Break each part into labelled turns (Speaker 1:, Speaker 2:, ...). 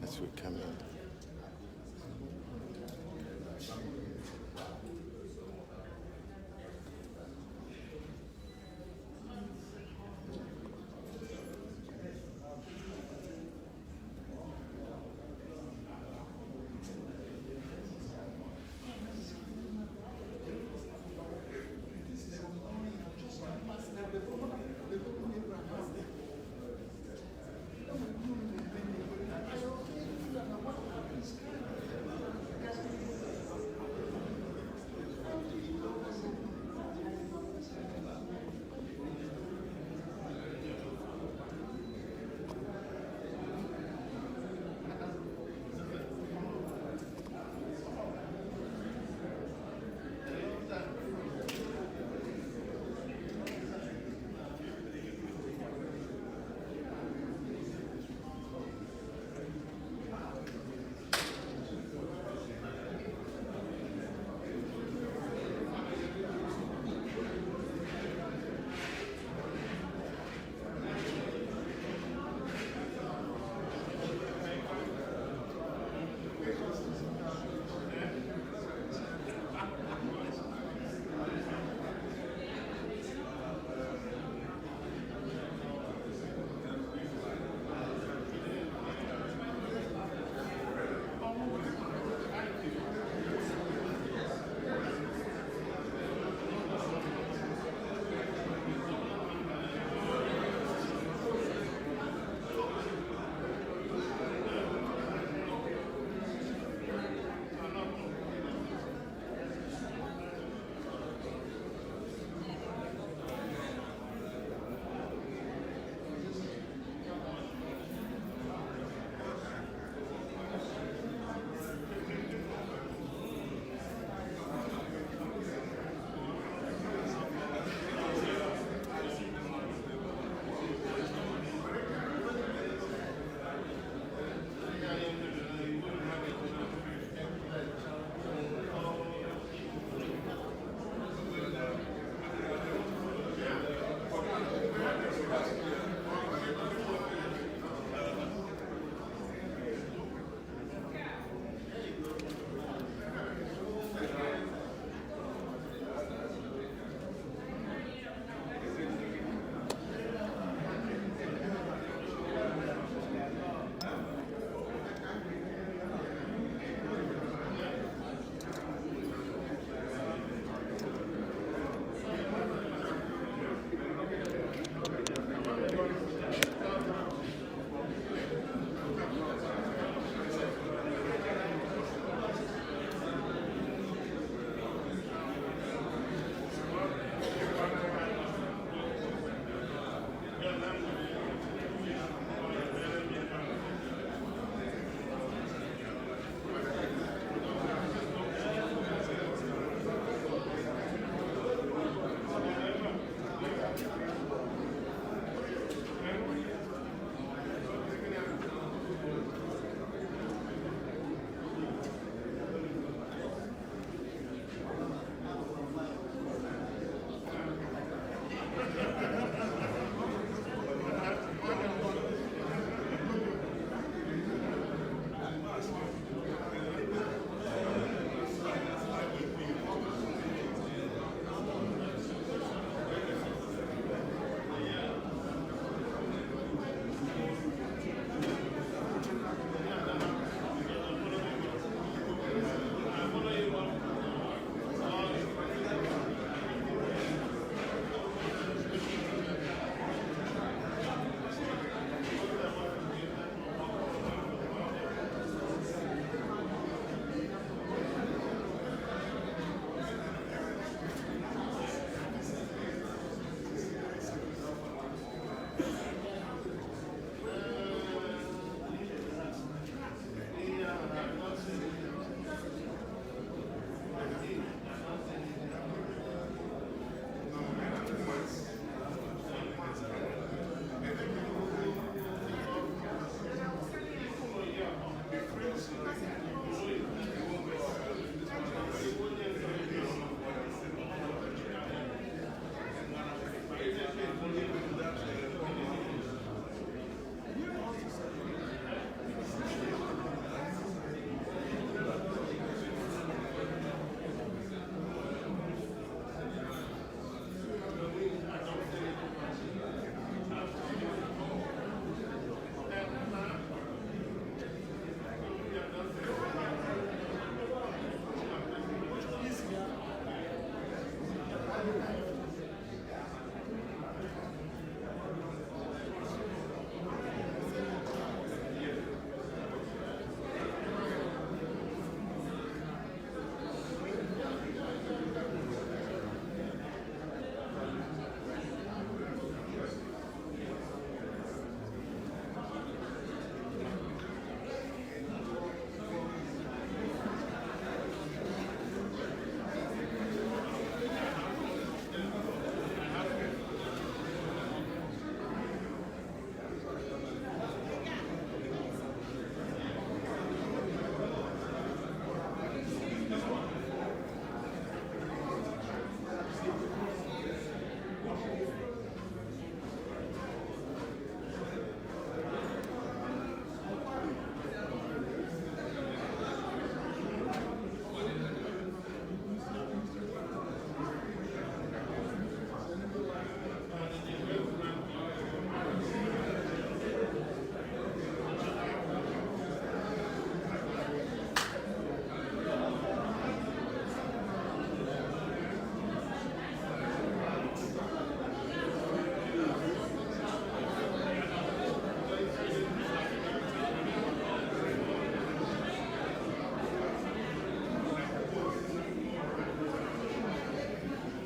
Speaker 1: As we come in.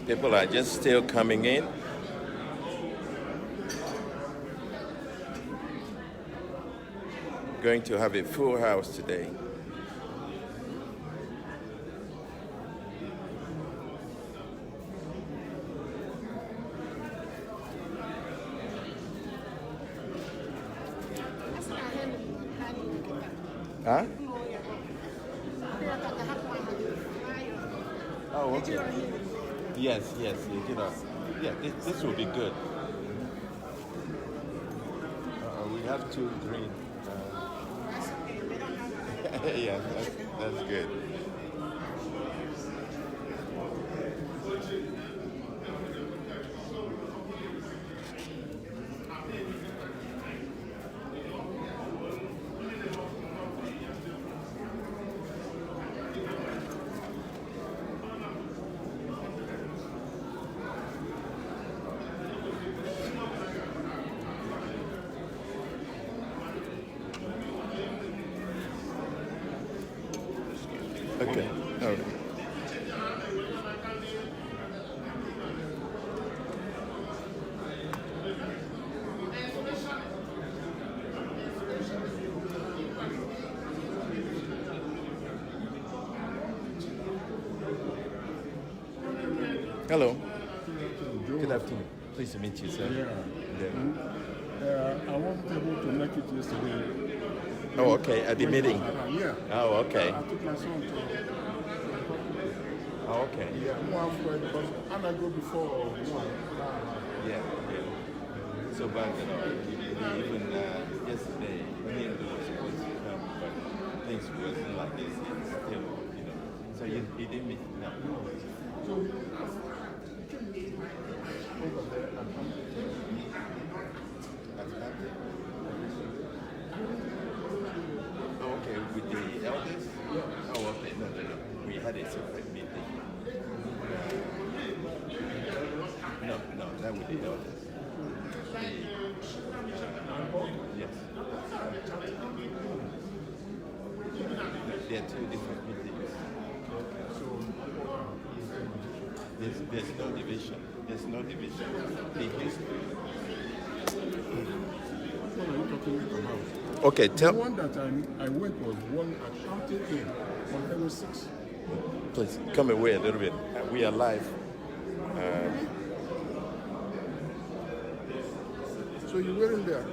Speaker 1: People are just still coming in. Going to have a full house today. Huh? Oh, okay. Yes, you know. Yeah, this will be good. We have 2 green. Yeah, that's good. Okay. All right. Hello. Good afternoon. Pleased to meet you, sir.
Speaker 2: I wasn't able to make it yesterday.
Speaker 1: Oh, okay. At the meeting.
Speaker 2: Yeah.
Speaker 1: Oh, okay.
Speaker 2: I took my son to.
Speaker 1: Oh, okay.
Speaker 2: Yeah, more afraid because I go before 1.
Speaker 1: Yeah. So, but even yesterday, Nnamdi was supposed to come, but things wasn't like this. It's still, So you didn't meet? No.
Speaker 2: So over there and
Speaker 1: Oh, okay. With the elders? Yeah. Oh, okay. No. We had a separate meeting. No, not with the elders. Yes. There are 2 different meetings. There's no division. There's no division. The history.
Speaker 2: what are you talking about?
Speaker 1: Okay,
Speaker 2: The one that I went was one at County Inn on Highway 6.
Speaker 1: Please come away a little bit. We are live.
Speaker 2: So you weren't there?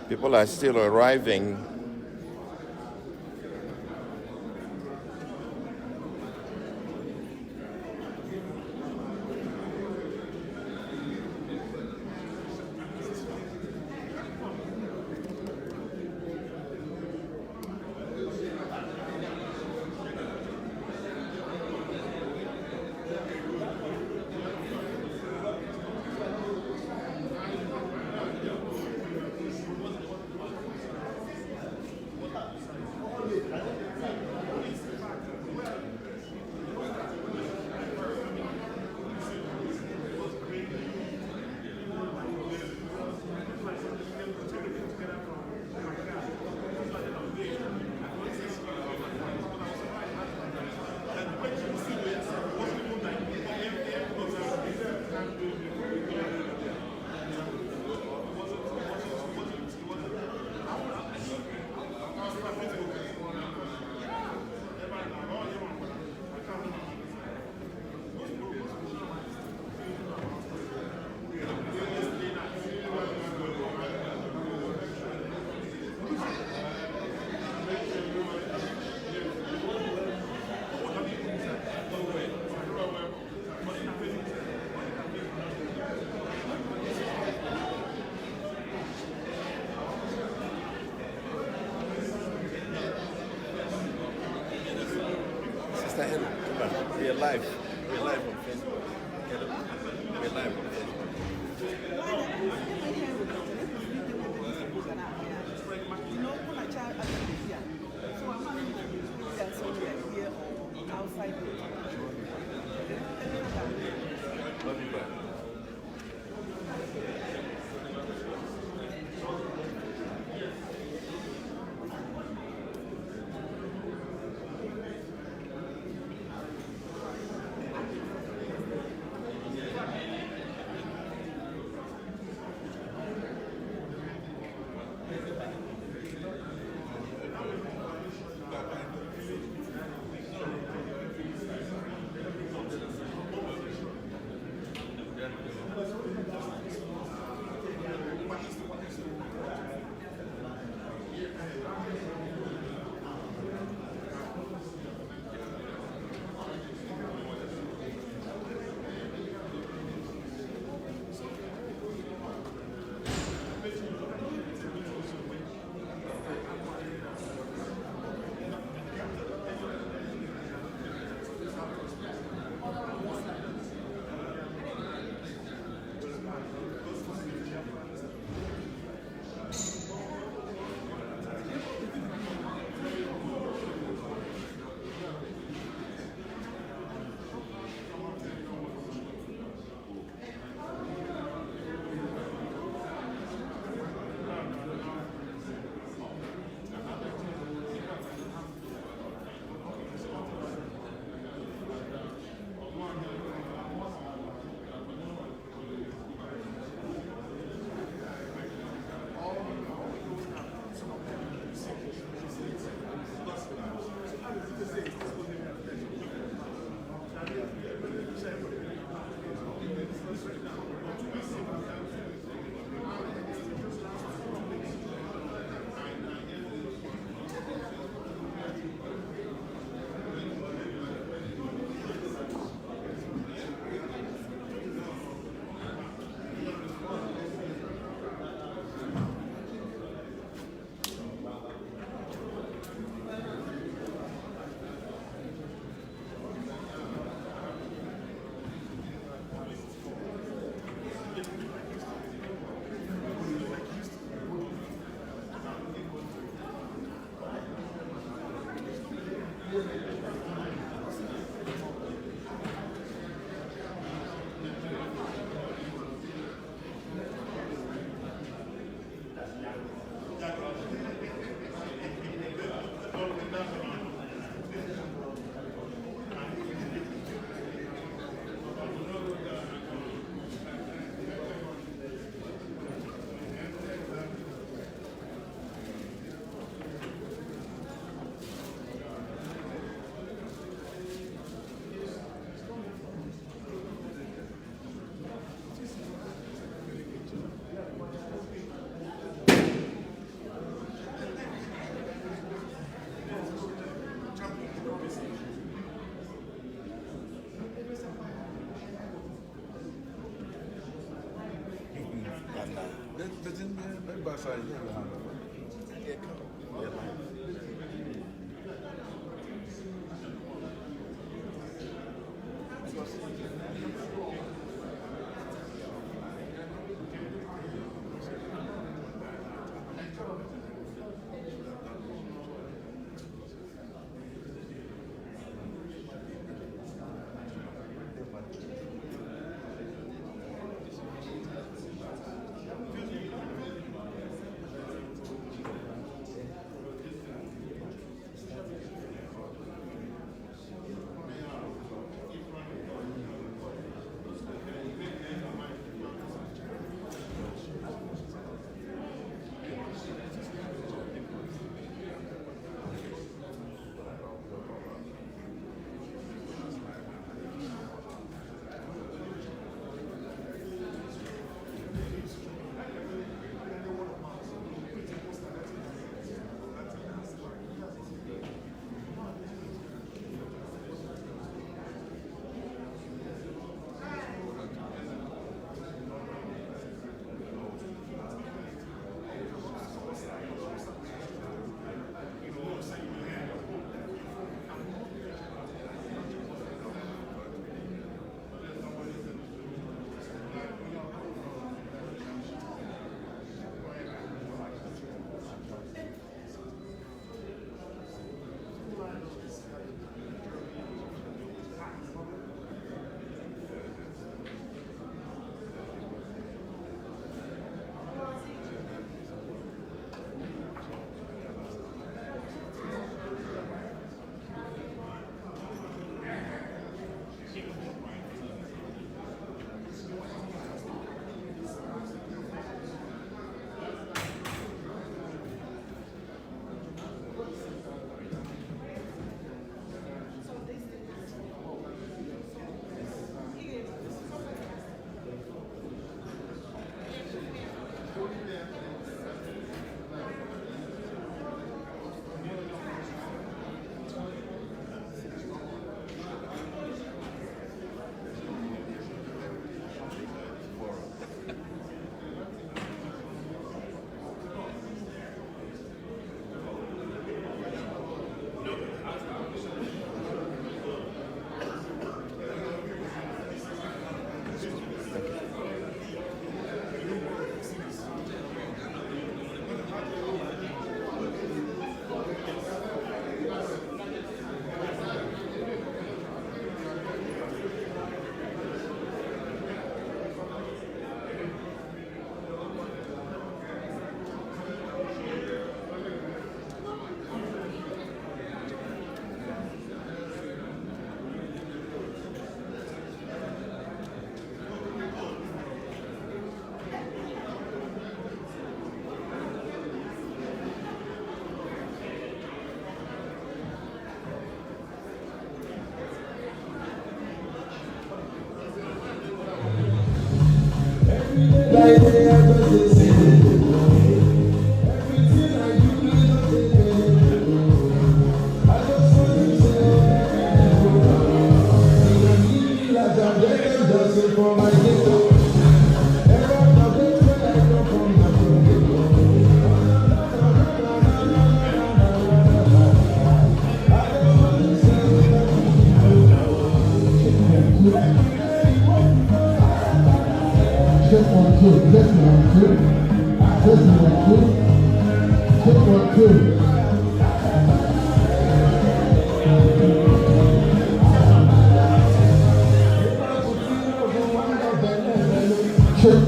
Speaker 1: People are still arriving. we are live. We're live on Facebook. Hello. We're live on Facebook. Love you, bye.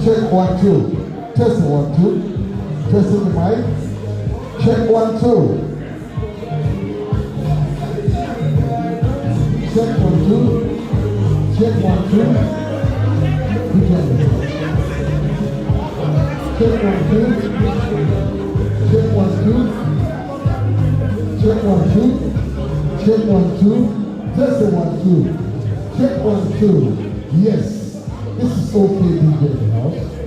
Speaker 3: Check 1 2. Test 1 2. Testing the mic. Check 1 2. Check 1 2. Check 1 2. Check 1 2. Check 1 2. Check 1 2. Check 1 2. Test 1 2. Check 1 2. Yes. This is okay, DJ in the house.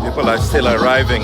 Speaker 1: People are still arriving.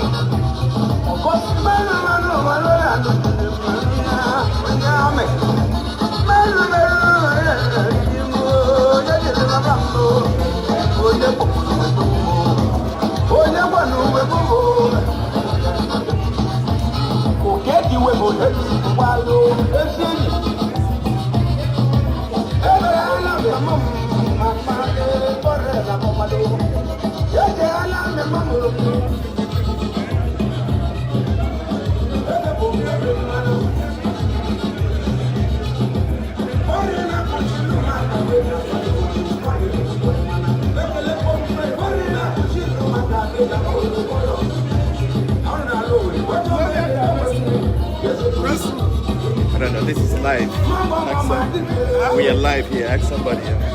Speaker 1: I don't know, this is live. We are live here. Ask somebody else.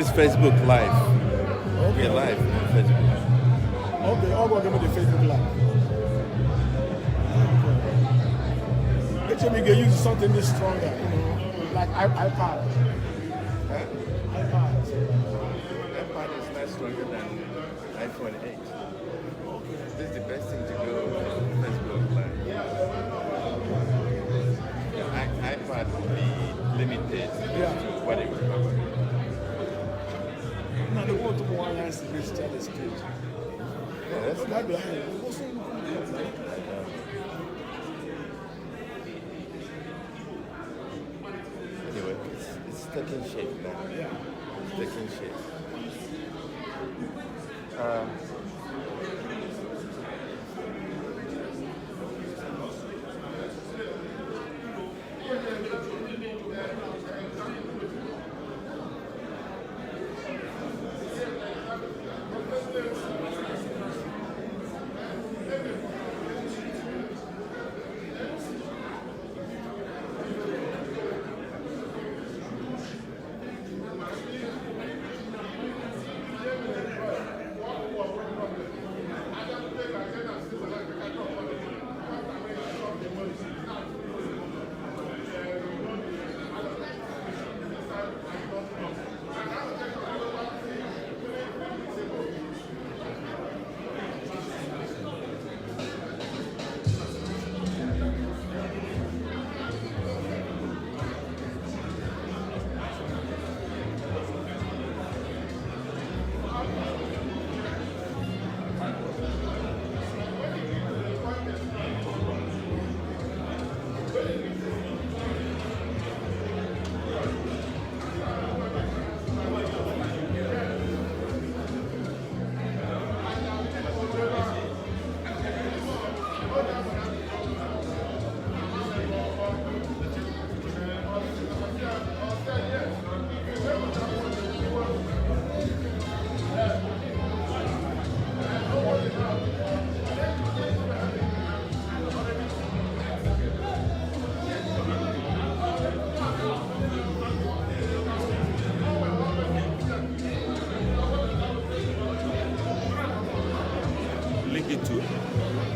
Speaker 1: It's Facebook Live.
Speaker 2: Okay.
Speaker 1: We're live on Facebook.
Speaker 2: Okay, all going to the Facebook Live. Okay. HM, you can use something this stronger, like iPad.
Speaker 1: Huh?
Speaker 2: iPad.
Speaker 1: iPad is not stronger than iPhone 8. This is the best thing to go on Facebook Live. Yeah, iPad will be limited to what it will cover.
Speaker 2: Now they want to go online to this Charlie Street.
Speaker 1: Yeah, that's
Speaker 2: That behind it.
Speaker 1: anyway, it's taking shape now.
Speaker 2: Yeah.
Speaker 1: It's taking shape.
Speaker 4: Link it to,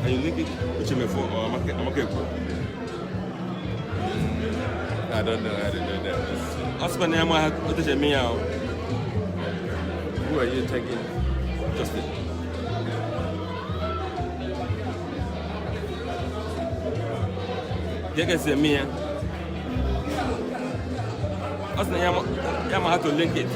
Speaker 4: and you link it to HMF or Amakeko.
Speaker 1: I don't know how to do that.
Speaker 4: Husband, I'm going to me out.
Speaker 1: Who are you taking?
Speaker 4: Justin. Get say me. Husband, I'm have to link it.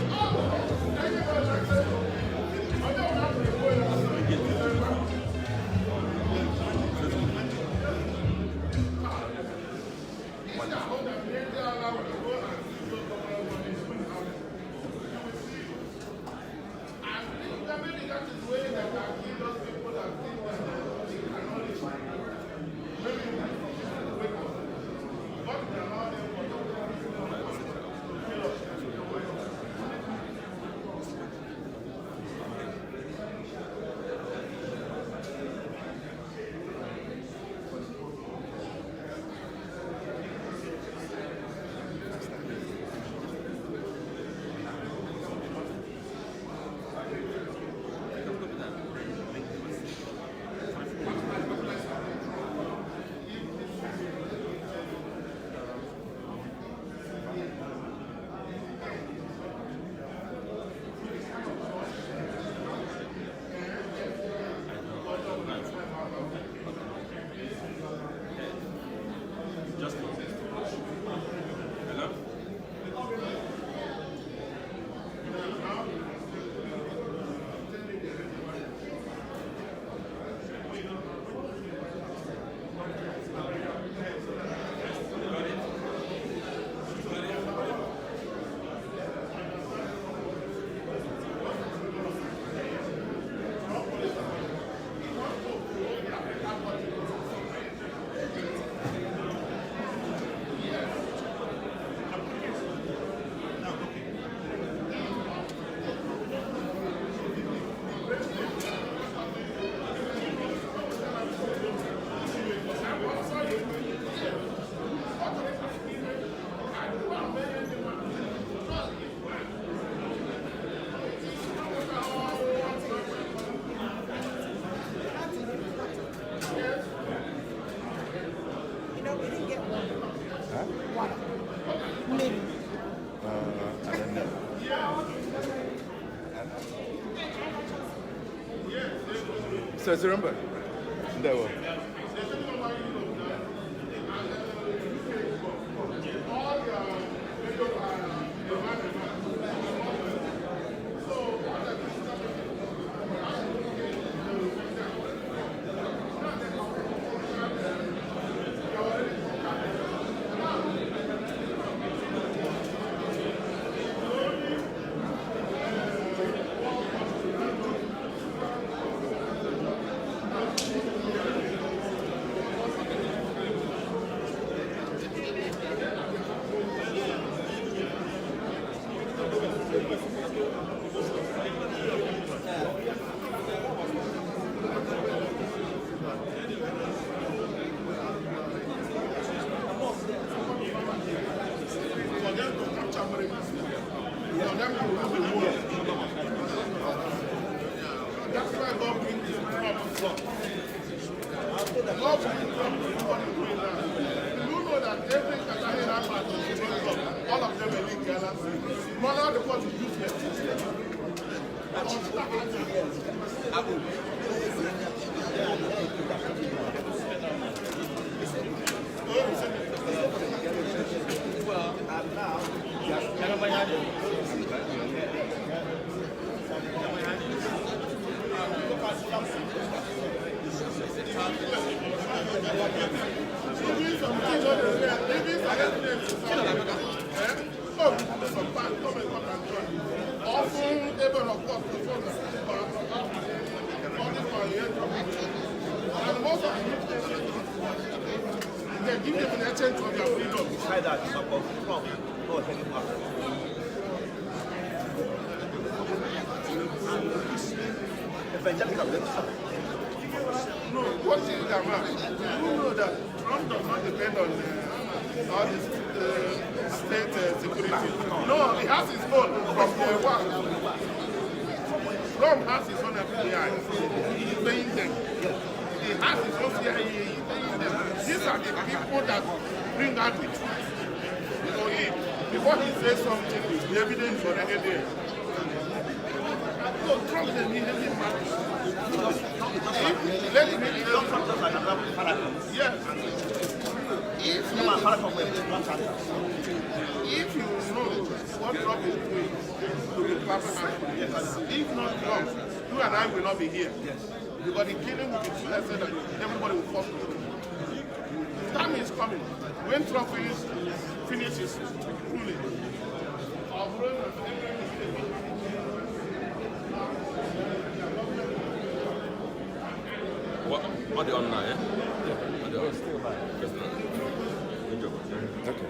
Speaker 1: So it's remember. That one.
Speaker 5: No, what is that, man? You know that Trump does not depend on all this state security. No, he has his own from day one. Trump has his own FBI. He's paying them. He has his own CIA. He's paying them. These are the people that bring out it. So before he says something, the evidence is already there. So Trump is immediately mad. Let me yes. If you know what Trump is doing to the clapping, if not Trump, you and I will not be here. Because the killing will be too lesser than everybody will fall through. Time is coming. When Trump finishes ruling,
Speaker 4: What are they on now, yeah? Yeah. Are they on? Still alive. Yes, no. Good job. Okay.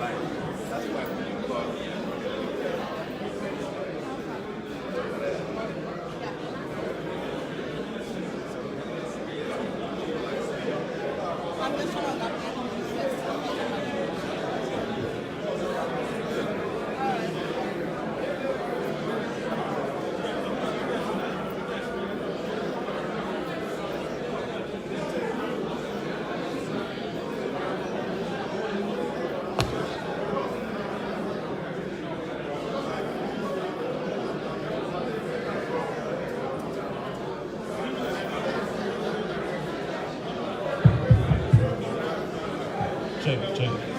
Speaker 1: life. That's why when you call me,
Speaker 2: Check.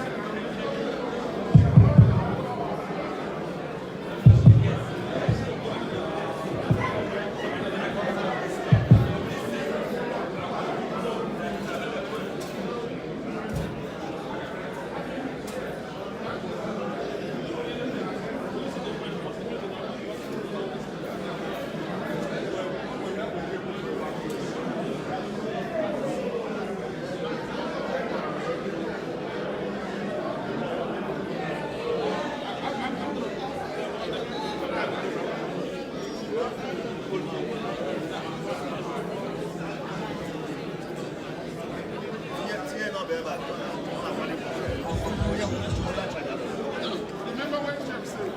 Speaker 5: Remember when Jeff said,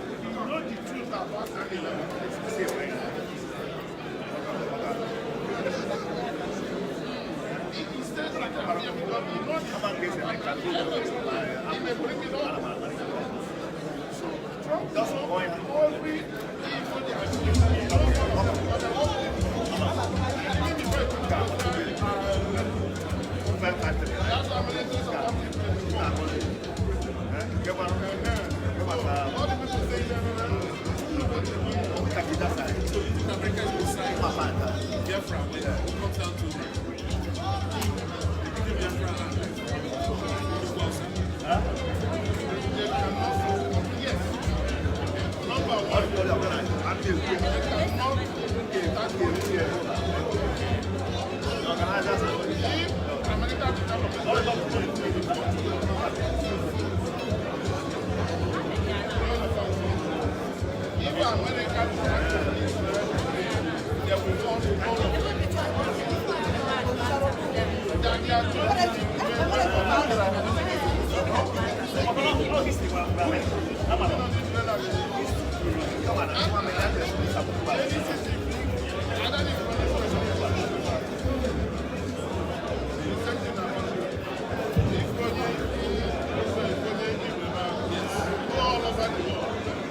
Speaker 5: you know the truth about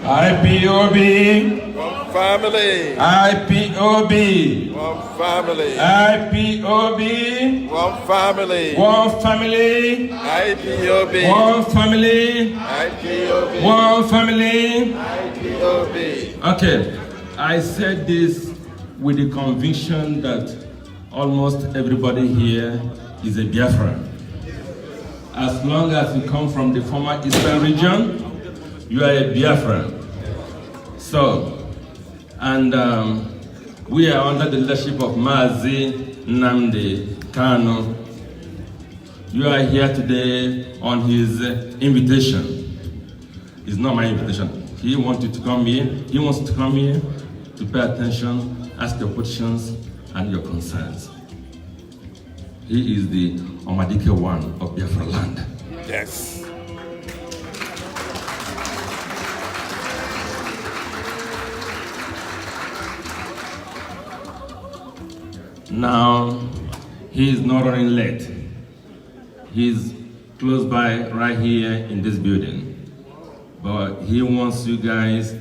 Speaker 6: IPOB.
Speaker 1: one family.
Speaker 6: IPOB.
Speaker 1: One family.
Speaker 6: IPOB.
Speaker 1: One family.
Speaker 6: One family.
Speaker 1: IPOB.
Speaker 6: One family.
Speaker 1: IPOB.
Speaker 6: One family.
Speaker 1: IPOB.
Speaker 6: Okay, I said this with the conviction that almost everybody here is a Biafran. As long as you come from the former Eastern region, you are a Biafran. So, and we are under the leadership of Mazi Nnamdi Kanu. You are here today on his invitation. It's not my invitation. He wanted to come here. He wants to come here to pay attention, ask your questions and your concerns. He is the Omadike one of Biafra land.
Speaker 1: Yes.
Speaker 6: Now, he is not running late. He's close by right here in this building. But he wants you guys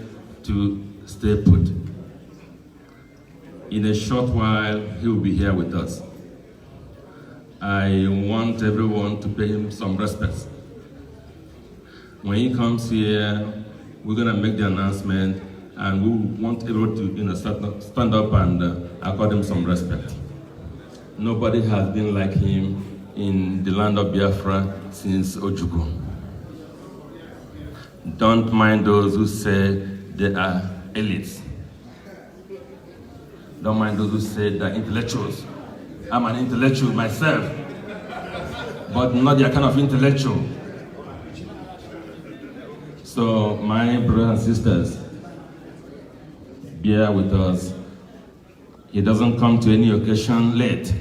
Speaker 6: to stay put. In a short while, he will be here with us. I want everyone to pay him some respect. When he comes here, we're gonna make the announcement and we want everyone to stand up and accord him some respect. Nobody has been like him in the land of Biafra since Ojukwu. Don't mind those who say they are elites. Don't mind those who say they're intellectuals. I'm an intellectual myself, but not their kind of intellectual. So my brothers and sisters, bear with us. He doesn't come to any occasion late,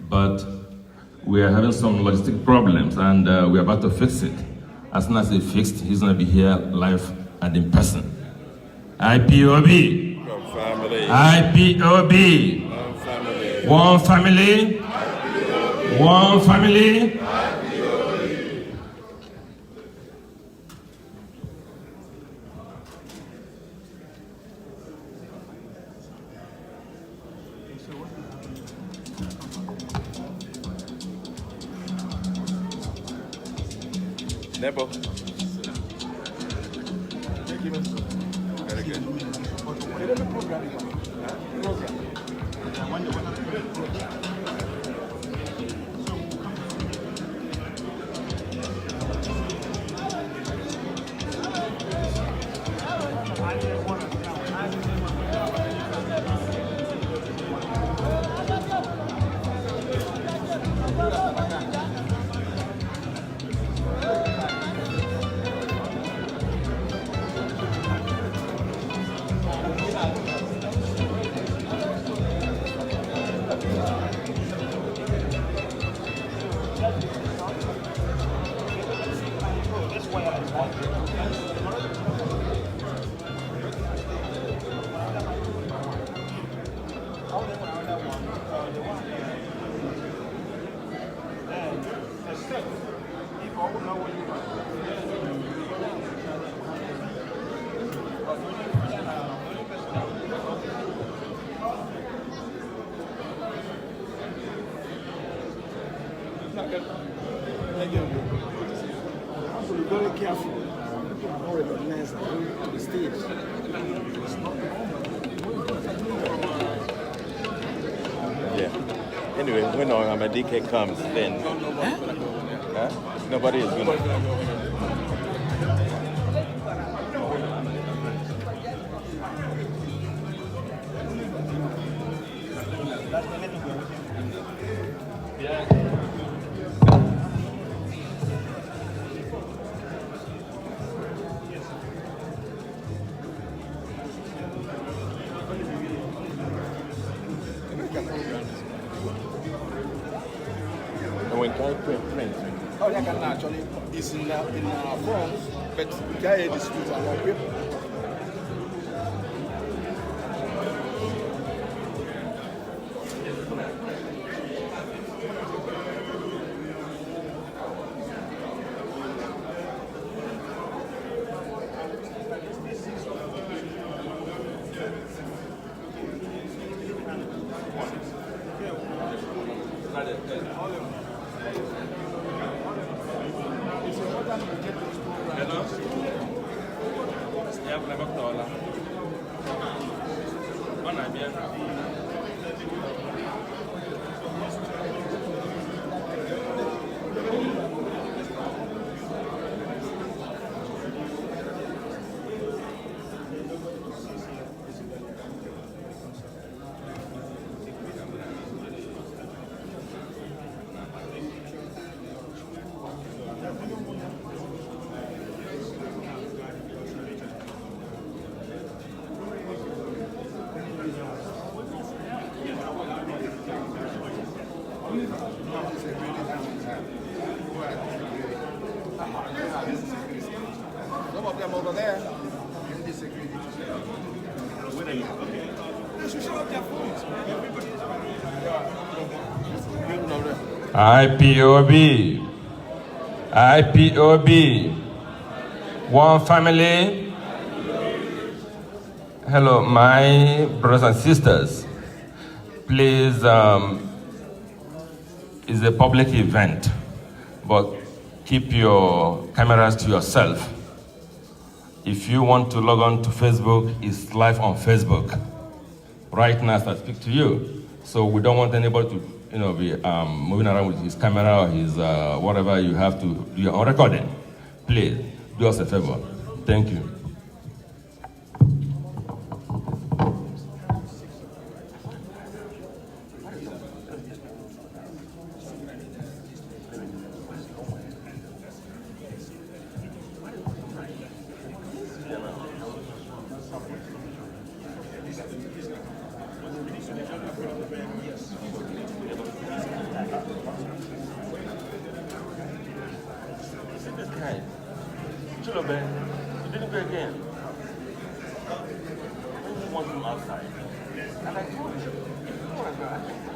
Speaker 6: but we are having some logistic problems and we're about to fix it. As soon as it's fixed, he's going to be here live and in person. IPOB.
Speaker 1: Family.
Speaker 6: IPOB.
Speaker 1: One family.
Speaker 6: One family. One family.
Speaker 1: Nebo.
Speaker 7: Very careful. Don't recognize to the stage.
Speaker 1: Yeah. Anyway, when Amadike comes, then nobody is going to.
Speaker 7: Oh, they can actually. It's in our phones, but we can't distribute our paper. Some of them over there.
Speaker 6: IPOB. IPOB. One family. Hello, my brothers and sisters. Please, it's a public event, but keep your cameras to yourself. If you want to log on to Facebook, it's live on Facebook. Right now, as I speak to you. So we don't want anybody to, be moving around with his camera or his whatever you have to do on recording. Please, do us a favor. Thank you.
Speaker 4: guys, Chilobe, you didn't go again. When you want him outside. And I told you, oh my God.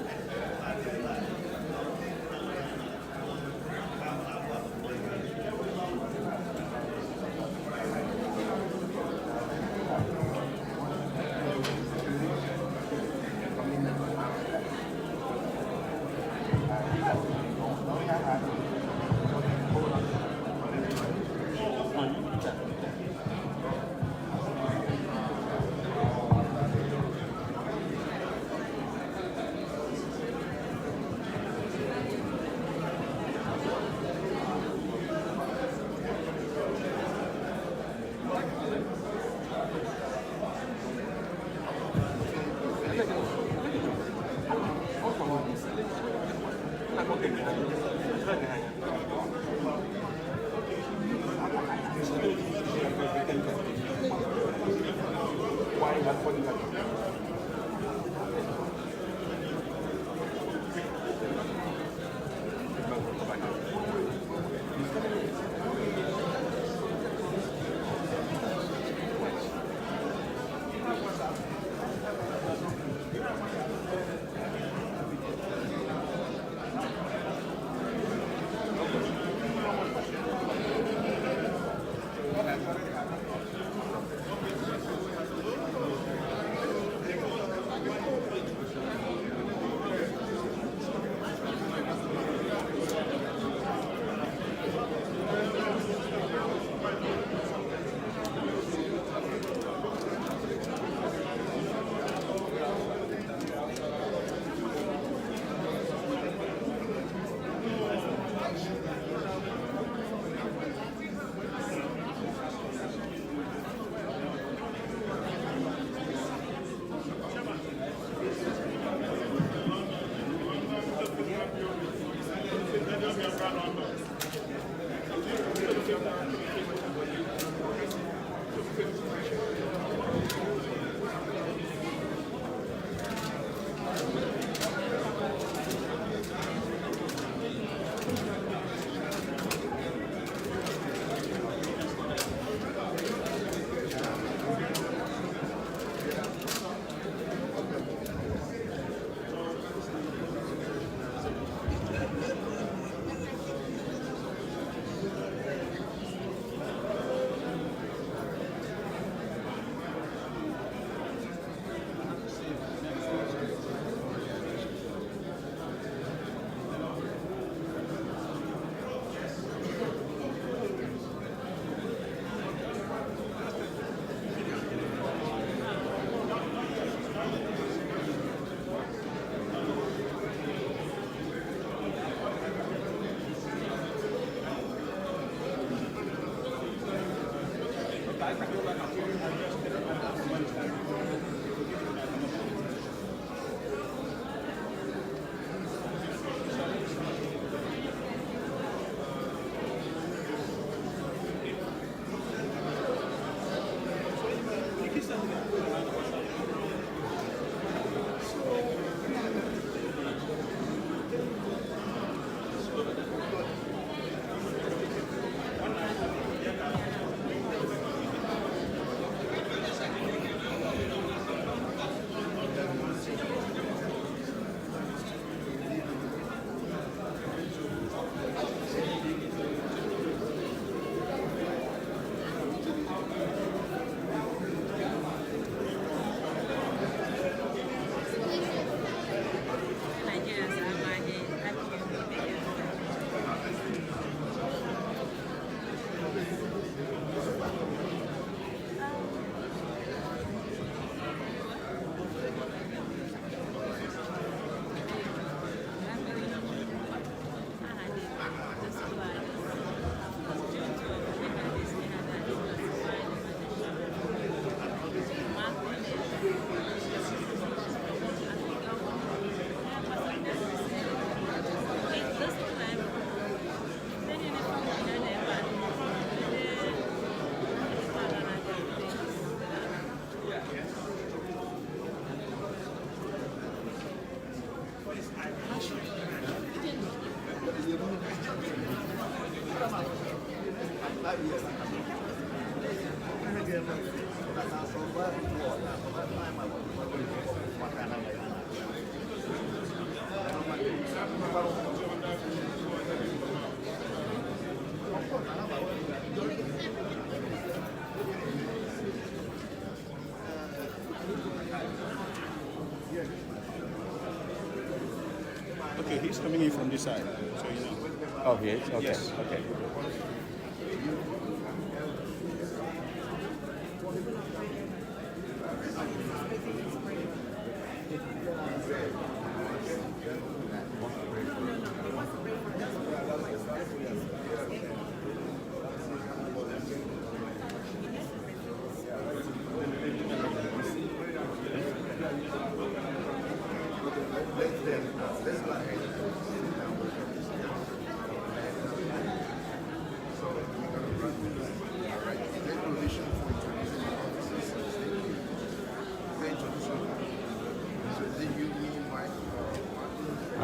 Speaker 7: Okay, he's coming in from this side, so you know.
Speaker 1: Oh, yes. Okay.
Speaker 7: Yes.
Speaker 1: Okay.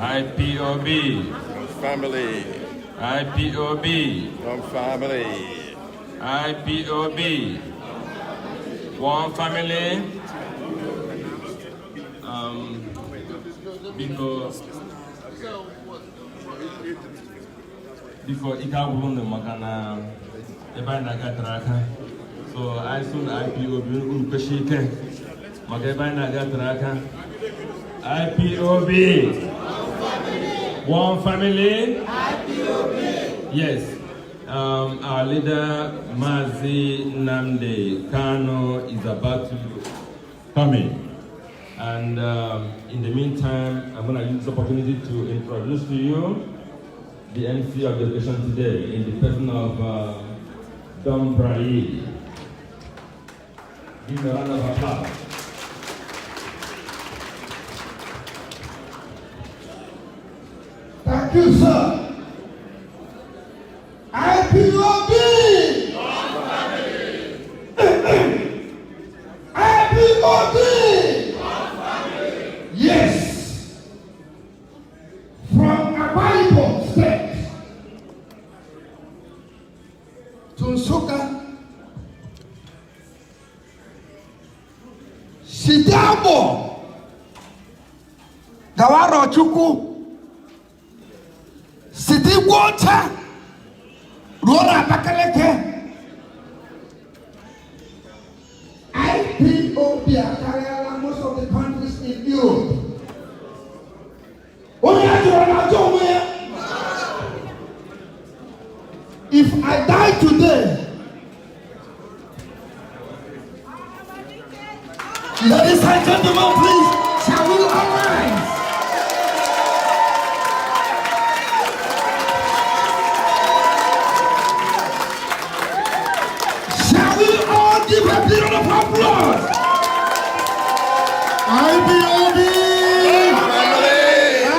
Speaker 6: IPOB.
Speaker 1: Family.
Speaker 6: IPOB.
Speaker 1: One family.
Speaker 6: IPOB. One family. Before Ikabun the Makana, Ebanaga Traka. So I soon IPOB Unkashike. Magabanaga Traka. IPOB. One family. IPOB. Yes. Our leader, Mazi Nnamdi Kanu, is about to come in. And in the meantime, I'm going to use this opportunity to introduce to you the MC of the occasion today in the person of Dom Brai. Give a round of applause.
Speaker 3: Thank you, sir. IPOB! IPOB! Yes. From Akwa State to Nsukka, Sidabo, Gawaro Chukwu, Sidi Water, Rora Bakaleke, IPOB are carrying most of the countries in Europe. If I die today, ladies and gentlemen, please, shall we arise? Shall we all give a bit of applause? IPOB!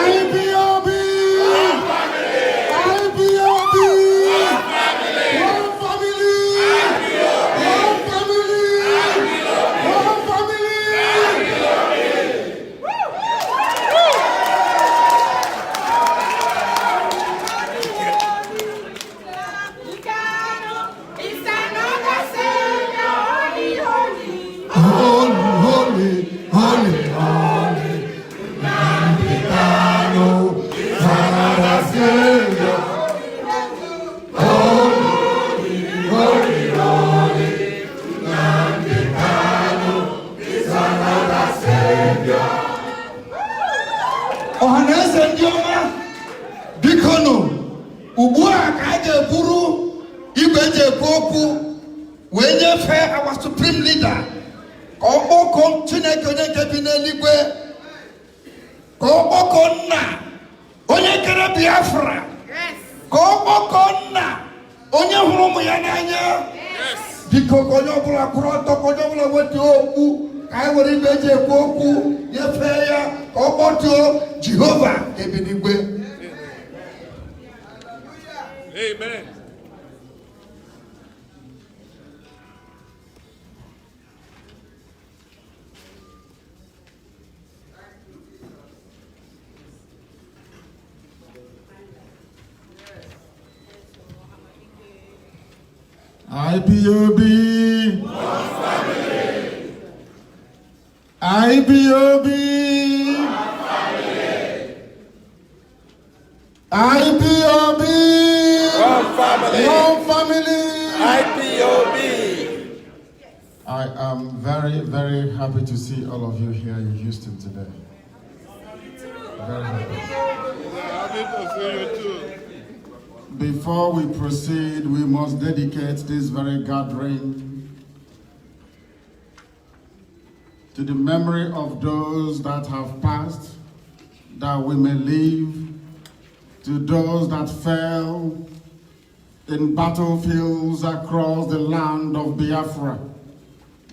Speaker 3: IPOB! IPOB! One family! One family! One family! Holy, holy, holy, Nnamdi Kanu, Father Savior. Holy, holy, holy, Nnamdi Kanu, Father Savior. Ohaneze ndioma, bikono, ubua kaje buru, ibeje koku, wenye fe our supreme leader. Koboko Chineke onye nke bi n'eluigwe, koboko nna onye kere Biafra, koboko nna onye hụrụ ụmụ ya n'anya. Biko onye ọbụla kwụrụ ọtọ, onye ọbụla wetuo okwu ka anyị were ibe eji ekwu okwu nyefee ya ka ọ kpọtuo Jehova ebi n'igwe.
Speaker 5: Amen.
Speaker 3: IPOB. One family. IPOB. One family. IPOB.
Speaker 7: One family.
Speaker 3: One family.
Speaker 7: IPOB.
Speaker 3: I am very, very happy to see all of you here in Houston today. Very happy.
Speaker 5: Happy to see you too.
Speaker 3: Before we proceed, we must dedicate this very gathering to the memory of those that have passed, that we may live, to those that fell in battlefields across the land of Biafra,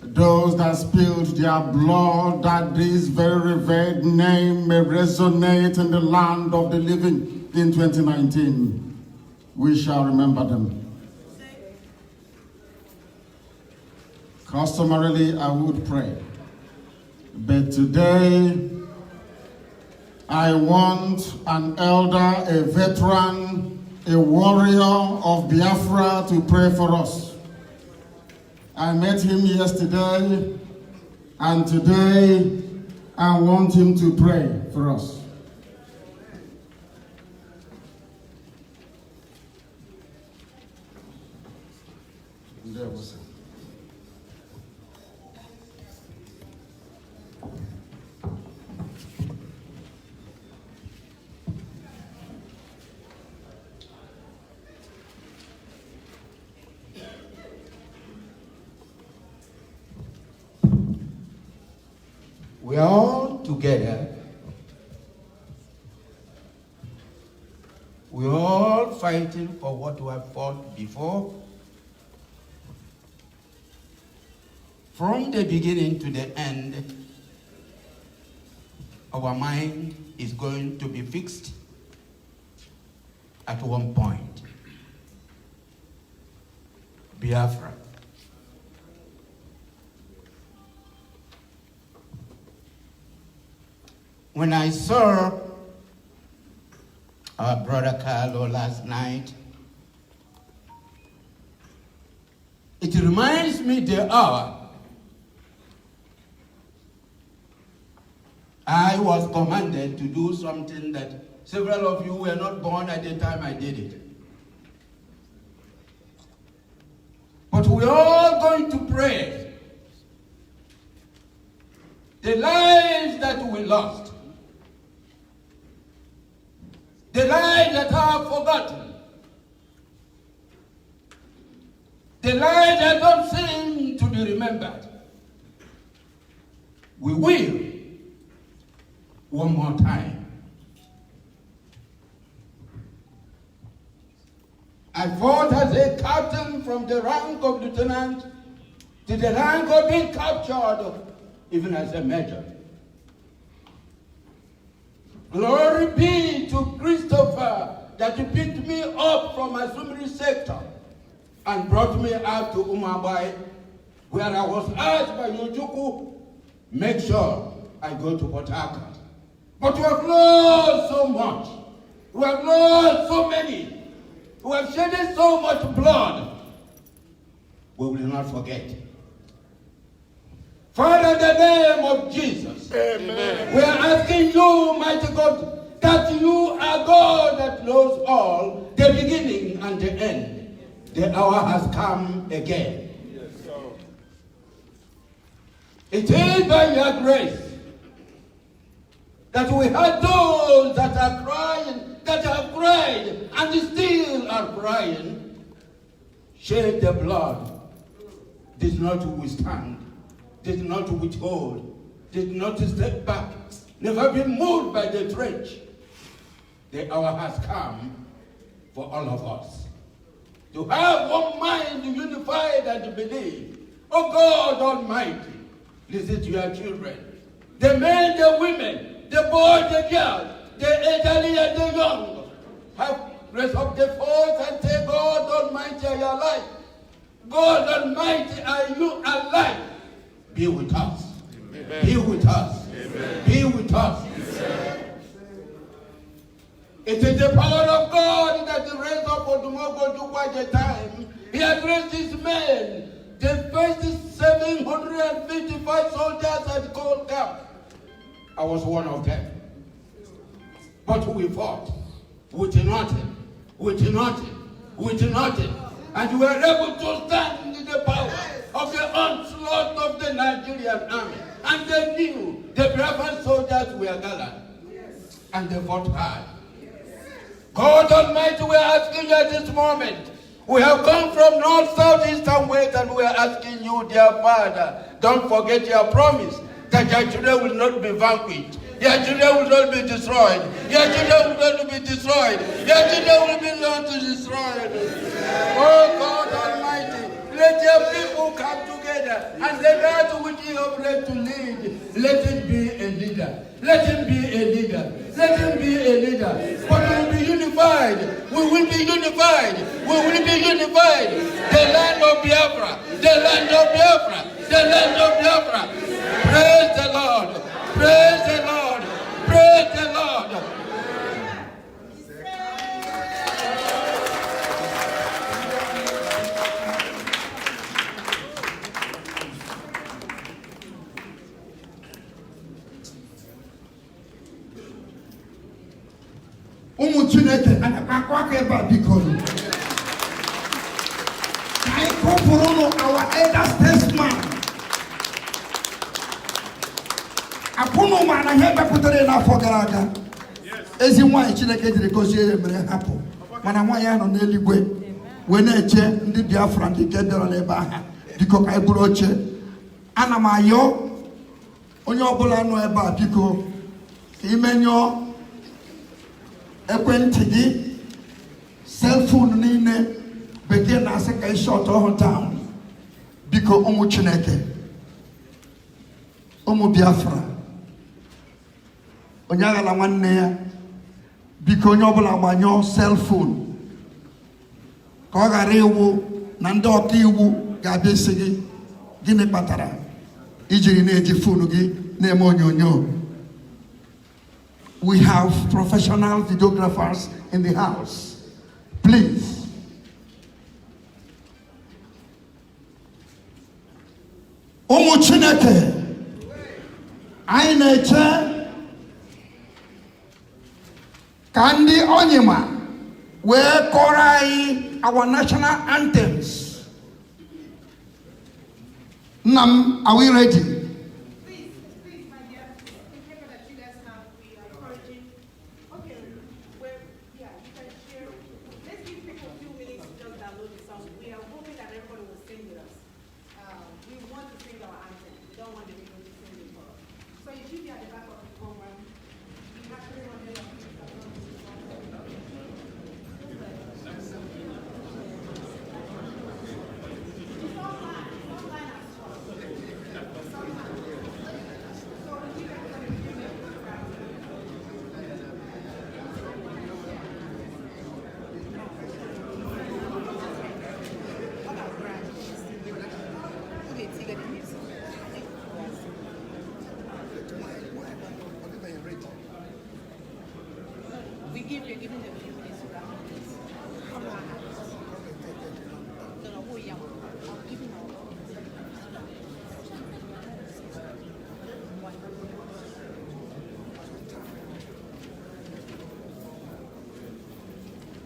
Speaker 3: those that spilled their blood, that this very revered name may resonate in the land of the living in 2019. We shall remember them. Customarily, I would pray, but today, I want an elder, a veteran, a warrior of Biafra to pray for us. I met him yesterday, and today I want him to pray for us.
Speaker 8: We are all together. We are all fighting for what we have fought before. From the beginning to the end, our mind is going to be fixed at one point. Biafra. When I saw our brother Carlo last night, it reminds me the hour I was commanded to do something that several of you were not born at the time I did it. But we're all going to pray the lives that we lost, the lives that are forgotten, the lives that don't seem to be remembered. We will, one more time. I fought as a captain from the rank of lieutenant to the rank of being captured, even as a major. Glory be to Christopher that he picked me up from my Asumri sector and brought me out to Umabai, where I was asked by Yojuku, make sure I go to Port Harcourt. But we have lost so much. We have lost so many. We have shedded so much blood. We will not forget. Father, in the name of Jesus, amen. We are asking you, mighty God, that you are God that knows all, the beginning and the end. The hour has come again. Yes, sir. It is by your grace that we had those that are crying, that have cried, and still are crying, shed the blood, did not withstand, did not withhold, did not step back, never been moved by the trench. The hour has come for all of us to have one mind, unified and believe. Oh God Almighty, listen to your children, the men, the women, the boys, the girls, the elderly and the young, have raised up the force and say, God Almighty, are you alive? God Almighty, are you alive? Be with us. Amen. Be with us. Amen. Be with us. Amen. It is the power of God that raised up Odumogo took quite a time. He addressed his men. The first 755 soldiers at Gold Camp. I was one of them. But we fought with nothing, and we were able to stand in the power of the onslaught of the Nigerian army. And they knew the Biafran soldiers were gallant, and they fought hard. God Almighty, we are asking you at this moment. We have come from north, south, east, and west, and we are asking you, dear Father, don't forget your promise that your children will not be vanquished. Your children will not be destroyed. Your children will not be destroyed. Your children will be not destroyed. Oh God Almighty, let your people come together, and the God which you have led to lead, let it be a leader. Let him be a leader. Let him be a leader. But we will be unified. We will be unified. We will be unified. The land of Biafra. The land of Biafra. The land of Biafra. Praise the Lord. Praise the Lord. Praise the Lord.
Speaker 3: Chineke anakwakwa eba bikonu. I call for our elder statesman. Apuno mana hebe putere na fogaraga. Ezi nwa Chineke jiri gozie mere hapo. Mana nwa ya no n'eligwe. We na-eche ndị Biafra ndị kedoro n'ebe aha. Biko ka iburu oche. Ana m ayọ onye ọbụla nọ ebe a biko ka imenyo ekwentị gị cell phone niile bekee na-asị ka short ọhụụ down. Biko ụmụ Chineke, ụmụ Biafra, onye aghala nwanne ya, biko onye ọbụla gbanyụọ cell phone ka ọ ghara iwu na ndị ọka iwu ga-abịa isi gị gịnị kpatara ijiri na-eji phone gị na-eme onyonyo. We have professional videographers in the house. Please. Ụmụ Chineke, anyị na-eche ka ndị Onyema wee kọrọ anyị our national anthems. Nnam, are we ready?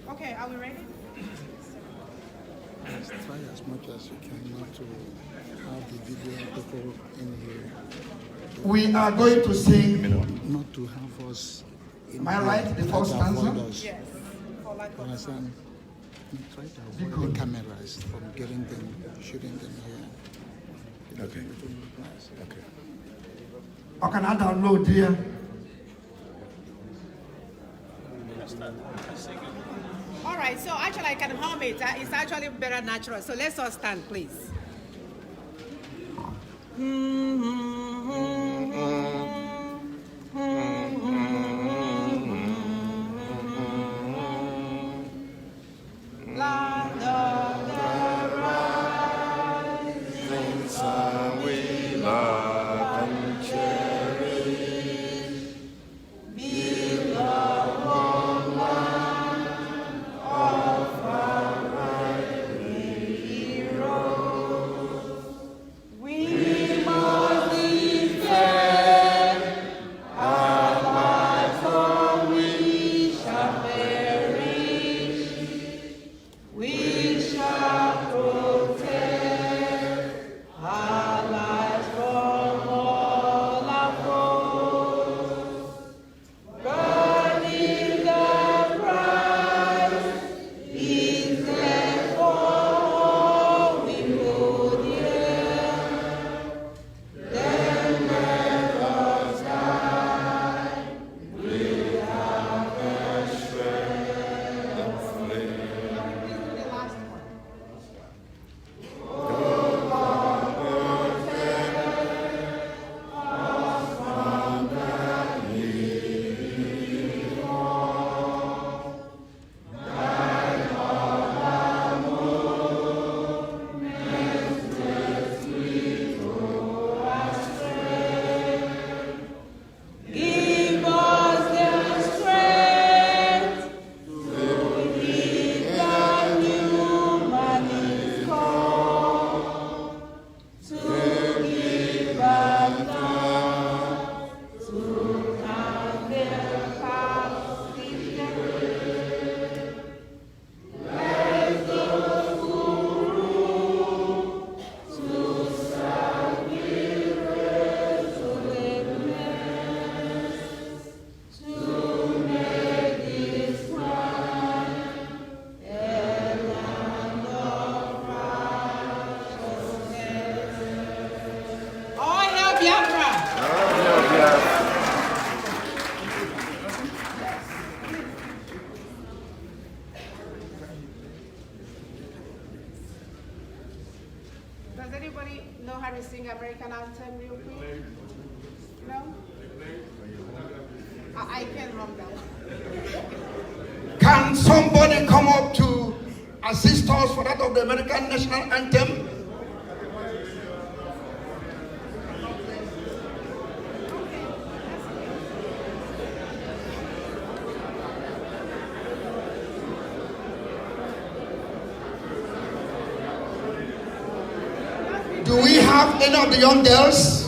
Speaker 9: Okay, are we ready?
Speaker 10: Try as much as you can not to have the video people in here.
Speaker 3: We are going to sing.
Speaker 10: Not to have us.
Speaker 3: Am I right? The first stanza?
Speaker 9: Yes.
Speaker 10: Understand? Try to avoid the cameras from getting them, shooting them here.
Speaker 1: Okay.
Speaker 10: Okay.
Speaker 3: Or can I download here?
Speaker 9: All right, so actually I can hum it. It's actually better natural. So let's all stand, please. Land of the rising sun, we love and cherish. Beloved land of anybody know how to sing American anthem real quick? No? I can't run that.
Speaker 8: Can somebody come up to assist us for that of the American national anthem? Do we have any of the young girls?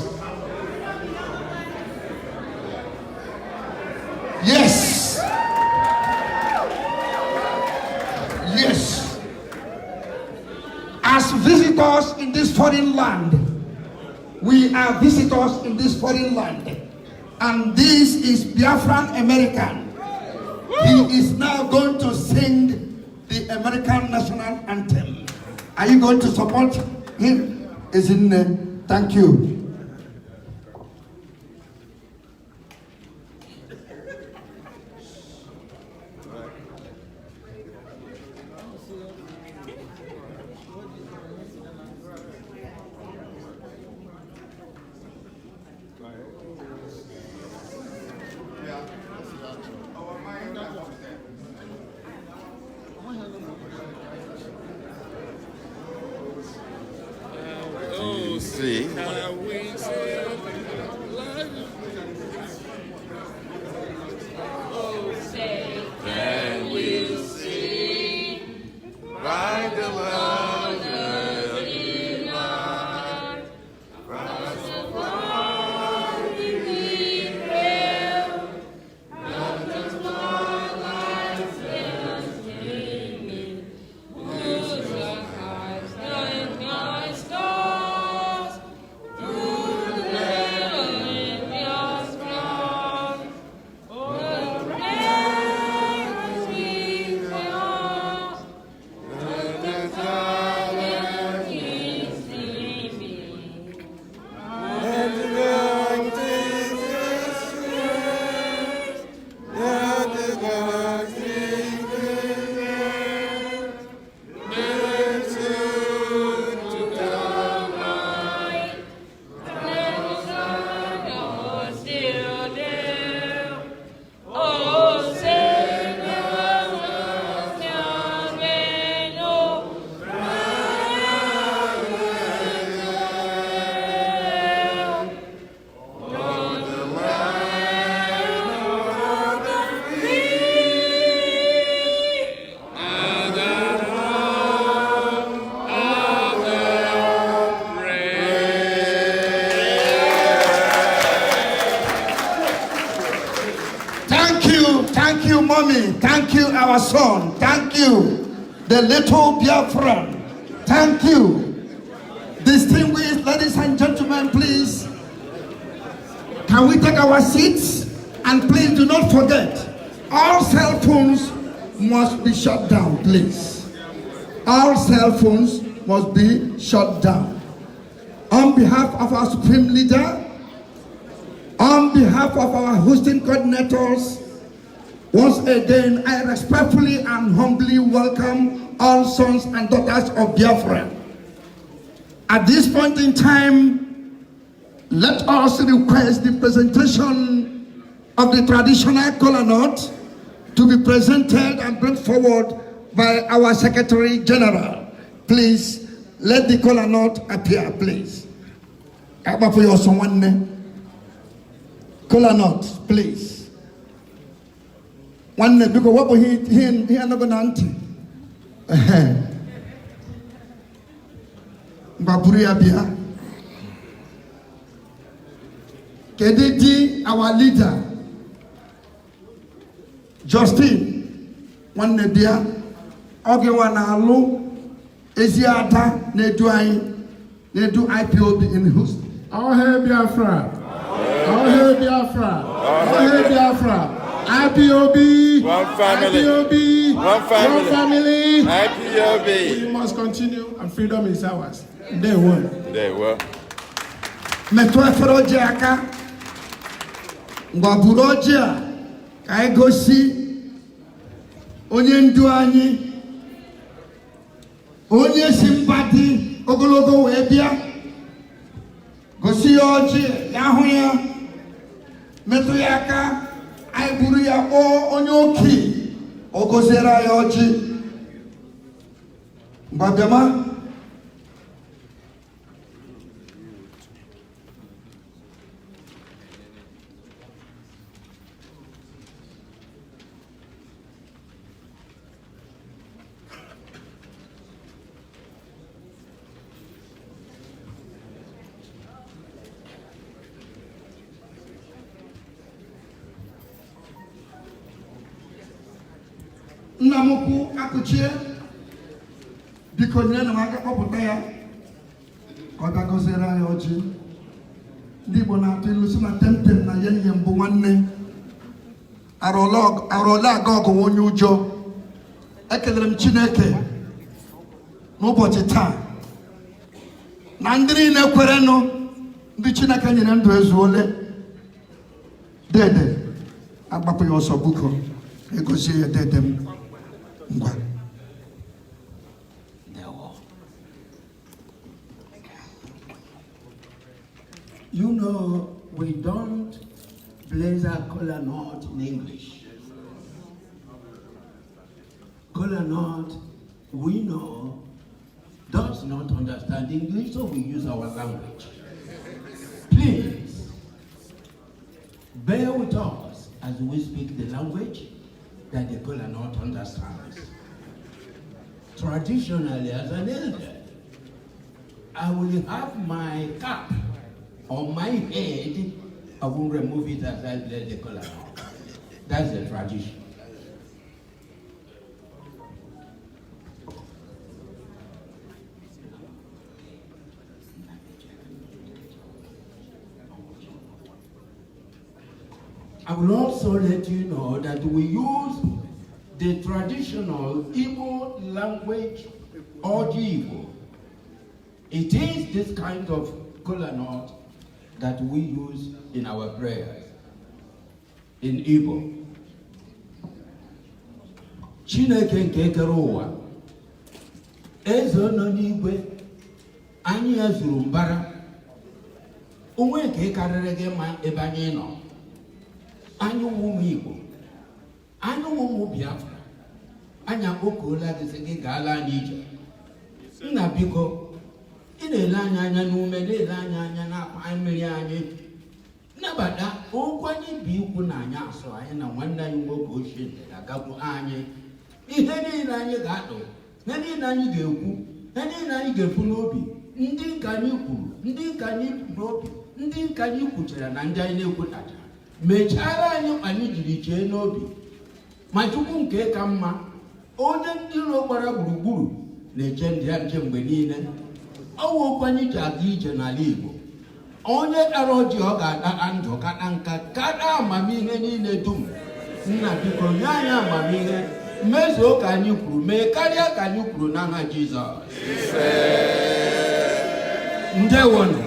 Speaker 8: Yes. Yes. As visitors in this foreign land, we are visitors in this foreign land. And this is Biafran American. He is now going to sing the American national anthem. Are you going to support him? Is in thank you.
Speaker 1: See. Can we see right along the line, cross the winding rail, not the twilight still streaming, whose eyes and my stars, through the rain your strong, oh,
Speaker 8: Thank you, mommy. Thank you, our son. Thank you, the little Biafran. Thank you. Distinguished ladies and gentlemen, please, can we take our seats? And please do not forget, all cell phones must be shut down, please. All cell phones must be shut down. On behalf of our Supreme Leader, on behalf of our hosting coordinators, once again, I respectfully and humbly welcome all sons and daughters of Biafra. At this point in time, let us request the presentation of the traditional kola nut to be presented and brought forward by our Secretary General. Please, let the kola nut appear, please. Kola nut, please. One because what he not gonna anti. Baburia Bia. Kedidi, our leader. Justin, one nebia. Oge wanalu. Eziata nedu IPOB in Houston.
Speaker 2: All hail Biafra. All hail Biafra. All hail Biafra. IPOB.
Speaker 1: One family.
Speaker 2: IPOB.
Speaker 1: One family.
Speaker 2: One family.
Speaker 1: IPOB.
Speaker 2: We must continue, and freedom is ours. Day one.
Speaker 1: Day one.
Speaker 8: Metwa feroje aka. Ngwaburoje ka egosi onye ndu anyị onye si mbadi ogologo wee bịa gosi ya ọjị ya hụ ya metụ ya aka anyị buru ya kpọọ onye okenye o goziere ya ọjị mgbabiama nna m ukwu akụchie biko nyere na m aka kpọpụta ya ka ọ bịa goziere anyị ọjị. Ndị Igbo na-atụ ilu si na temtem na ya nye mbụ nwanne arụọla aga ọgụ onye ụjọ. Ekelere m Chineke n'ụbọchị taa na ndị niile kwerenụ ndị Chineke nyere ndụ ezuole dede agbapụ ya ọsọ buko egozie ya dede m ngwa.
Speaker 11: You know, we don't blaze our kola nut in English. Kola nut, we know, does not understand English, so we use our language. Please, bear with us as we speak the language that the kola nut understands. Traditionally, as an elder, I will have my cap on my head. I will remove it as I bless the kola nut. That's the tradition. I will also let you know that we use the traditional Igbo language, Oji Igbo. It is this kind of kola nut that we use in our prayers in Igbo. Chineke nke kere ụwa, eze nọ n'igwe, anyị ya zuru mbara, onwe nke karịrị gị ma ebe anyị nọ. Anyị ụmụ Igbo, anyị ụmụ Biafra, anyị akpọkuola gị sị gị gaala n'ije. Nna biko, ị na-ele anyị anya n'ume, na-ele anyị anya n'akwa mmiri anyị. Nnabata okwu anyị bụ ikwu na anyị asọ anyị na nwanne anyị nwoke ochie ga-agagbu anyị. Ihe niile anyị ga-adụ, ihe niile anyị ga-ekwu, ihe niile anyị ga-ekwu n'obi, ndị nke anyị kwuru, ndị nke anyị kwuru n'obi, ndị nke anyị kwuchara na ndị anyị na-ekwutacha. Mechara anyị anyị jiri chee n'obi. Ma Chukwu nke ka mma, onye ndị iro gbara gburugburu na-eche ndị ya nche mgbe niile. Ọwụ okwu anyị ji aga ije n'ala Igbo. Onye dara ọjị ọ ga-ata ndụ kata nka kata amamihe niile dum. Nna biko nye anyị amamihe, mezuo ka anyị kwuru, mee karịa ka anyị kwuru n'aha Jizọs. Ndewonu,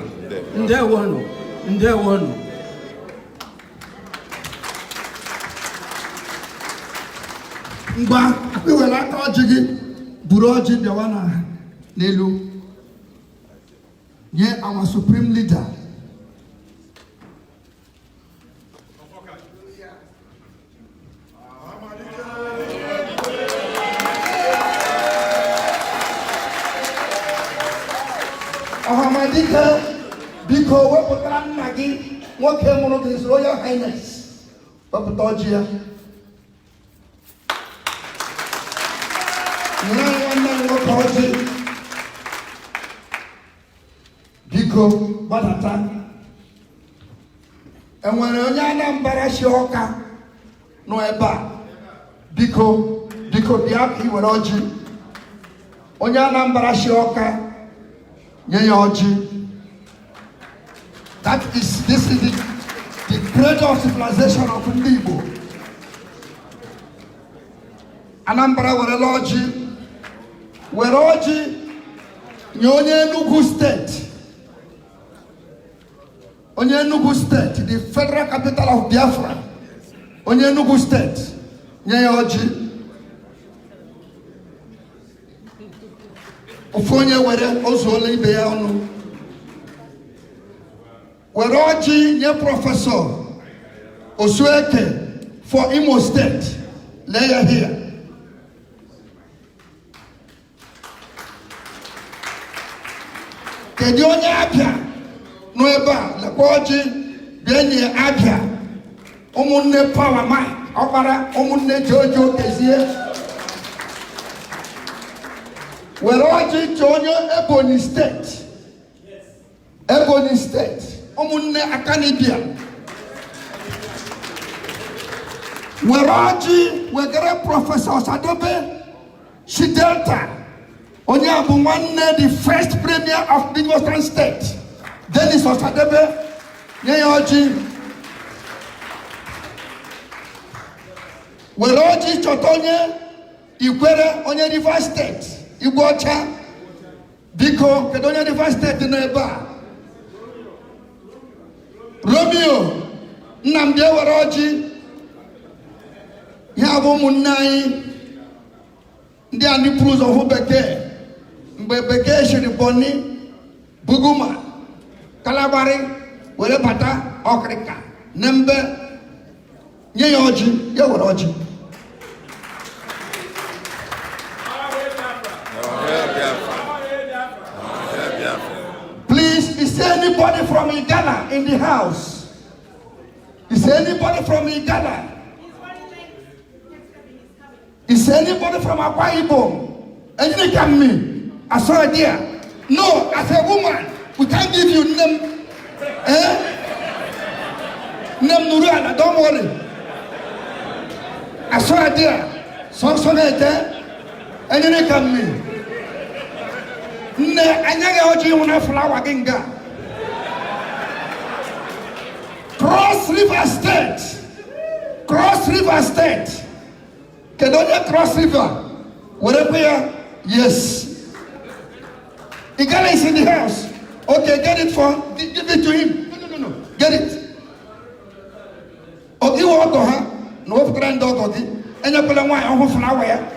Speaker 11: ndewonu, ndewonu.
Speaker 8: Ngwa iwere aka ọjị gị buru ọjị bịawa n'elu nye our supreme leader. Ọhamadike biko wepụtara nna gị nwoke mụrụ gị His Royal Highness, wepụta ọjị ya. Biko gbadata. Enwere onye Anambra si Ọka nọ ebe a. Biko bịa ka iwere ọjị. Onye Anambra si Ọka nye ya ọjị. This is the great civilization of ndị Igbo. Anambra were ọjị. Were ọjị nye onye Enugu steeti. Onye Enugu steeti, the federal capital of Biafra. Onye Enugu steeti nye ya ọjị.
Speaker 3: Ofonye were ozuole ibe ya ọnụ. Were ọjị nye Prọfesọ Osueke for Imo State. Lay ya here. Kedu onye Abia nọ ebe a lekwa ọjị ga-enye Abia ụmụnne Power Mike ọkpara ụmụnne Jojo Kezie. Were ọjị che onye Ebonyi State. Ebonyi State ụmụnne Akanibia. Were ọjị wegere Prọfesọ Osadebe si Delta. Onye abụ nwanne the first premier of the Western State. Dennis Osadebe nye ya ọjị. Were ọjị chọta onye Ikwere onye Rivers State. Igwe ọcha. Biko kedu onye Rivers State nọ ebe a? Romeo Nnamdi were ọjị. Ya bụ ụmụnne anyị ndị a ndị pụrụ ụzọ hụ bekee. Mgbe bekee shiri Boni, Buguma, Kalabari, were bata Ọkrịka, Nembe, nye ya ọjị, ya were ọjị. Please, is there anybody from Ghana in the house? Is there anybody from Ghana? Is there anybody from Akwa Ibom? Any can me? I saw it there. No, as a woman, we can't give you name. Name Nurana, don't worry. I saw it there. So there. Any can me? Ne, anyaga oji una flower ginga. Cross River State. Cross River State. Kedonya Cross River. Whatever. Yes. Igala is in the house. Okay, get it for. Give it to him. No. Get it. Oh, you walk to her. No granddaughter. And you put a wine on flower.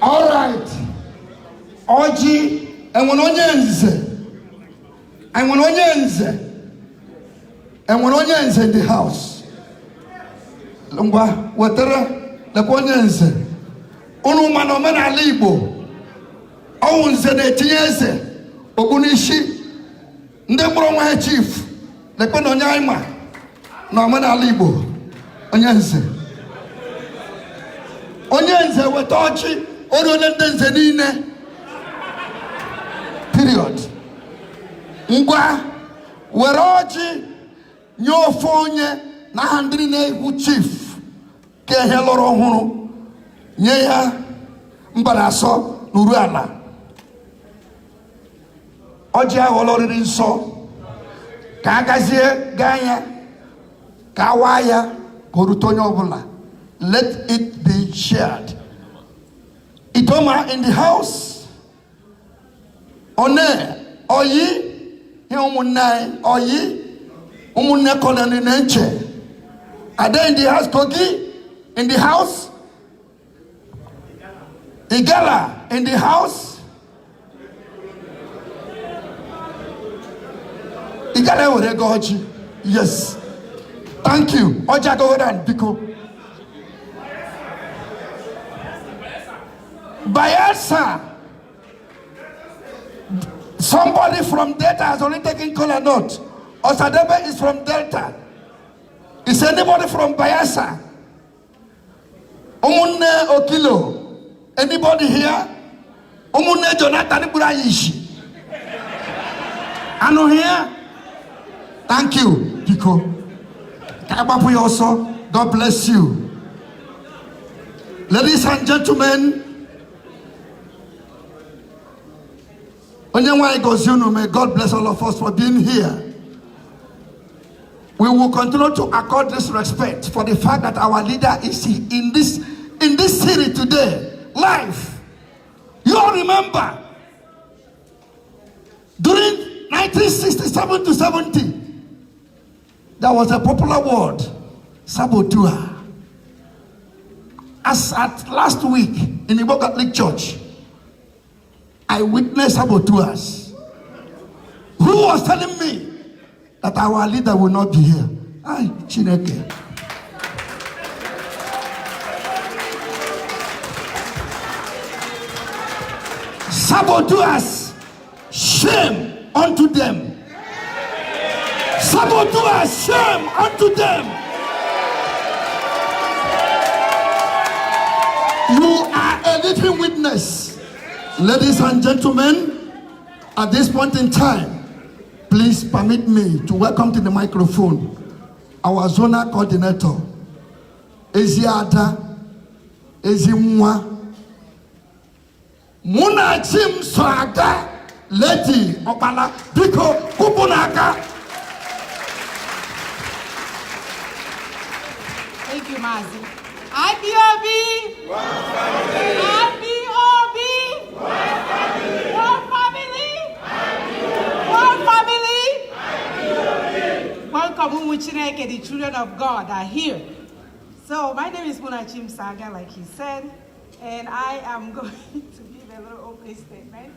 Speaker 3: All right. Oji and one onions. And one onions. And one onions in the house. Lumba, whatever the onions. Unu manomena libo. Owns the tiese. Ogunishi. Ndebronwa chief. The Penonyaima. No mena libo. Onions. Onions were touchy. Zenine. Period. Ngwa weroji nyofonye na handri na ihu chief ke heloro huru nye ya mbaraso nuru ala oji agoloriri nso ka agazie ganya ka waya korutonye obula. Let it be shared. Itoma in the house. One, oyi, umunai, oyi, umunne kolani nenche. Are they in the house, Kogi? In the house? Igala in the house? Igala Oregoji. Yes. Thank you. Oja go ahead, Biko. Bayelsa. Somebody from Delta has only taken color note. Osadebe is from Delta. Is anybody from Bayelsa? Umunne Okilo. Anybody here? Umunne Jonathan Burayishi. Anu here? Thank you, Pico. Kabapu also. God bless you. Ladies and gentlemen, may God bless all of us for being here. We will continue to accord this respect for the fact that our leader is in this city today, live. You all remember, during 1967 to 70, There was a popular word, saboteur. As at last week in the Igbo Catholic Church, I witnessed saboteurs who was telling me that our leader will not be here. Ay, Chineke. Saboteurs, shame unto them. Saboteurs, shame unto them. You are a living witness. Ladies and gentlemen, at this point in time, please permit me to welcome to the microphone our zonal coordinator, Eziada Ezimwa Muna Chim Saga Lady Opala Pico Kupunaka.
Speaker 9: Thank you, Mazi. IPOB! One family! IPOB! One family! One family! IPOB! One family! IPOB! Welcome, Umuchineke, the children of God are here. So, my name is Munachim Saga, like he said, and I am going to give a little opening statement.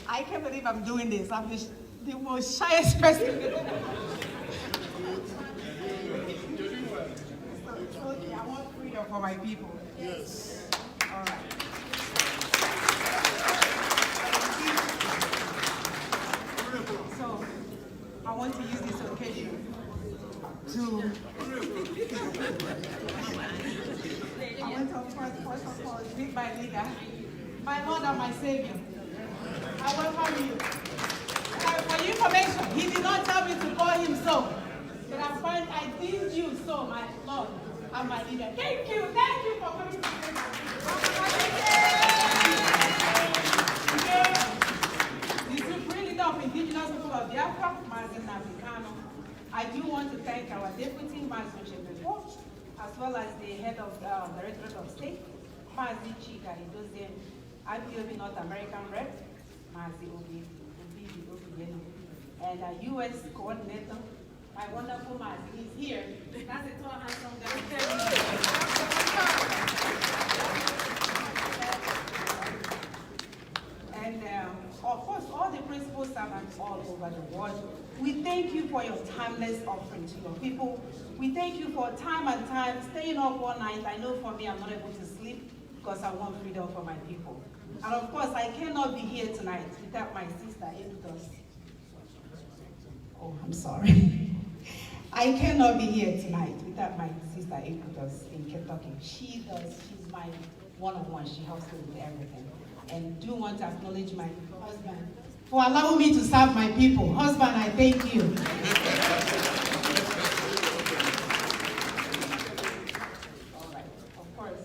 Speaker 9: I can't believe I'm doing this. I'm the most shyest person. Okay, I want freedom for my people. Yes. All right. So, I want to use this occasion to first of all, greet my leader, my Lord and my Savior. I welcome you. For your information, he did not tell me to call him so, but I deemed you so, my Lord and my leader. Thank you for coming to this. The Supreme Leader of Indigenous People of Biafra, Nnamdi Kanu. I do want to thank our Deputy, Mazi Chebefo, as well as the head of the Directorate of State, Mazi Chika Idozie, IPOB North American Rep, Mazi Obi, and our U.S. coordinator, my wonderful Mazi, is here. That's a tall, handsome guy. And of course, all the principal servants all over the world, we thank you for your timeless offering to your people. We thank you for time and time staying up all night. I know for me, I'm not able to sleep because I want freedom for my people. And of course, I cannot be here tonight without my sister, Ebudos. Oh, I'm sorry. I cannot be here tonight without my sister, Ebudos in Kentucky. She's my one-on-one. She helps me with everything. And do want to acknowledge my husband for allowing me to serve my people. Husband, I thank you. All right, of course,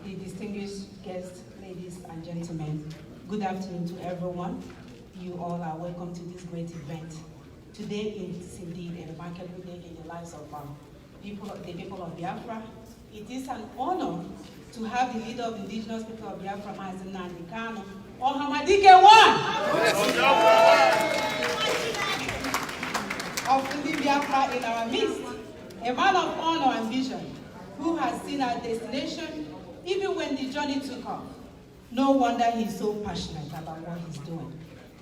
Speaker 9: the distinguished guests, ladies and gentlemen, good afternoon to everyone. You all are welcome to this great event. Today is indeed a remarkable day in the lives of the people of Biafra. It is an honor to have the leader of indigenous people of Biafra, Nnamdi Kanu, or Hamadike One, of Ndi Biafra in our midst, a man of honor and vision, who has seen our destination even when the journey took off. No wonder he's so passionate about what he's doing.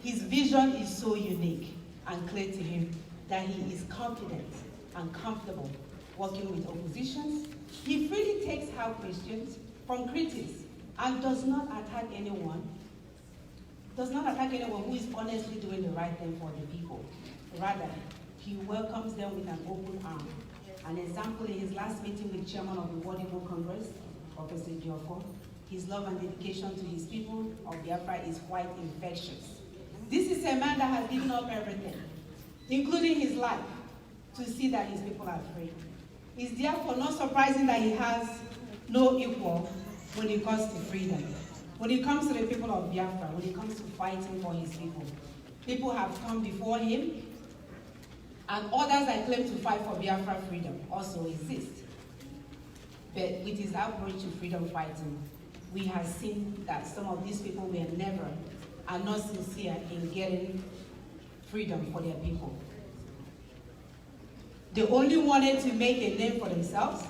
Speaker 9: His vision is so unique and clear to him that he is confident and comfortable working with oppositions. He freely takes out questions from critics and does not attack anyone who is honestly doing the right thing for the people. Rather, he welcomes them with an open arm. An example in his last meeting with Chairman of the World Igbo Congress, Professor Joko, his love and dedication to his people of Biafra is quite infectious. This is a man that has given up everything, including his life, to see that his people are free. It's therefore not surprising that he has no equal when it comes to freedom. When it comes to the people of Biafra, when it comes to fighting for his people. People have come before him, and others that claim to fight for Biafra freedom also exist. But with his approach to freedom fighting, we have seen that some of these people are not sincere in getting freedom for their people. They only wanted to make a name for themselves.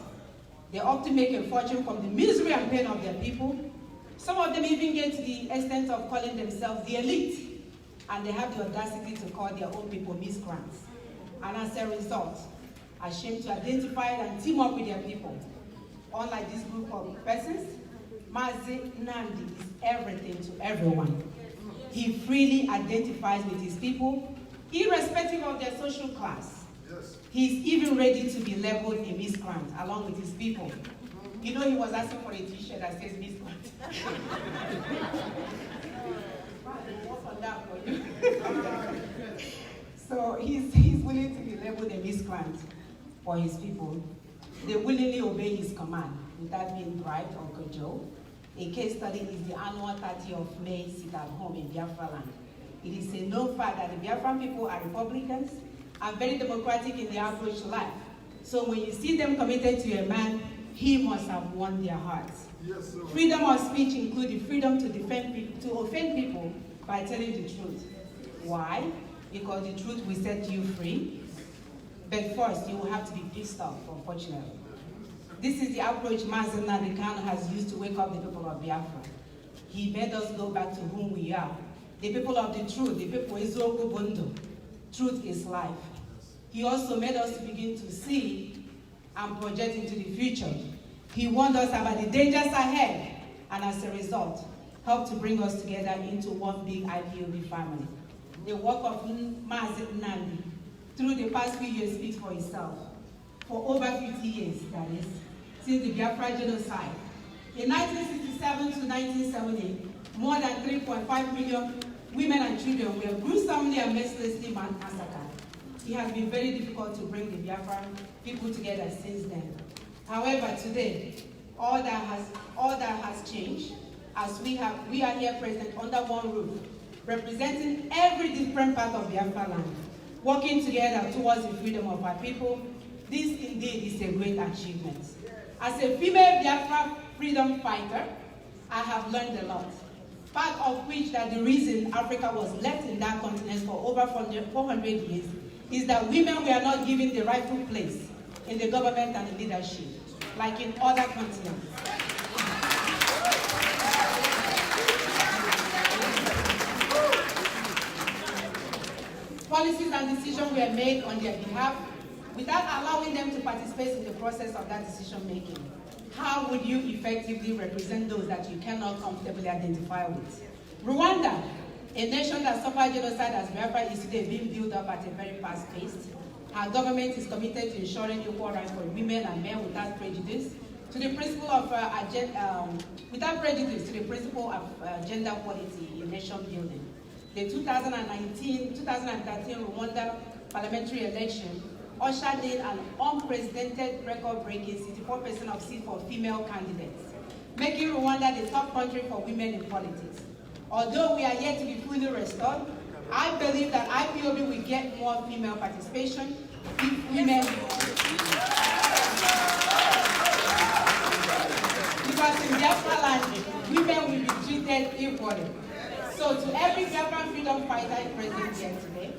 Speaker 9: They opt to make a fortune from the misery and pain of their people. Some of them even get to the extent of calling themselves the elite, and they have the audacity to call their own people miscreants. And as a result, ashamed to identify and team up with their people. Unlike this group of persons, Nnamdi is everything to everyone. He freely identifies with his people, irrespective of their social class. Yes. He's even ready to be labeled a miscreant along with his people. You know, he was asking for a t-shirt that says miscreant. What's on that for you? So he's willing to be labeled a miscreant for his people. They willingly obey his command without being bribed or cajoled. A case study is the annual 30th of May sit-at-home in Biafland. It is a known fact that the Biafran people are Republicans and very democratic in their approach to life. So when you see them committed to a man, he must have won their hearts. Yes, sir. Freedom of speech includes the freedom to defend people, to offend people by telling the truth. Why? Because the truth will set you free. But first, you will have to be pissed off, unfortunately. This is the approach Nnamdi Kanu has used to wake up the people of Biafra. He made us go back to whom we are. The people of the truth, the people Ezoku Bondo. Truth is life. He also made us begin to see and project into the future. He warned us about the dangers ahead, and as a result, helped to bring us together into one big IPOB family. The work of Nnamdi through the past few years speaks for itself. For over 50 years, that is, since the Biafra genocide. In 1967 to 1970, more than 3.5 million women and children were gruesomely and mercilessly massacred. It has been very difficult to bring the Biafran people together since then. However, today, all that has changed, as we are here present under one roof, representing every different part of Biafra land, working together towards the freedom of our people. This indeed is a great achievement. As a female Biafra freedom fighter, I have learned a lot. Part of which that the reason Africa was left in that continent for over 400 years is that women were not given the rightful place in the government and the leadership, like in other continents. Policies and decisions were made on their behalf without allowing them to participate in the process of that decision making. How would you effectively represent those that you cannot comfortably identify with? Rwanda, a nation that suffered genocide as Biafra is today being built up at a very fast pace. Our government is committed to ensuring equal rights for women and men without prejudice, to the principle of gender equality in nation building. The 2013 Rwanda parliamentary election ushered in an unprecedented record-breaking 64% of seats for female candidates, making Rwanda the top country for women in politics. Although we are yet to be fully restored, I believe that IPOB will get more female participation if women... Because in Biafra land, women will be treated equally. So to every Biafran freedom fighter present here today,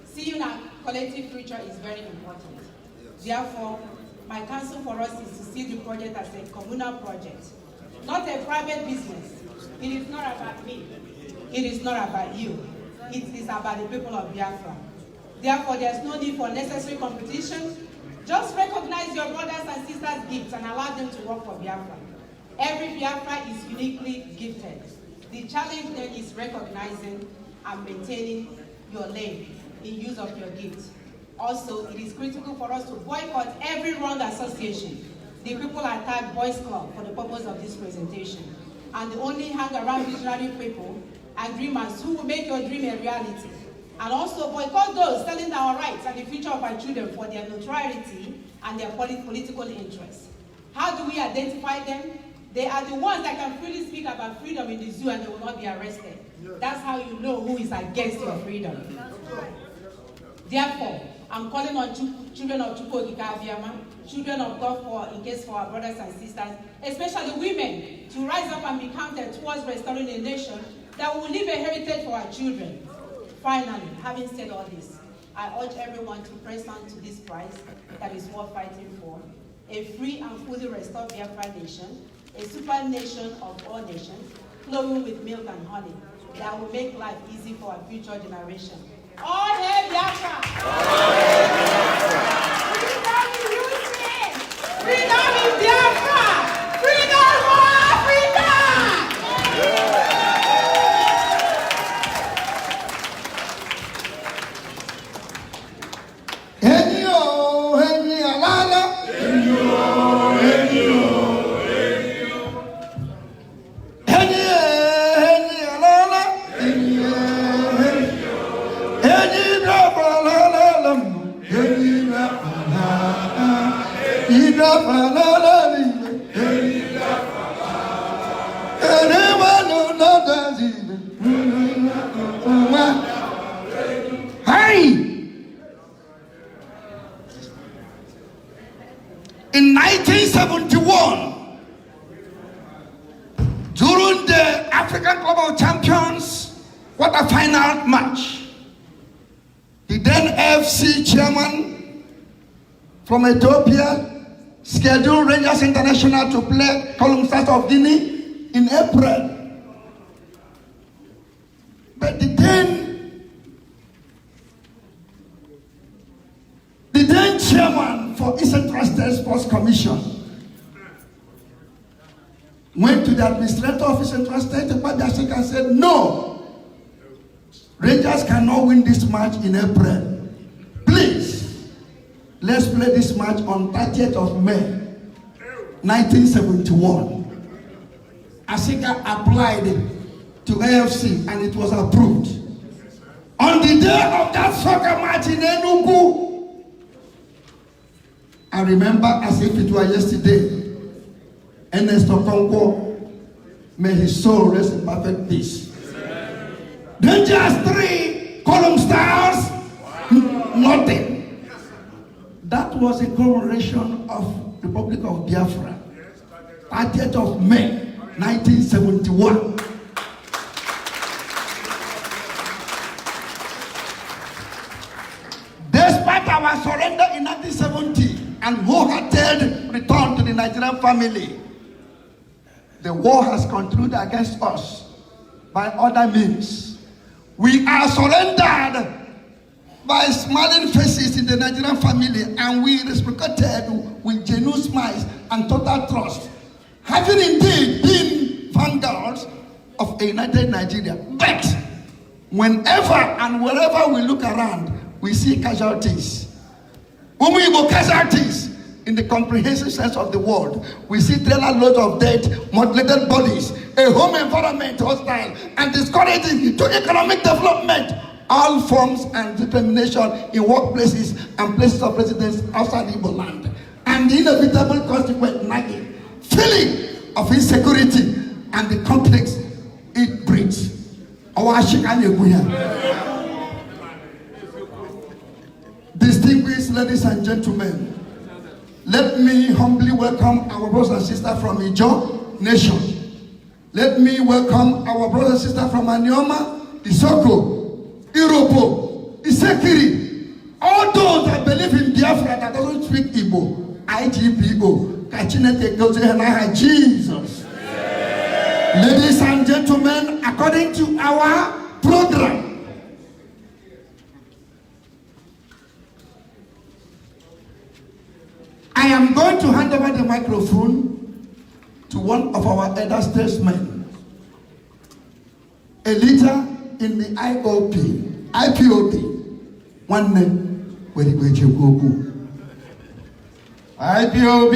Speaker 9: seeing our collective future is very important. Therefore, my counsel for us is to see the project as a communal project, not a private business. It is not about me. It is not about you. It is about the people of Biafra. Therefore, there's no need for necessary competition. Just recognize your brothers and sisters' gifts and allow them to work for Biafra. Every Biafra is uniquely gifted. The challenge then is recognizing and maintaining your lane in use of your gifts. Also, it is critical for us to boycott every wrong association. The people are tagged Boys Club for the purpose of this presentation. And they only hang around visionary people and dreamers who will make your dream a reality. And also boycott those selling our rights and the future of our children for their notoriety and their political interests. How do we identify them? They are the ones that can freely speak about freedom in the zoo and they will not be arrested. That's how you know who is against your freedom. Therefore, I'm calling on children of Chukwokika, children of God for our brothers and sisters, especially women, to rise up and be counted towards restoring a nation that will leave a heritage for our children. Finally, having said all this, I urge everyone to press on to this prize that is worth fighting for. A free and fully restored Biafra nation, a super nation of all nations, flowing with milk and honey, that will make life easy for our future generation. All hail Biafra! Freedom in unity! Freedom in Biafra! Freedom for Africa!
Speaker 8: In 1971, during the African Club of Champions quarter-final match, the then FC chairman from Ethiopia scheduled Rangers International to play Column Stars of Guinea in April. But the then chairman for Eastern Trusted Sports Commission went to the administrator of Eastern Trusted and said, no, Rangers cannot win this match in April. Please, let's play this match on 30th of May, 1971. Asika applied to AFC and it was approved. On the day of that soccer match in Enugu, I remember as if it were yesterday, Ernest Okonkwo, may his soul rest in perfect peace. Rangers 3, Column Stars, nothing. That was a commemoration of the Republic of Biafra, 30th of May, 1971. Despite our surrender in 1970, and wholehearted return to the Nigerian family, the war has concluded against us by other means. We are surrendered by smiling faces in the Nigerian family, and we reciprocated with genuine smiles and total trust, having indeed been vanguards of a united Nigeria. But whenever and wherever we look around, we see casualties. Casualties in the comprehensive sense of the word. We see trailer loads of dead, mutilated bodies, a home environment hostile and discouraging to economic development, all forms and discrimination in workplaces and places of residence outside Igbo land, and the inevitable consequent nagging feeling of insecurity and the conflicts it breeds. Distinguished ladies and gentlemen, let me humbly welcome our brothers and sisters from Ijo Nation. Let me welcome our brothers and sisters from Anioma, Isoko, Irobo, Isekiri, all those that believe in Biafra that doesn't speak Igbo, IGPO, Kachinete Gozehenaha, Jesus. Ladies and gentlemen, according to our program, I am going to hand over the microphone to one of our elder statesmen, a leader in the IPOB, one name, where you go.
Speaker 2: IPOB,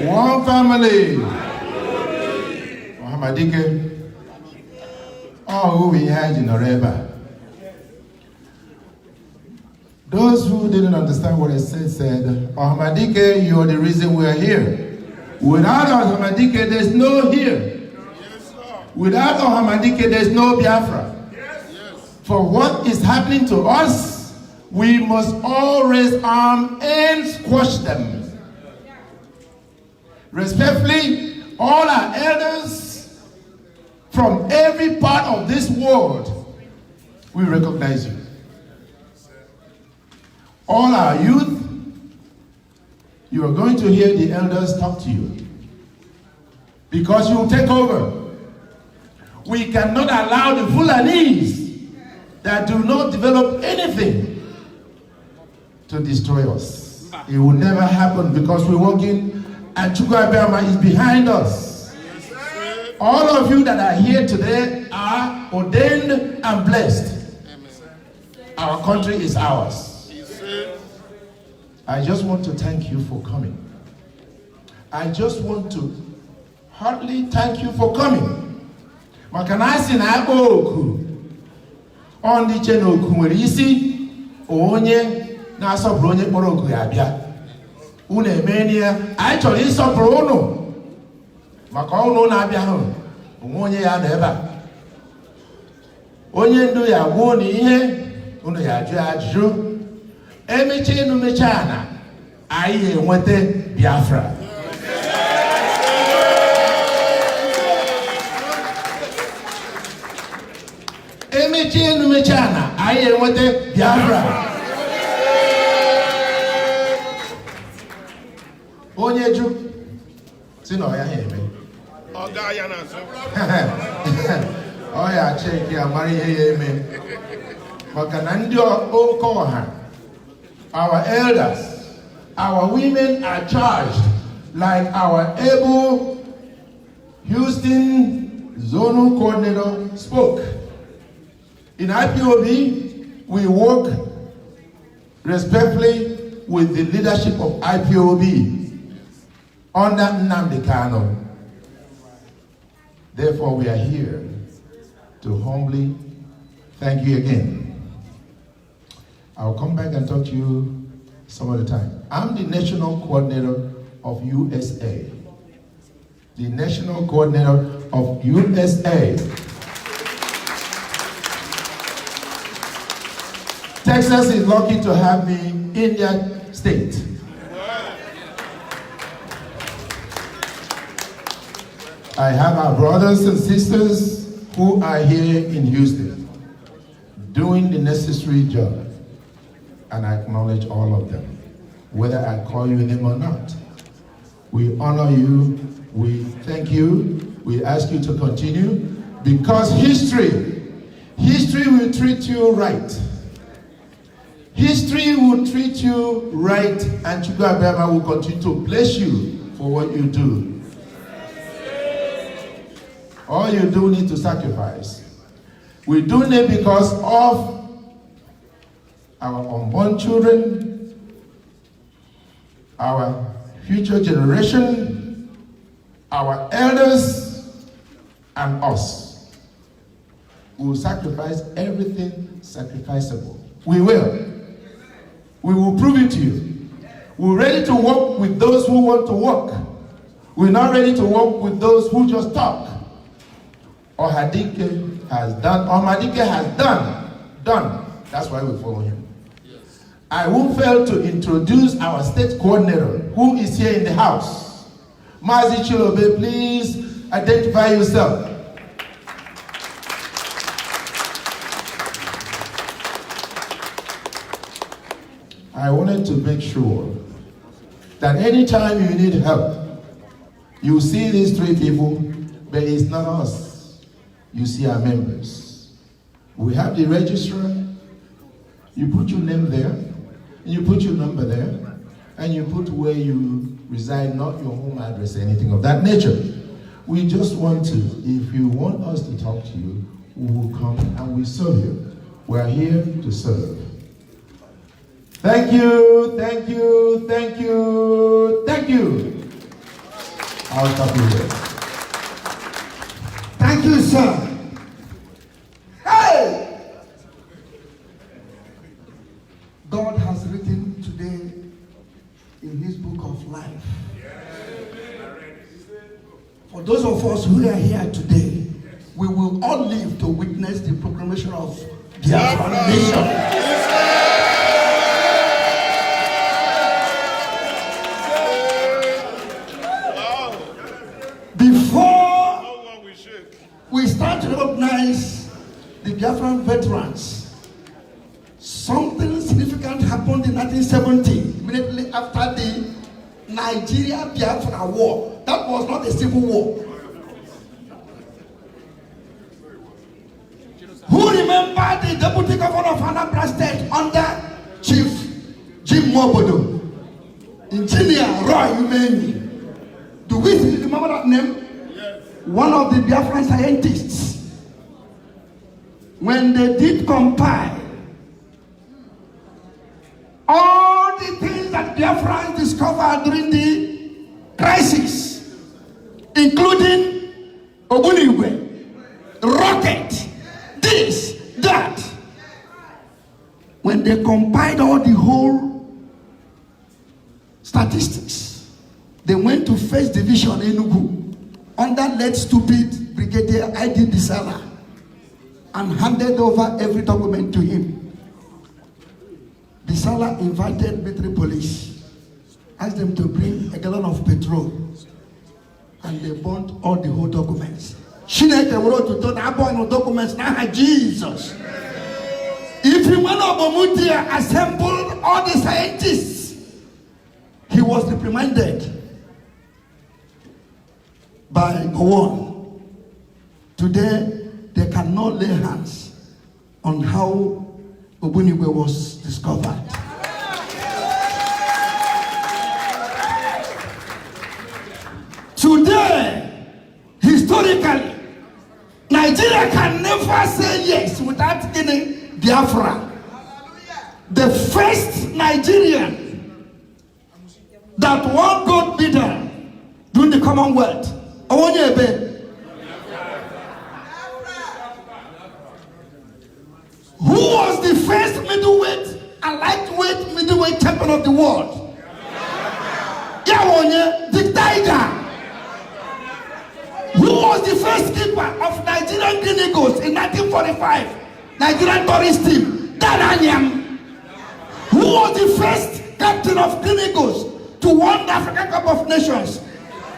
Speaker 2: one family. Mohamadike, all who we had in Oreba. Those who didn't understand what I said, Mohamadike, you are the reason we are here. Without Mohamadike, there's no here. Without Mohamadike, there's no Biafra. For what is happening to us, we must all raise arms and squash them. Respectfully, all our elders, from every part of this world, we recognize you. All our youth, you are going to hear the elders talk to you. Because you will take over. We cannot allow the Fulanese that do not develop anything to destroy us. It will never happen because we're working and Chukwuemeka is behind us. All of you that are here today are ordained and blessed. Our country is ours. I just want to thank you for coming. I just want to heartily thank you for coming. Makanasi na oku on the channel kumerisi onye na asopro onye kporo oku ya bia una emenia I chọrọ isopro unu maka unu na abia hu onye ya na ebe onye ndu ya gwo ni ihe unu ya ajụ emeche enu mecha na anyị enwete Biafra. Emeche enu mecha na anyị enwete Biafra. Onye ju si na ọya ha eme.
Speaker 5: Ọga ya na azụ.
Speaker 2: Ọya cheki amara ihe ya eme. Maka na ndị oke ọha, our elders, our women are charged like our able Houston zonal coordinator spoke. In IPOB, we work respectfully with the leadership of IPOB under Nnamdi Kanu. Therefore, we are here to humbly thank you again. I'll come back and talk to you some other time. I'm the national coordinator of USA. The national coordinator of USA. Texas is lucky to have me in their state. I have our brothers and sisters who are here in Houston doing the necessary job. And I acknowledge all of them, whether I call you a name or not. We honor you, we thank you, we ask you to continue, because history will treat you right. History will treat you right, and Chukwuemeka will continue to bless you for what you do. All you do need to sacrifice. We're doing it because of our unborn children, our future generation, our elders, and us. We will sacrifice everything sacrificable. We will. We will prove it to you. We're ready to work with those who want to work. We're not ready to work with those who just talk. Ohadike has done, Ohadike has done. That's why we follow him. I won't fail to introduce our state coordinator, who is here in the house. Mazi Chilobe, please identify yourself. I wanted to make sure that anytime you need help, you see these three people, but it's not us. You see our members. We have the registrar. You put your name there, and you put your number there, and you put where you reside, not your home address or anything of that nature. We just want to, if you want us to talk to you, we will come and we serve you. We are here to serve. Thank you, thank you, thank you, thank you. I'll stop you there.
Speaker 3: Thank you, sir. Hey! God has written today in his book of life. For those of us who are here today, we will all live to witness the proclamation of Biafra nation. Before we start
Speaker 8: veterans. Something significant happened in 1970, immediately after the Nigeria-Biafra war. That was not a civil war. Who remember the deputy governor of Anambra State under Chief Jim Mobodo? Engineer Roy Umeni. Do we remember that name? Yes. One of the Biafran scientists. When they did compile all the things that Biafrans discovered during the crisis, including Ogbunigwe, rocket, this, that. When they compiled all the whole statistics, they went to First Division Enugu under late stupid Brigadier I.D. Bisala and handed over every document to him. Bisala invited military police, asked them to bring a gallon of petrol, and they burnt all the whole documents. Chineke wrote to the abon documents now Jesus. If he went over Mutia, assembled all the scientists, he was reprimanded by Gowon. Today, they cannot lay hands on how Ogbunigwe was discovered. Today, historically, Nigeria can never say yes without getting Biafra. The first Nigerian that won gold medal during the Commonwealth, Owonyebe. Who was the first middleweight and lightweight middleweight champion of the world? Yawonye, the Tiger. Who was the first keeper of Nigerian Green Eagles in 1945? Nigerian tourist team, Dananyam. Who was the first captain of Green Eagles to win the African Cup of Nations?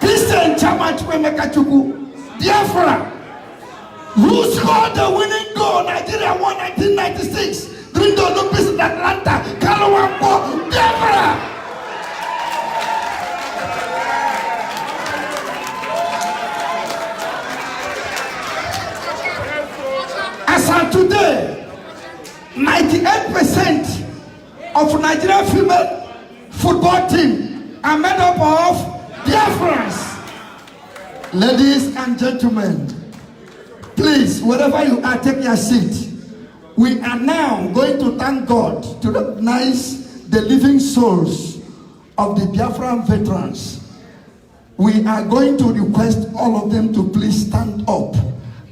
Speaker 8: Christian Chama Chukwemeka Chukwu, Biafra. Who scored the winning goal? Nigeria won 1996 during the Olympics in Atlanta. Kanu, Biafra. As of today, 98% of Nigerian female football team are made up of Biafrans. Ladies and gentlemen, please, wherever you are, take your seat. We are now going to thank God to recognize the living souls of the Biafran veterans. We are going to request all of them to please stand up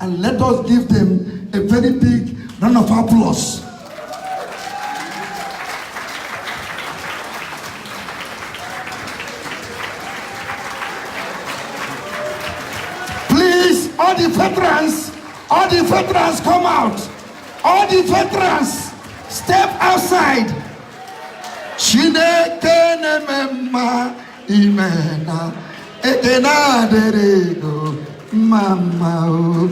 Speaker 8: and let us give them a very big round of applause. Please, all the veterans come out. All the veterans step outside. Chineke nemema imena ekena derego mama o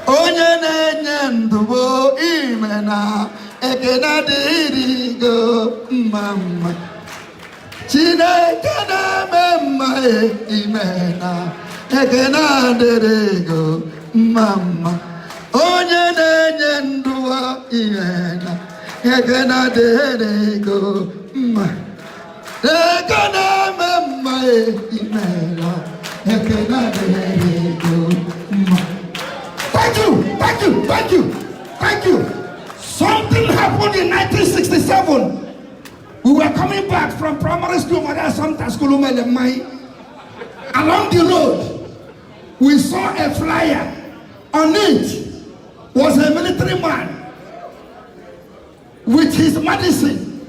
Speaker 8: onye na-enye ndubo imena ekena derego mama Chineke nemema imena ekena derego mama onye na-enye ndubo imena ekena derego mama ekena mema imena ekena derego mama. Thank you. Something happened in 1967. We were coming back from primary school, along the road, we saw a flyer. On it was a military man with his medicine.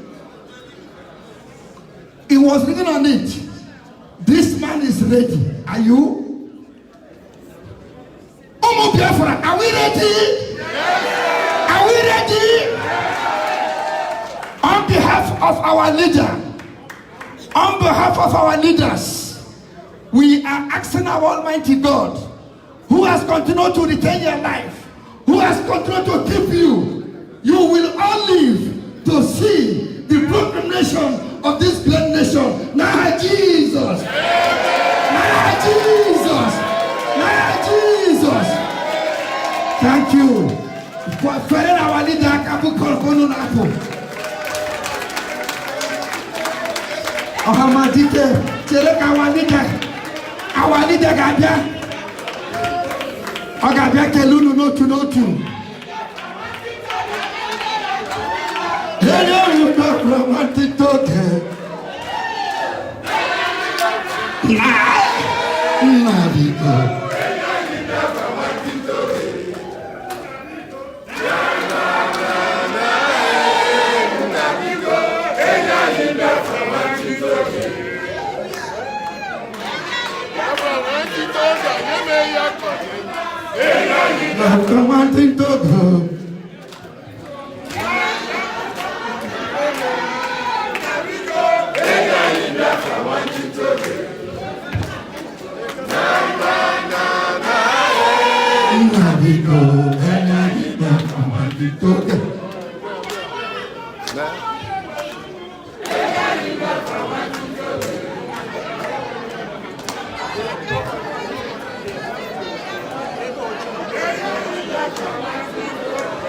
Speaker 8: It was written on it, this man is ready. Are you? Biafra, are we ready? Yes. Are we ready? Yes. On behalf of our leader, on behalf of our leaders, we are asking our Almighty God, who has continued to retain your life,
Speaker 3: who has control to keep you, you will all live to see the proclamation of this great nation. Now Jesus! Now Jesus! Now Jesus! Thank you. For our leader, Kabu Kolkono Napo. Ohamadike, Chelek our leader Gabia. Ogabia Kelunu no to. Hey, you not romantic talking. Nnamdi. Come on, think to go.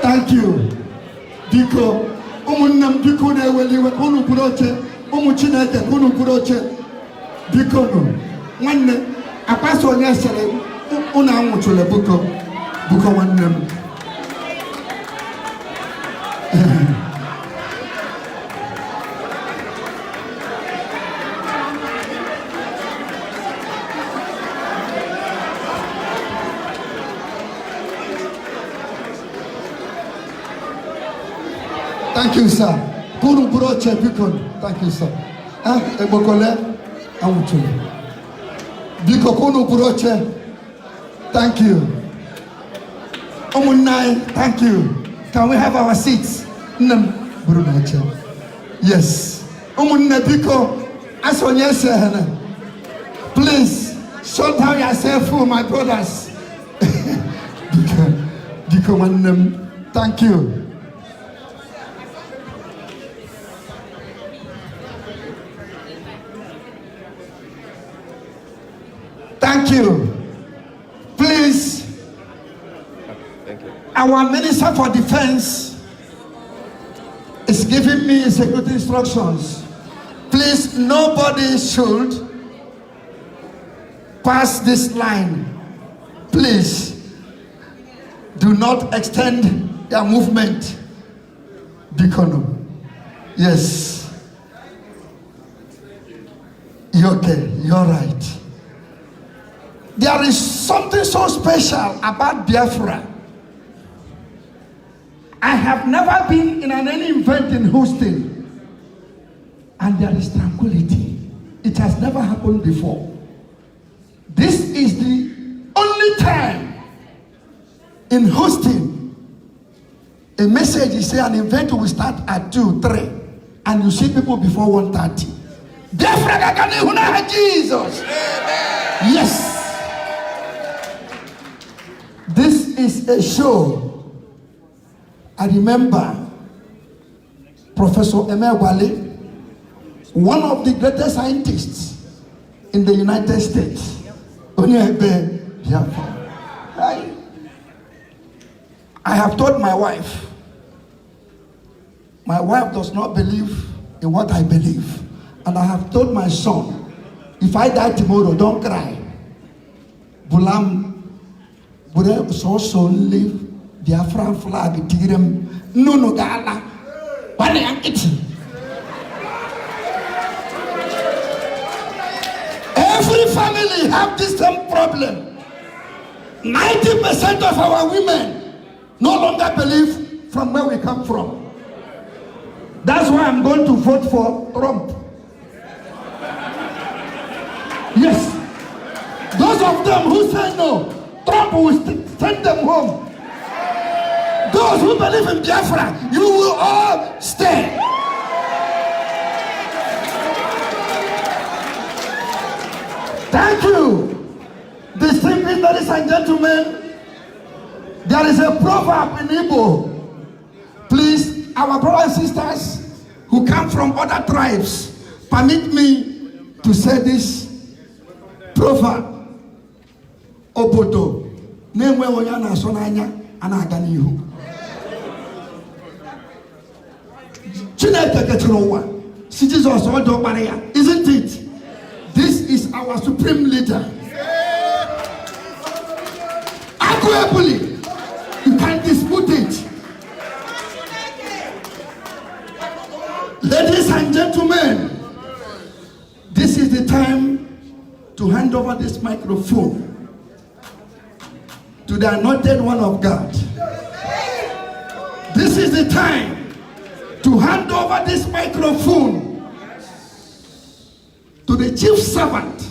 Speaker 3: Thank you. Diko, Nnamdi kune weliwe kunu kuroche, Chineke kunu kuroche. Diko no. Wanne apaso nyesere una amuchule buko wannem. Thank you, sir. Kunu buroche biko. Thank you, sir. Ebokole amuchule. Biko kunu buroche. Thank you. Omunai, thank you. Can we have our seats? Yes. Omunai biko asonyese. Please shut down yourself for my brothers. Biko manem. Thank you. Thank you. Please,
Speaker 4: thank you.
Speaker 3: Our Minister for Defense is giving me security instructions. Please, nobody should pass this line. Please, do not extend their movement. Kanu. Yes. You're okay. You're right. There is something so special about Biafra. I have never been in any event in Houston, and there is tranquility. It has never happened before. This is the only time in Houston a message is saying an event will start at 2, 3, and you see people before 1:30. Biafra can Jesus. Yes. This is a show. I remember Professor Wale, one of the greatest scientists in the United States. I have told my wife does not believe in what I believe. And I have told my son, if I die tomorrow, don't cry. Bulam would so live the Afran flag, Tigrim, no gala, but I am eating. Every family have this same problem. 90% of our women no longer believe from where we come from. That's why I'm going to vote for Trump. Yes. Those of them who say no, Trump will send them home. Those who believe in Biafra, you will all stay. Thank you. Distinguished ladies and gentlemen, There is a proverb in Igbo. Please, our brothers and sisters who come from other tribes, permit me to say this proverb. Obodo na-enwe onye a na-asọ n'anya a na-aga n'ihu. Chineke kechiri ụwa si Jizọs ọdụ ọkpara ya, isn't it? This is our supreme leader. Arguably, you can't dispute it. Ladies and gentlemen, this is the time to hand over this microphone to the anointed one of God. This is the time to hand over this microphone to the chief servant.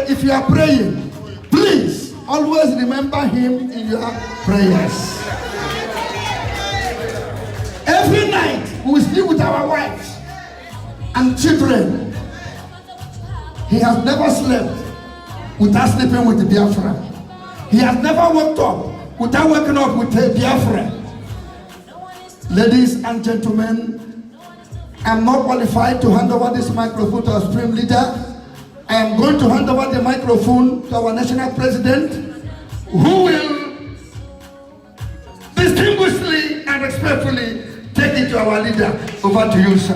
Speaker 3: If you are praying, please always remember him in your prayers. Every night we sleep with our wives and children. He has never slept without sleeping with the Biafra. He has never woke up without waking up with the Biafra. Ladies and gentlemen, I'm not qualified to hand over this microphone to our supreme leader. I am going to hand over the microphone to our national president, who will distinguishedly and respectfully take it to our leader. Over to you, sir.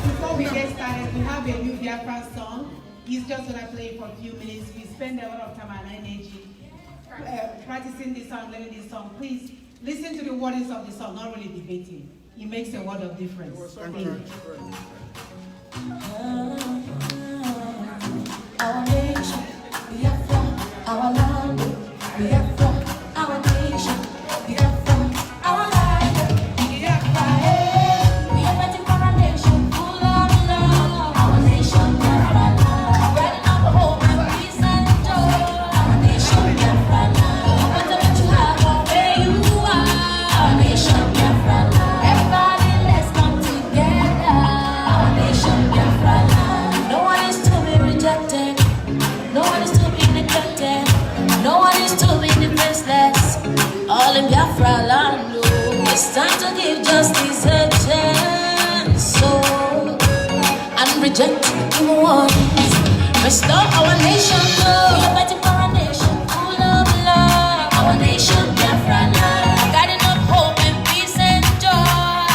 Speaker 9: Before we get started, we have a new Biafra song. He's just going to play it for a few minutes. We spend a lot of time and energy practicing this song, learning this song. Please listen to the words of the song, not really debating. It makes a world of difference.
Speaker 12: Our nation, Biafra, our land, Biafra, our nation, Biafra, our land, Biafra, we are fighting for our nation, full of love, our nation, Biafra, spreading our hope and peace and joy, our nation, Biafra, no matter what you have or where you are, our nation, Biafra, everybody let's come together, our nation, Biafra, no one is to be rejected. No one is to be neglected. No one is to be defenseless. All in Biafra land. It's time to give justice a chance. So, and reject evil ones. Restore our nation. We are fighting for our nation. Full of love. Our nation, Biafra land. Guiding up hope and peace and joy.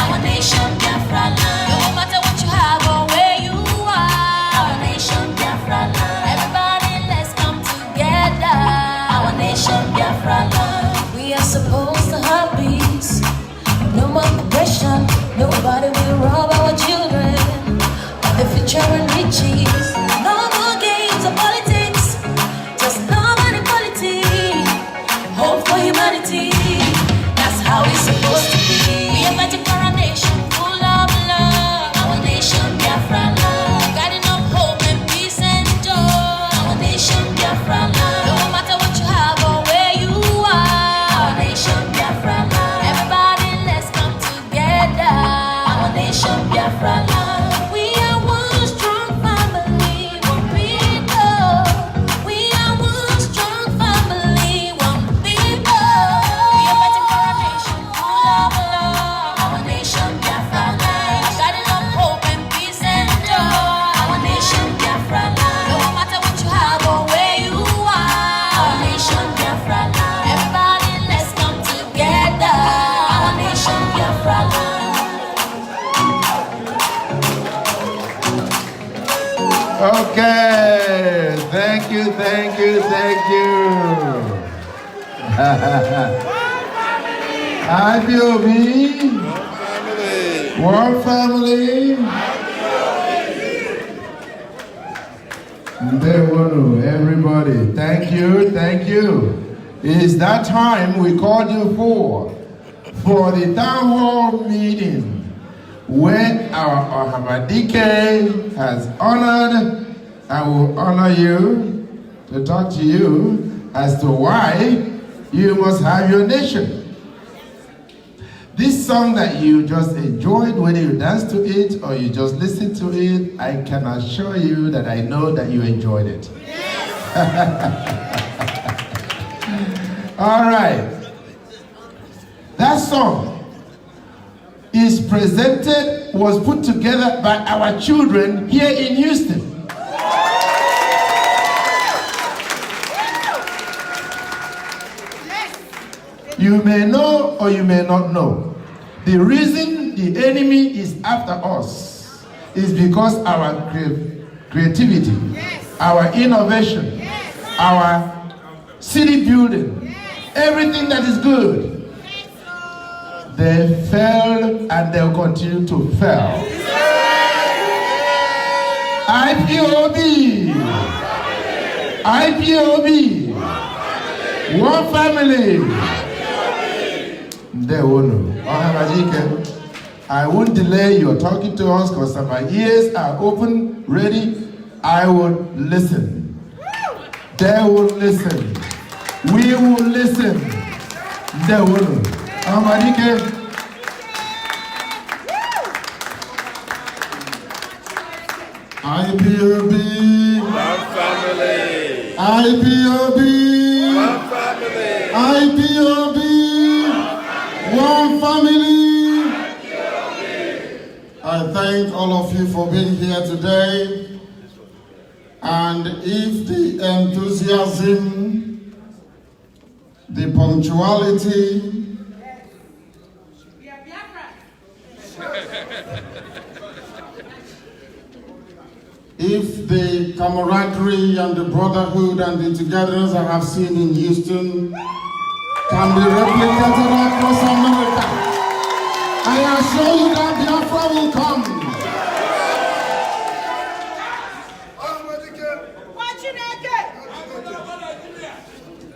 Speaker 12: Our nation, Biafra land. No matter what you have or where you are. Our nation, Biafra land. Our nation, Biafra land. We are supposed to have peace. No more aggression. Nobody will rob our children of the future and riches. No more games of politics. Just love and equality. Hope for humanity. That's how it's supposed to be. We are fighting for our nation, full of love. Our nation, Biafra land. Guiding up hope and peace and joy. Our nation, Biafra land. Biafra land. We are one strong family, one people. We are one strong family, one people. We are fighting for our nation, full of love. Our nation, Biafra land. Guiding up hope and peace and joy. Our nation, Biafra land. No matter what you have or where you are. Our nation, Biafra land. Everybody, let's come together. Our nation, Biafra land.
Speaker 2: Okay, thank you, thank you, thank you. IPOB, one family. Everybody, thank you, thank you. It's that time we called you for the town hall meeting, when our Ahmadike has honored and will honor you, to talk to you as to why You must have your nation. This song that you just enjoyed, whether you danced to it or you just listened to it, I can assure you that I know that you enjoyed it. All right. That song was put together by our children here in Houston. You may know or you may not know. The reason the enemy is after us is because our creativity, our innovation, our city building, everything that is good, they failed and they'll continue to fail. IPOB, IPOB, one family. I won't delay your talking to us because my ears are open, ready. I will listen. They will listen. We will listen. They will. IPOB.
Speaker 1: One family.
Speaker 2: IPOB.
Speaker 1: One family.
Speaker 2: IPOB. One family. I thank all of you for being here today. And if the enthusiasm, the punctuality, if the camaraderie and the brotherhood and the togetherness I have seen in Houston can be replicated across America, I assure you that Biafra will come.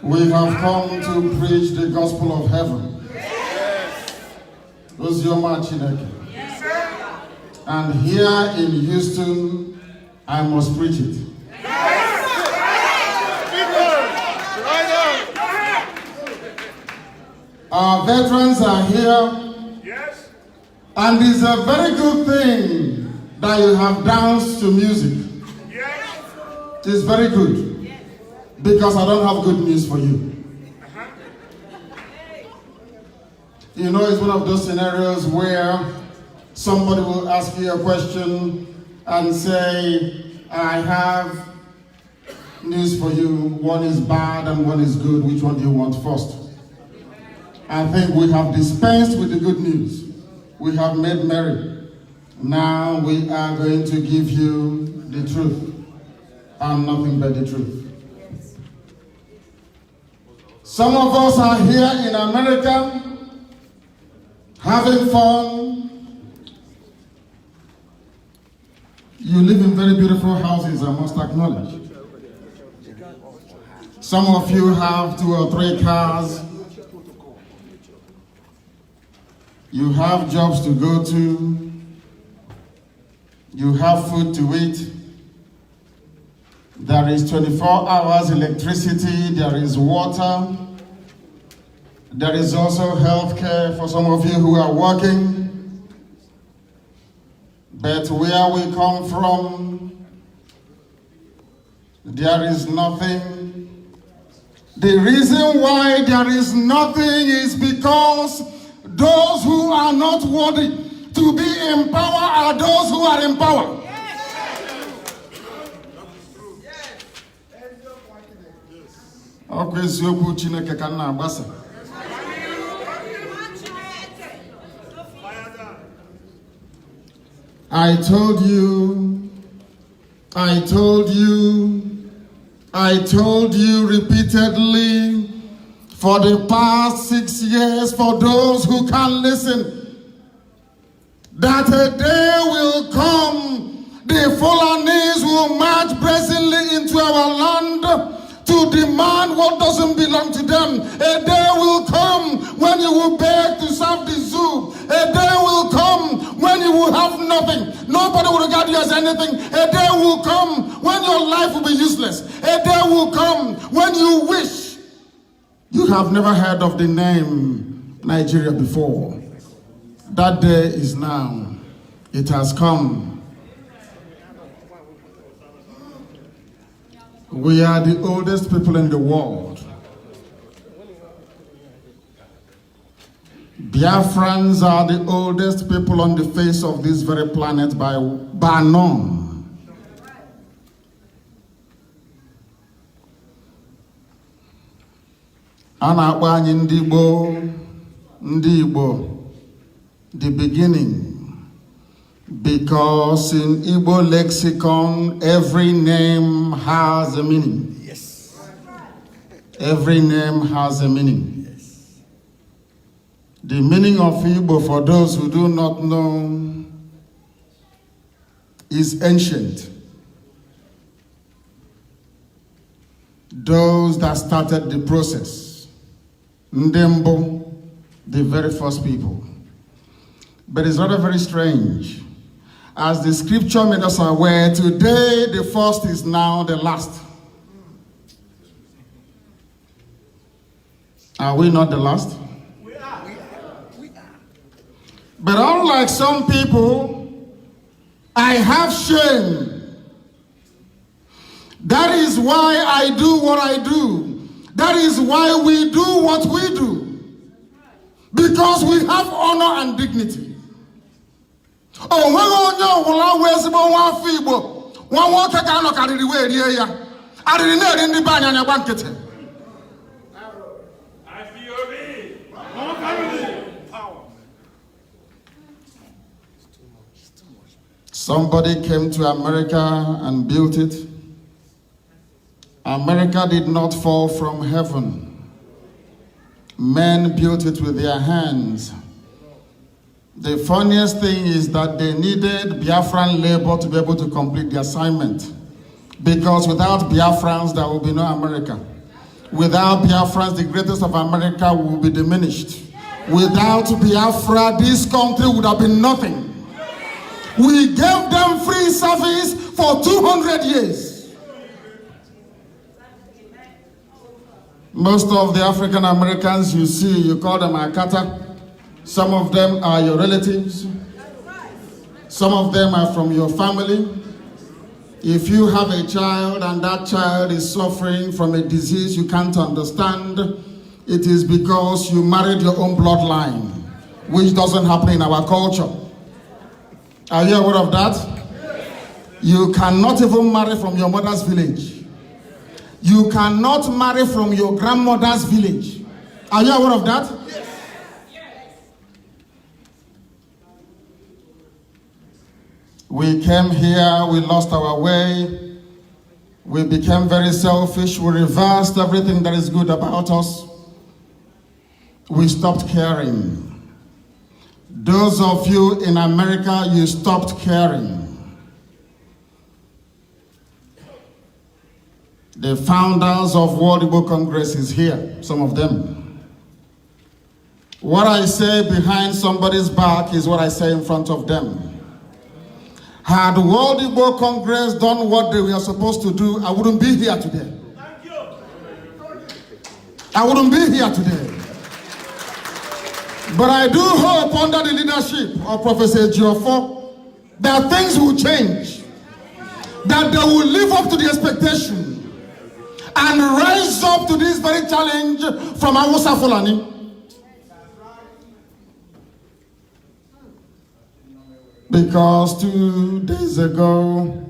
Speaker 2: We have come to preach the gospel of heaven. And here in Houston, I must preach it. Our veterans are here, and it's a very good thing that you have danced to music. It is very good, because I don't have good news for you. You know, it's one of those scenarios where somebody will ask you a question and say, I have news for you. One is bad and one is good. Which one do you want first? I think we have dispensed with the good news. We have made merry. Now we are going to give you the truth and nothing but the truth. Some of us are here in America having fun. You live in very beautiful houses, I must acknowledge. Some of you have 2 or 3 cars. You have jobs to go to. You have food to eat. There is 24 hours electricity. There is water. There is also health care for some of you who are working. But where we come from, there is nothing. The reason why there is nothing is because those who are not worthy to be in power are those who are in power. I told you repeatedly for the past 6 years, for those who can listen, that a day will come, the Fulanis will march brazenly into our land to demand what doesn't belong to them. A day will come when you will beg to serve the zoo. A day will come when you will have nothing. Nobody will regard you as anything. A day will come when your life will be useless. A day will come when you wish
Speaker 3: You have never heard of the name Nigeria before. That day is now. It has come. We are the oldest people in the world. Biafrans are the oldest people on the face of this very planet by none. Ana-akpọ anyị ndị Igbo, the beginning, because in Igbo lexicon every name has a meaning.
Speaker 7: Yes.
Speaker 3: Every name has a meaning.
Speaker 7: Yes.
Speaker 3: The meaning of Igbo, for those who do not know, is ancient. Those that started the process, Ndembo, the very first people. But it's rather very strange. As the scripture made us aware, today the first is now the last. Are we not the last?
Speaker 7: We are.
Speaker 3: But unlike some people, I have shame. That is why I do what I do. That is why we do what we do. Because we have honor and dignity. Oh, when you know where's the one feeble, one water cannot carry the way here. I didn't know in the banana banquet. Somebody came to America and built it. America did not fall from heaven. Men built it with their hands. The funniest thing is that they needed Biafran labor to be able to complete the assignment. Because without Biafrans, there will be no America. Without Biafrans, the greatest of America will be diminished. Without Biafra, this country would have been nothing. We gave them free service for 200 years. Most of the African Americans you see, you call them Akata. Some of them are your relatives. Some of them are from your family. If you have a child and that child is suffering from a disease you can't understand, it is because you married your own bloodline, which doesn't happen in our culture. Are you aware of that? You cannot even marry from your mother's village. You cannot marry from your grandmother's village. Are you aware of that? We came here, we lost our way. We became very selfish. We reversed everything that is good about us. We stopped caring. Those of you in America, you stopped caring. The founders of World Igbo Congress is here, some of them. What I say behind somebody's back is what I say in front of them. Had World Igbo Congress done what they were supposed to do, I wouldn't be here today.
Speaker 7: Thank you.
Speaker 3: I wouldn't be here today. But I do hope under the leadership of Professor Ejiofor that things will change, that they will live up to the expectation and rise up to this very challenge from Awusa Fulani. Because 2 days ago,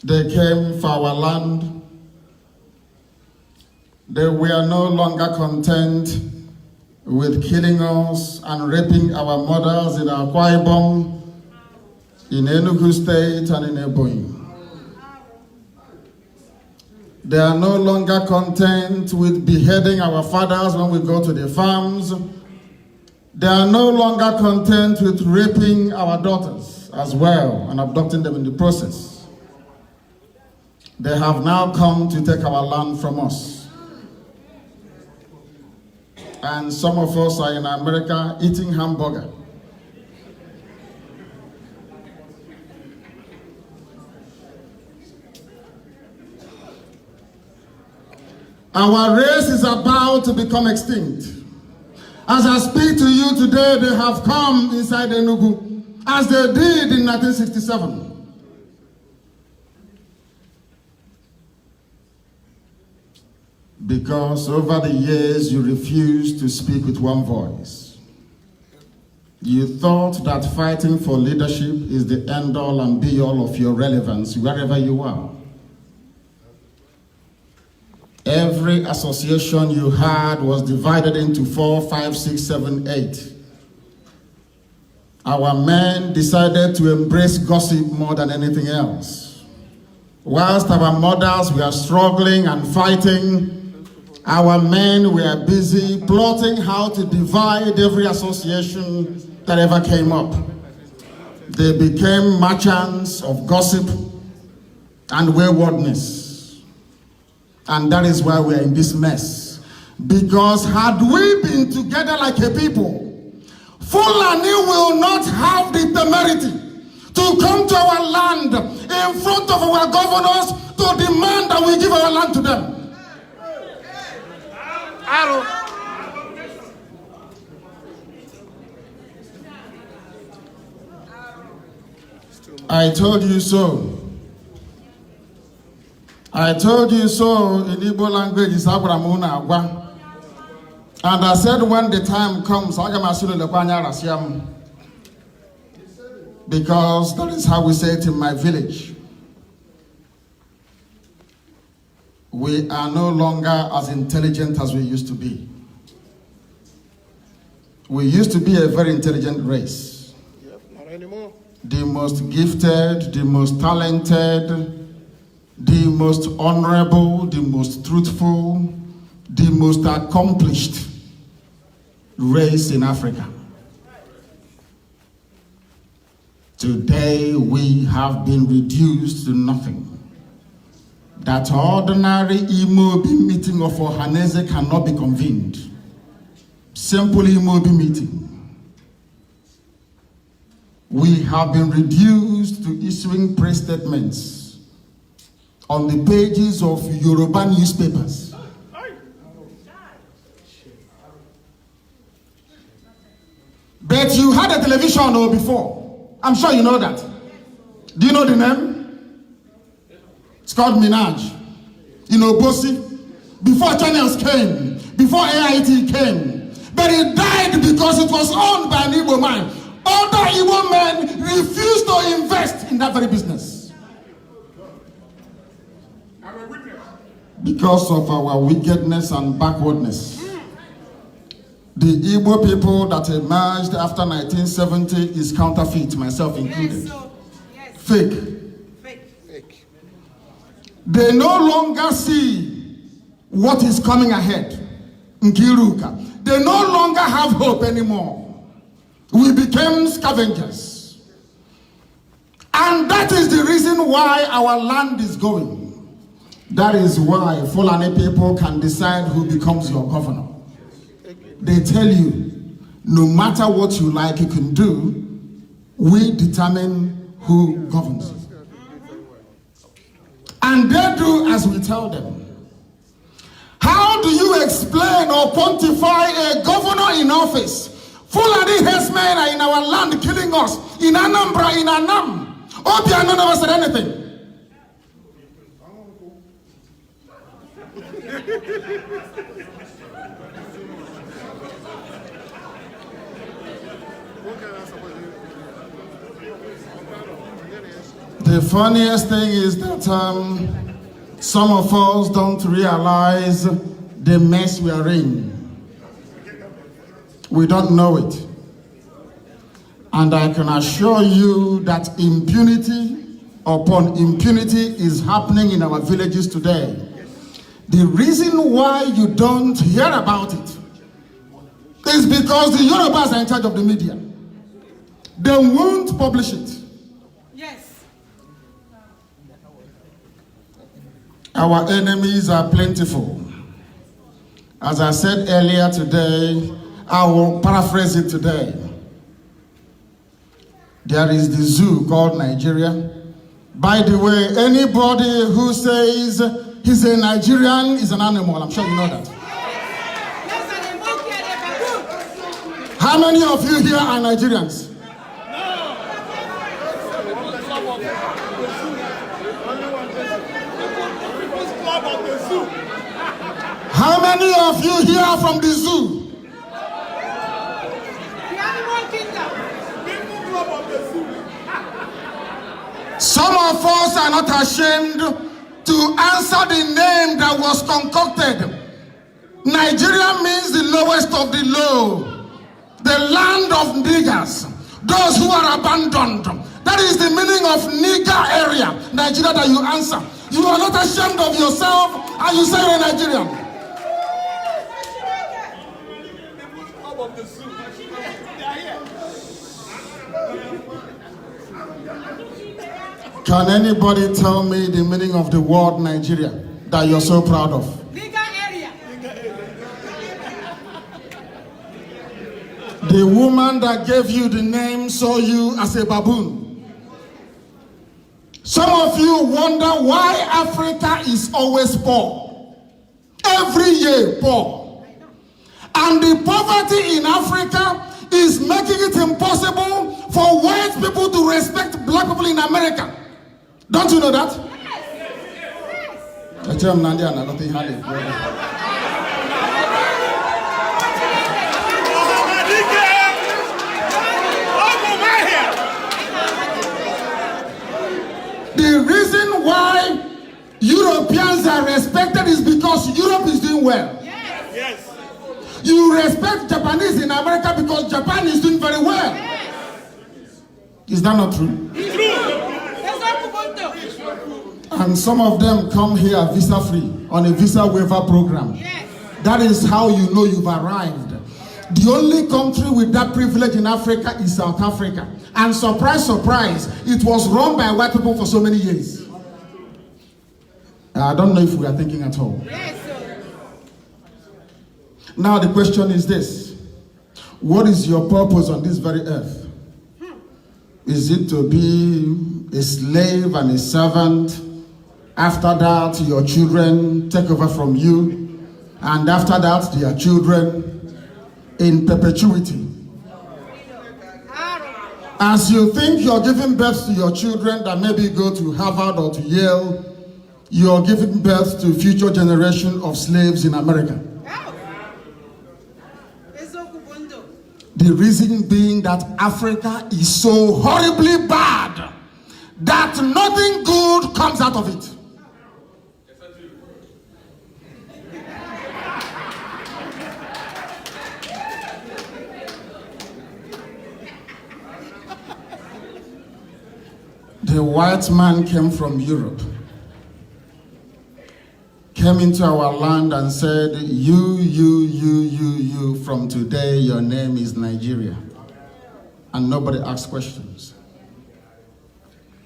Speaker 3: they came for our land. They were no longer content with killing us and raping our mothers in Akwa Ibom, in Enugu State, and in Ebonyi. They are no longer content with beheading our fathers when we go to the farms. They are no longer content with raping our daughters as well and abducting them in the process. They have now come to take our land from us. And some of us are in America eating hamburger. Our race is about to become extinct. As I speak to you today, they have come inside Enugu, as they did in 1967. Because over the years you refused to speak with one voice. You thought that fighting for leadership is the end-all and be-all of your relevance wherever you are. Every association you had was divided into 4, 5, 6, 7, 8. Our men decided to embrace gossip more than anything else. Whilst our mothers were struggling and fighting, our men were busy plotting how to divide every association that ever came up. They became merchants of gossip and waywardness. And that is why we are in this mess. Because had we been together like a people, Fulani will not have the temerity to come to our land in front of our governors to demand that we give our land to them. I told you so. I told you so in Igbo language is Abramuna Agwa. And I said when the time comes, because that is how we say it in my village. We are no longer as intelligent as we used to be. We used to be a very intelligent race.
Speaker 5: Yep, not anymore.
Speaker 3: The most gifted, the most talented, the most honorable, the most truthful, the most accomplished race in Africa. Today we have been reduced to nothing. That ordinary Imobi meeting of Ohaneze cannot be convened. Simple Imobi meeting. We have been reduced to issuing press statements on the pages of Yoruba newspapers. But you had a television before. I'm sure you know that. Do you know the name? It's called Minaj. You know, Bosi. Before channels came, before AIT came. But it died because it was owned by an Igbo man. Other Igbo men refused to invest in that very business. Because of our wickedness and backwardness. The Igbo people that emerged after 1970 is counterfeit, myself included. Yes. Fake. They no longer see what is coming ahead. Nkiruka. They no longer have hope anymore. We became scavengers. And that is the reason why our land is going. That is why Fulani people can decide who becomes your governor. They tell you, no matter what you like you can do, we determine who governs you. And they do as we tell them. How do you explain or quantify a governor in office? Fulani herdsmen are in our land killing us. In Anambra, in Anam. Obia none of us said anything. The funniest thing is that some of us don't realize the mess we are in. We don't know it. And I can assure you that impunity upon impunity is happening in our villages today. The reason why you don't hear about it is because the Yorubas are in charge of the media. They won't publish it. Our enemies are plentiful. As I said earlier today, I will paraphrase it today. There is the zoo called Nigeria. By the way, anybody who says He's a Nigerian, he's an animal. I'm sure you know that. How many of you here are Nigerians? How many of you here are from the zoo? Some of us are not ashamed to answer the name that was concocted. Nigeria means the lowest of the low, the land of niggers, those who are abandoned. That is the meaning of nigger area, Nigeria, that you answer. You are not ashamed of yourself and you say you're a Nigerian. Can anybody tell me the meaning of the word Nigeria that you're so proud of? The woman that gave you the name saw you as a baboon. Some of you wonder why Africa is always poor. Every year poor. And the poverty in Africa is making it impossible for white people to respect black people in America. Don't you know that? I tell Nnamdi and nothing had it. The reason why Europeans are respected is because Europe is doing well. Yes. You respect Japanese in America because Japan is doing very well. Yes. Is that not true? It's true. And some of them come here visa free on a visa waiver program. Yes. That is how you know you've arrived. The only country with that privilege in Africa is South Africa. And surprise, surprise, it was run by white people for so many years. I don't know if we are thinking at all. Yes, sir. Now the question is this. What is your purpose on this very earth? Is it to be a slave and a servant? After that, your children take over from you. And after that, their children in perpetuity. As you think you're giving birth to your children that maybe go to Harvard or to Yale, you're giving birth to future generation of slaves in America. The reason being that Africa is so horribly bad that nothing good comes out of it. The white man came from Europe, came into our land and said, you, from today, your name is Nigeria. And nobody asked questions.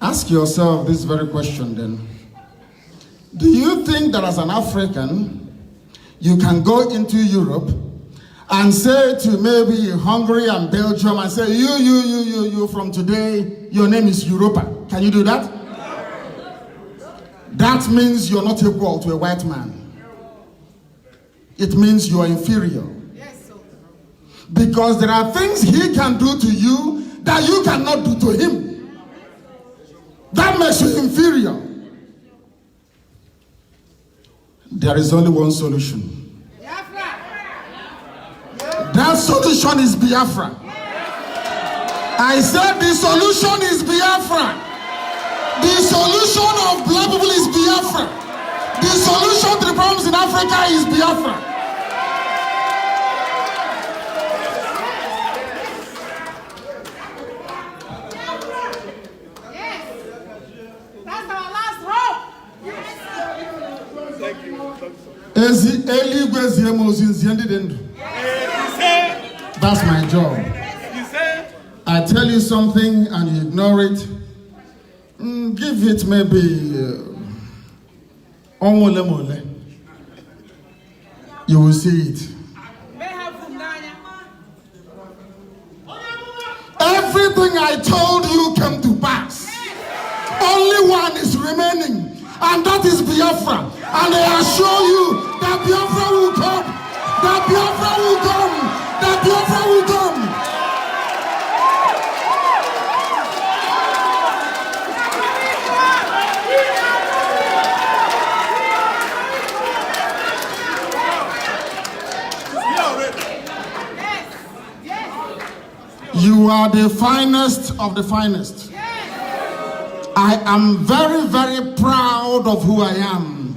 Speaker 3: Ask yourself this very question then. Do you think that as an African, you can go into Europe and say to maybe Hungary and Belgium and say, you, from today, your name is Europa? Can you do that? That means you're not equal to a white man. It means you are inferior. Because there are things he can do to you that you cannot do to him. That makes you inferior. There is only one solution. That solution is Biafra. I said the solution is Biafra. The solution of black people is Biafra. The solution to the problems in Africa is Biafra.
Speaker 9: Yes. That's our last hope.
Speaker 5: Thank you.
Speaker 3: That's my job. I tell you something and you ignore it. Give it maybe you will see it. Everything I told you came to pass. Only one is remaining, and that is Biafra. And I assure you that Biafra will come. That Biafra will come. That Biafra will come. You are the finest of the finest. I am very, very proud of who I am.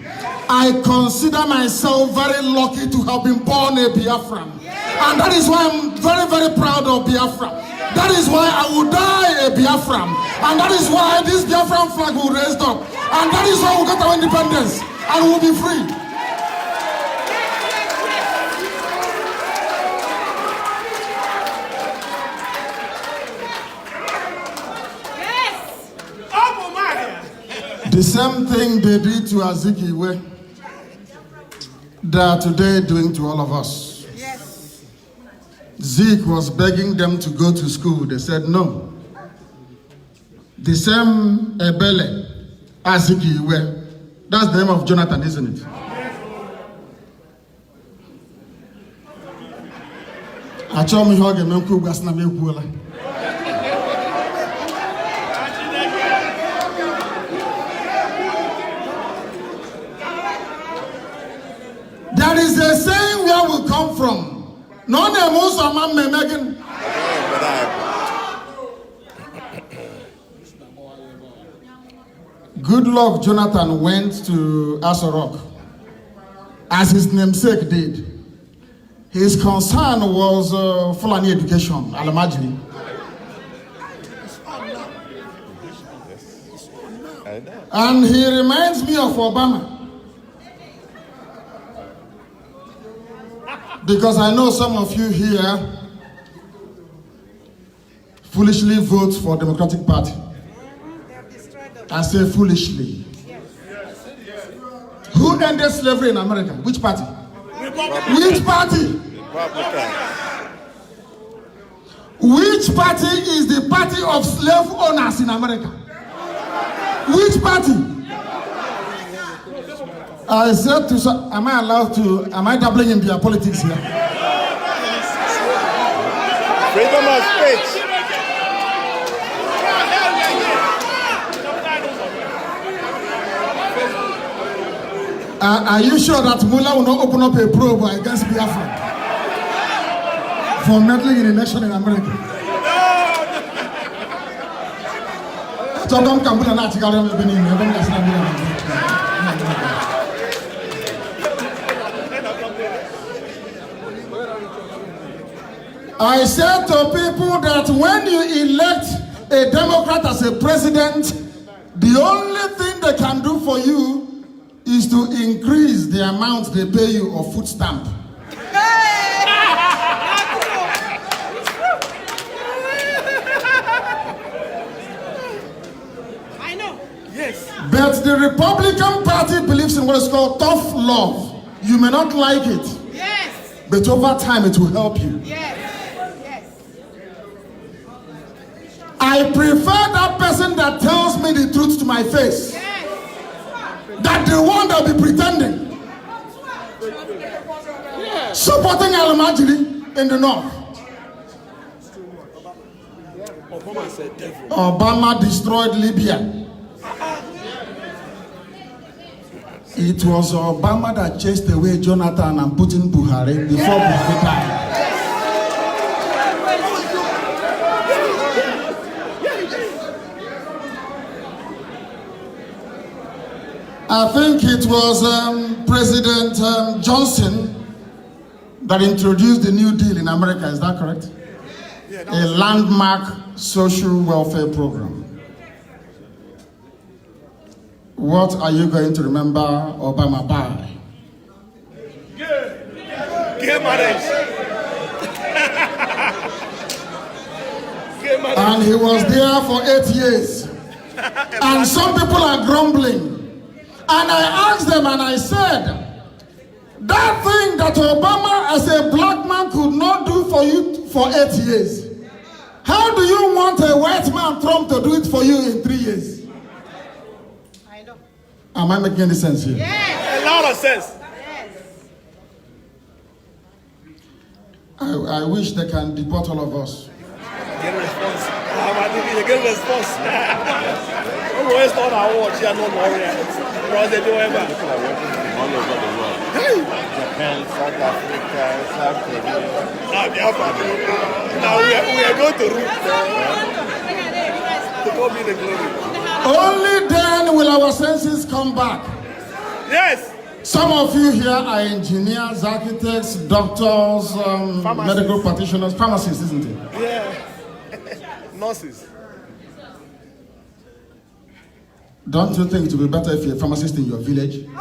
Speaker 3: I consider myself very lucky to have been born a Biafran. And that is why I'm very, very proud of Biafra. That is why I will die a Biafran. And that is why this Biafran flag will raise up. And that is why we'll get our independence and we'll be free. The same thing they did to Azikiwe, they are today doing to all of us. Yes. Zeke was begging them to go to school. They said no. The same Ebele, Azikiwe, that's the name of Jonathan, isn't it? There is a saying where we come from. No name Megan. Good luck Jonathan went to Asorok as his namesake did. His concern was Fulani education, Alamajiri. And he reminds me of Obama. Because I know some of you here foolishly vote for Democratic Party. I say foolishly. Who ended slavery in America? Which party? Which party? Which party is the party of slave owners in America? Which party? I said to some, am I dabbling in their politics here?
Speaker 5: Freedom of speech.
Speaker 3: Are you sure that Mullah will not open up a probe against Biafra for meddling in election in America? I said to people that when you elect a Democrat as a president, the only thing they can do for you is to increase the amount they pay you of food stamp.
Speaker 5: I know. Yes.
Speaker 3: But the Republican Party believes in what is called tough love. You may not like it.
Speaker 5: Yes.
Speaker 3: But over time it will help you.
Speaker 5: Yes.
Speaker 3: I prefer that person that tells me the truth to my face. Yes. That the one that will be pretending. Yes. Supporting Al-Majiri in the north. Obama destroyed Libya. It was Obama that chased away Jonathan and put in Buhari before Buhari died. I think it was President Johnson that introduced the New Deal in America, is that correct? Yeah, a landmark social welfare program. What are you going to remember Obama by?
Speaker 5: Gay marriage.
Speaker 3: And he was there for 8 years. And some people are grumbling. And I asked them and I said, that thing that Obama as a black man could not do for you for 8 years, how do you want a white man, Trump, to do it for you in 3 years?
Speaker 5: I know.
Speaker 3: Am I making any sense here?
Speaker 5: Yes.
Speaker 7: lot of sense.
Speaker 3: I wish they can deport all of us.
Speaker 7: Get a response. Get a response. Always thought I watch here, no Warriors. Because they do ever.
Speaker 1: All over the world. Japan, South Africa, South Korea.
Speaker 7: Now we are going to root to go be the glory.
Speaker 3: Only then will our senses come back.
Speaker 7: Yes.
Speaker 3: Some of you here are engineers, architects, doctors, medical practitioners, pharmacists, isn't it?
Speaker 7: Yeah. Nurses.
Speaker 3: Don't you think it would be better if you're a pharmacist in your village?
Speaker 7: Of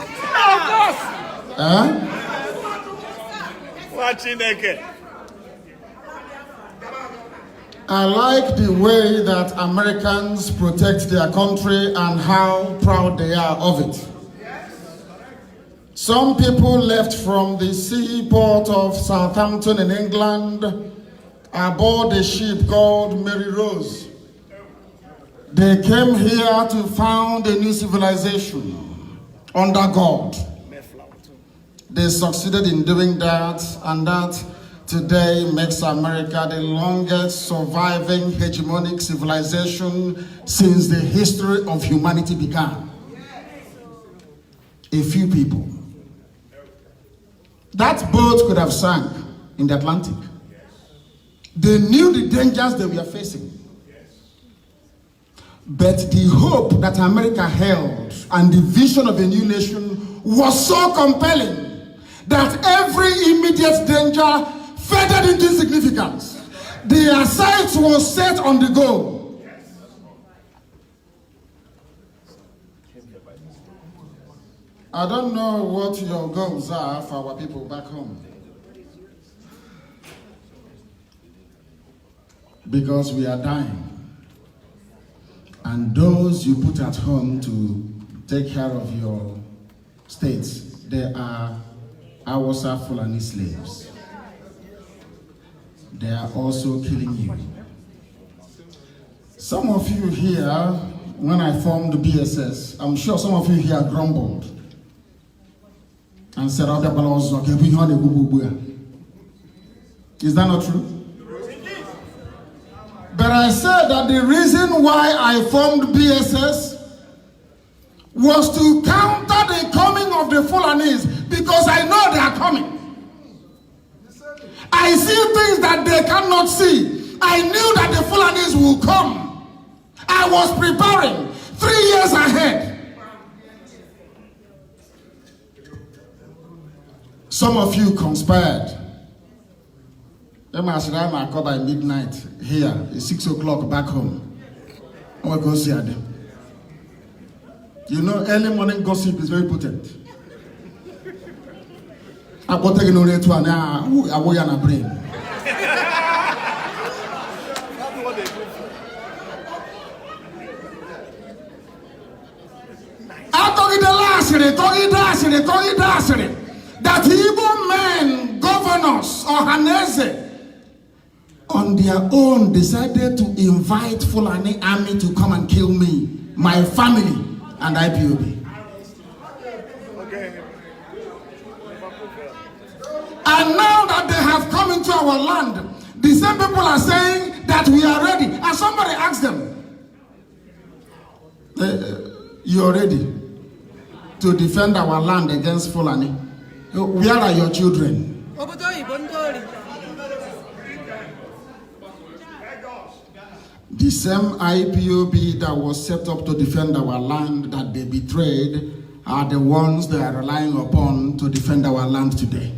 Speaker 7: course. Watching again.
Speaker 3: I like the way that Americans protect their country and how proud they are of it. Some people left from the seaport of Southampton in England aboard a ship called Mary Rose. They came here to found a new civilization under God. They succeeded in doing that, and that today makes America the longest surviving hegemonic civilization since the history of humanity began. A few people. That boat could have sunk in the Atlantic. They knew the dangers they were facing. But the hope that America held and the vision of a new nation was so compelling that every immediate danger faded into insignificance. Their sights were set on the goal. I don't know what your goals are for our people back home. Because we are dying. And those you put at home to take care of your states, they are Hausa Fulani slaves. They are also killing you. Some of you here, when I formed BSS, I'm sure some of you here grumbled and said, is that not true? But I said that the reason why I formed BSS was to counter the coming of the Fulanis, because I know they are coming. I see things that they cannot see. I knew that the Fulanis will come. I was preparing 3 years ahead. Some of you conspired. I call by midnight here. It's 6 o'clock back home. I will go see them. You know, early morning gossip is very potent. I got taken only to an hour brain. That evil men, governors, or Hanese, on their own decided to invite Fulani army to come and kill me, my family, and IPOB.
Speaker 7: Okay.
Speaker 3: And now that they have come into our land, the same people are saying that we are ready. And somebody asked them, you are ready to defend our land against Fulani? Where are your children? The same IPOB that was set up to defend our land that they betrayed are the ones they are relying upon to defend our land today.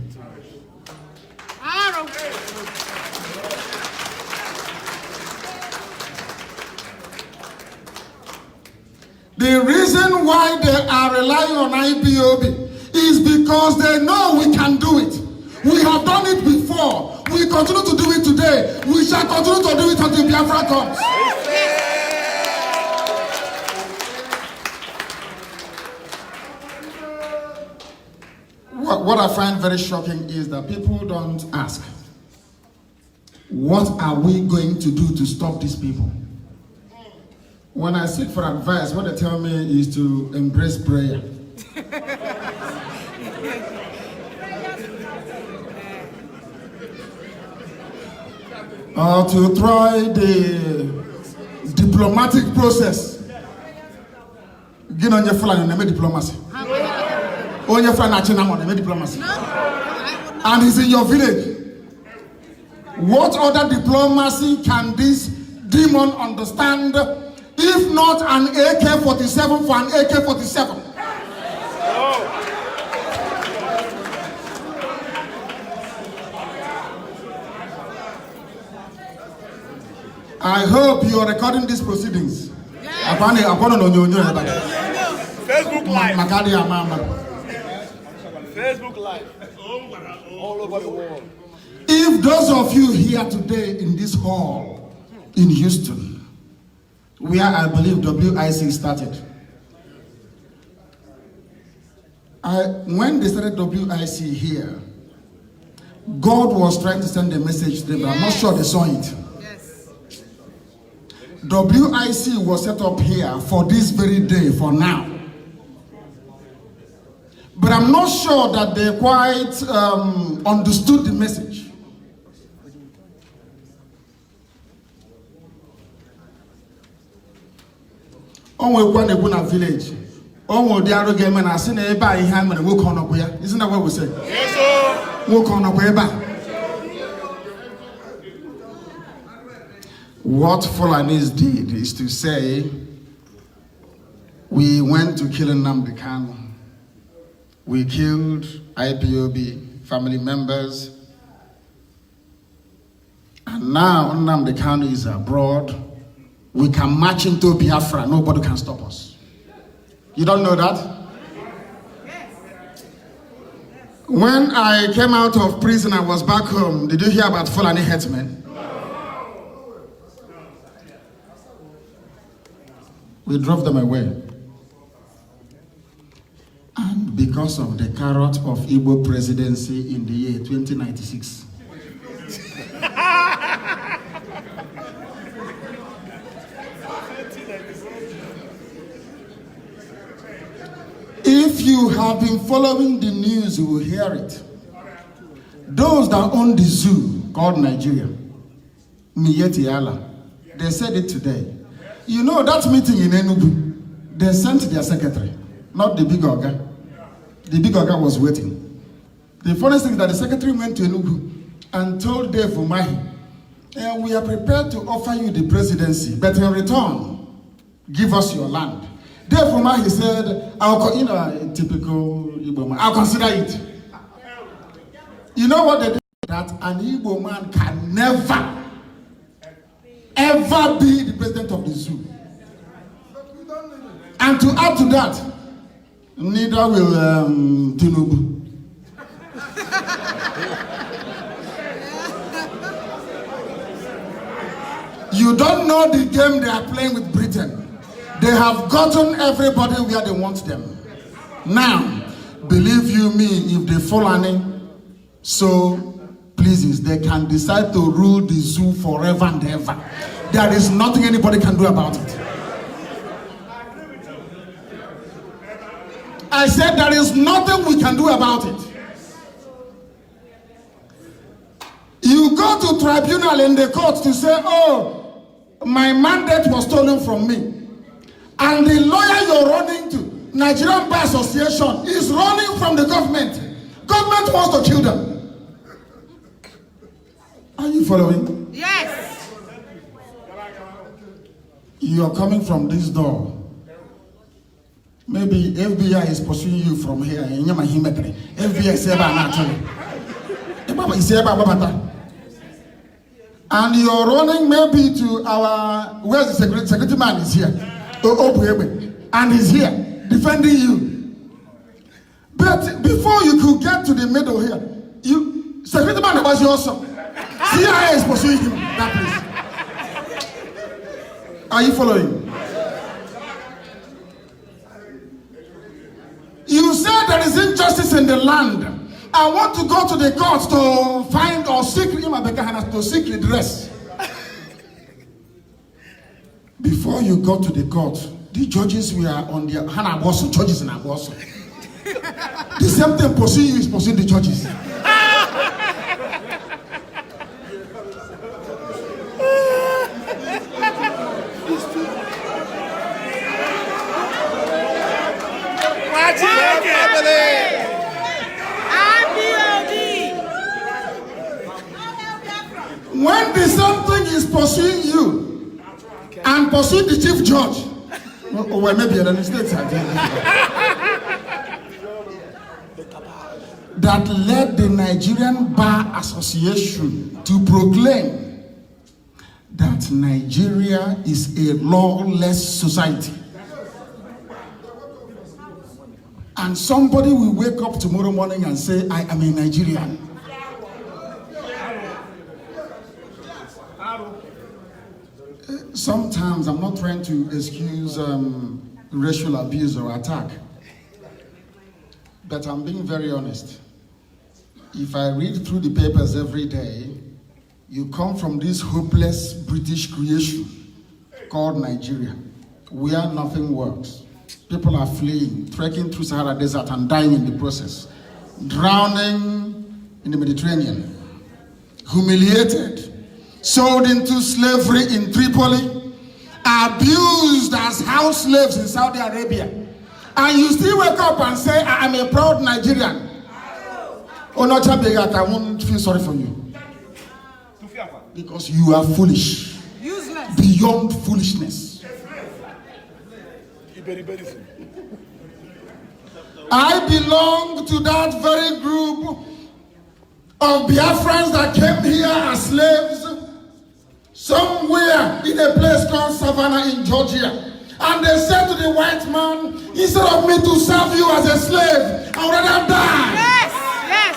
Speaker 3: The reason why they are relying on IPOB is because they know we can do it. We have done it before. We continue to do it today. We shall continue to do it until Biafra comes. What I find very shocking is that people don't ask, what are we going to do to stop these people? When I seek for advice, what they tell me is to embrace prayer. to try the diplomatic process. Get on your flag and diplomacy. On your flag, diplomacy. And he's in your village. What other diplomacy can this demon understand if not an AK-47 for an AK-47? I hope you are recording these proceedings.
Speaker 7: Facebook Live. Facebook Live. All over the world.
Speaker 3: If those of you here today in this hall in Houston, where I believe WIC started, when they started WIC here, God was trying to send a message to them, but I'm not sure they saw it. WIC was set up here for this very day, for now. But I'm not sure that they quite understood the message. On village, isn't that what we say? Yes, sir. What Fulanis did is to say, we went to kill Nnamdi Kanu. We killed IPOB family members. And now Nnamdi Kanu is abroad. We can march into Biafra. Nobody can stop us. You don't know that? When I came out of prison, I was back home. Did you hear about Fulani headsmen? We drove them away. And because of the carrot of Igbo presidency in the year 2096. If you have been following the news, you will hear it. Those that own the zoo called Nigeria, Miyetti Allah, they said it today. You know that meeting in Enugu, they sent their secretary, not the big Oga. The big Oga was waiting. The funniest thing is that the secretary went to Enugu and told Dave Umahi, we are prepared to offer you the presidency, but in return, give us your land. Dave Umahi said, typical Igbo man, I'll consider it. You know what they did? That an Igbo man can never ever be the president of the zoo. And to add to that, neither will Tinubu. You don't know the game they are playing with Britain. They have gotten everybody where they want them. Now, believe you me, if they Fulani so pleases, they can decide to rule the zoo forever and ever. There is nothing anybody can do about it. I said there is nothing we can do about it. You go to tribunal in the court to say, oh, my mandate was stolen from me. And the lawyer you're running to, Nigerian Bar Association, is running from the government. Government wants to kill them. Are you following?
Speaker 9: Yes.
Speaker 3: You are coming from this door. Maybe FBI is pursuing you from here. FBI is and you're running maybe to our, where's the security man is here. And he's here defending you. But before you could get to the middle here, security man was also. CIA is pursuing him that place. Are you following? You said there is injustice in the land. I want to go to the court to find or seek redress. Before you got to the court, the judges were on their Hanaboso, judges in Aboso. The same thing pursuing you is pursuing the judges. When the same thing is pursuing you and pursuing the chief judge, or well, maybe an state that led the Nigerian Bar Association to proclaim that Nigeria is a lawless society. And somebody will wake up tomorrow morning and say, I am a Nigerian. Sometimes I'm not trying to excuse racial abuse or attack, but I'm being very honest. If I read through the papers every day, you come from this hopeless British creation called Nigeria, where nothing works. People are fleeing, trekking through Sahara Desert and dying in the process, drowning in the Mediterranean, humiliated, sold into slavery in Tripoli, abused as house slaves in Saudi Arabia. And you still wake up and say, I am a proud Nigerian. Oh, no, I won't feel sorry for you. Because you are foolish.
Speaker 9: Useless.
Speaker 3: Beyond foolishness. I belong to that very group of Biafrans that came here as slaves somewhere in a place called Savannah in Georgia. And they said to the white man, instead of me to serve you as a slave, I would rather die.
Speaker 9: Yes, yes,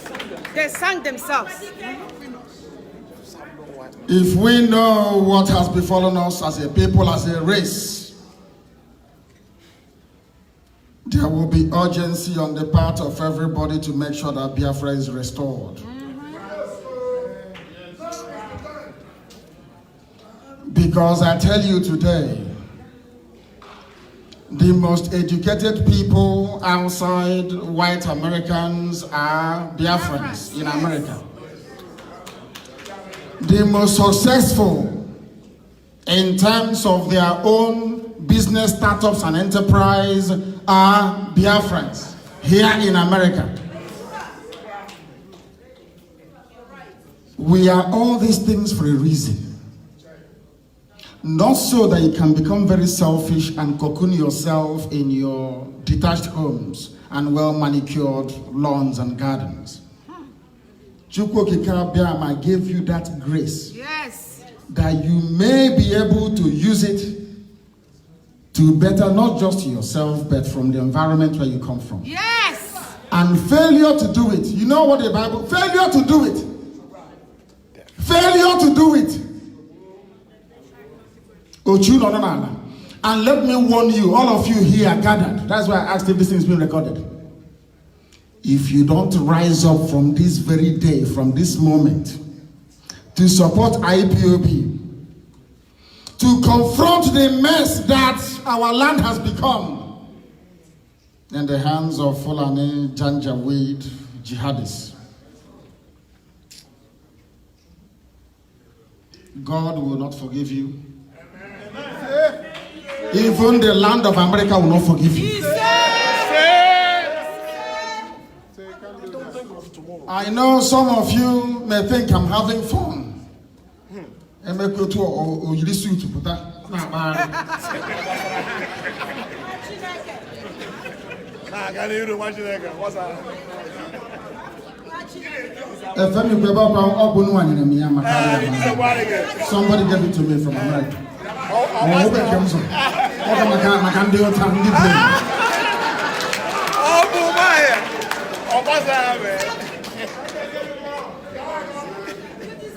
Speaker 9: yes. They sang themselves.
Speaker 3: If we know what has befallen us as a people, as a race, there will be urgency on the part of everybody to make sure that Biafra is restored. Because I tell you today, the most educated people outside white Americans are Biafrans in America. The most successful in terms of their own business startups and enterprise are Biafrans here in America. We are all these things for a reason. Not so that you can become very selfish and cocoon yourself in your detached homes and well-manicured lawns and gardens. Chukwokika gave you that grace.
Speaker 9: Yes.
Speaker 3: That you may be able to use it to better not just yourself, but from the environment where you come from.
Speaker 9: Yes.
Speaker 3: And failure to do it. You know what the Bible, failure to do it. Failure to do it. And let me warn you, all of you here gathered. That's why I asked if this thing is being recorded. If you don't rise up from this very day, from this moment, to support IPOB, to confront the mess that our land has become in the hands of Fulani Janjaweed jihadists, God will not forgive you. Even the land of America will not forgive you. I know some of you may think I'm having fun. Somebody gave it to me from America.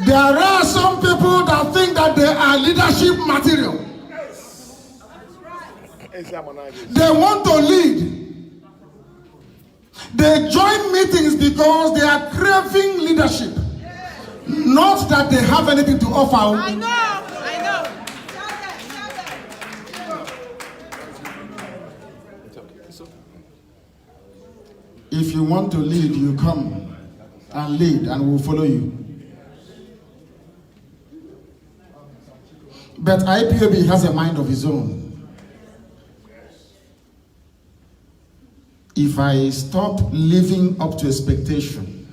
Speaker 3: There are some people that think that they are leadership material. They want to lead. They join meetings because they are craving leadership. Not that they have anything to offer.
Speaker 9: I know.
Speaker 3: If you want to lead, you come and lead and we'll follow you. But IPOB has a mind of his own.
Speaker 2: if I stop living up to expectation,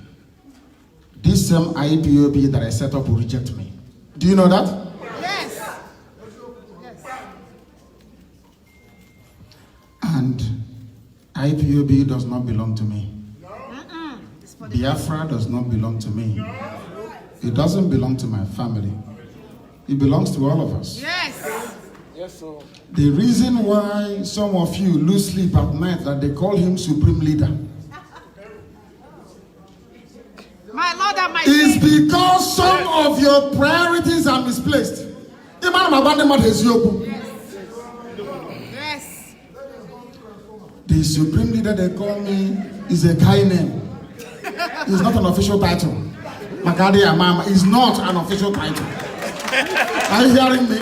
Speaker 2: this same IPOB that I set up will reject me. Do you know that?
Speaker 13: Yes. Yes.
Speaker 2: And IPOB does not belong to me.
Speaker 13: No.
Speaker 2: Biafra does not belong to me. No. It doesn't belong to my family. It belongs to all of us.
Speaker 13: Yes.
Speaker 7: Yes, sir.
Speaker 2: The reason why some of you lose sleep at night that they call him Supreme Leader
Speaker 13: My Lord and my
Speaker 2: is
Speaker 13: Savior.
Speaker 2: because some of your priorities are misplaced.
Speaker 13: Yes.
Speaker 2: The Supreme Leader they call me is a kind name. It's not an official title. Makadi Amama is not an official title. Are you hearing me?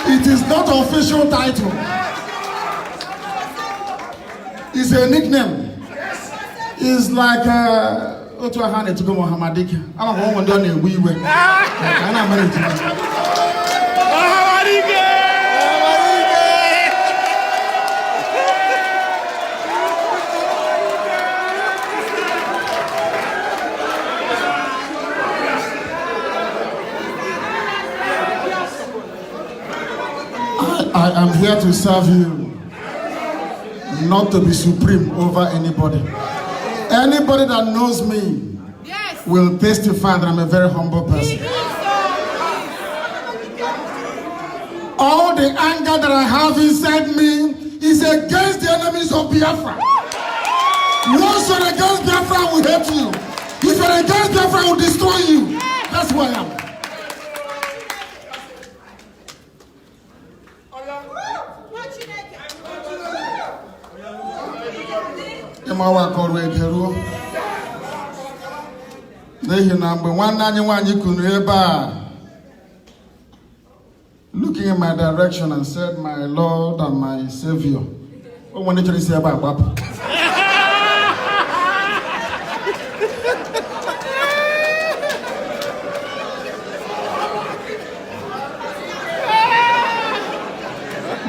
Speaker 2: It is not an official title. It's a nickname. It's like Otu Ahane to go Mohammedik. I'm a woman done a wee way. I am here to serve you, not to be supreme over anybody. Anybody that knows me will testify that I'm a very humble person. All the anger that I have inside me is against the enemies of Biafra. Once you're against Biafra, I will hate you. If you're against Biafra, I will destroy you. That's who I am. Looking in my direction and said, my Lord and my Savior. What did you say about Papa?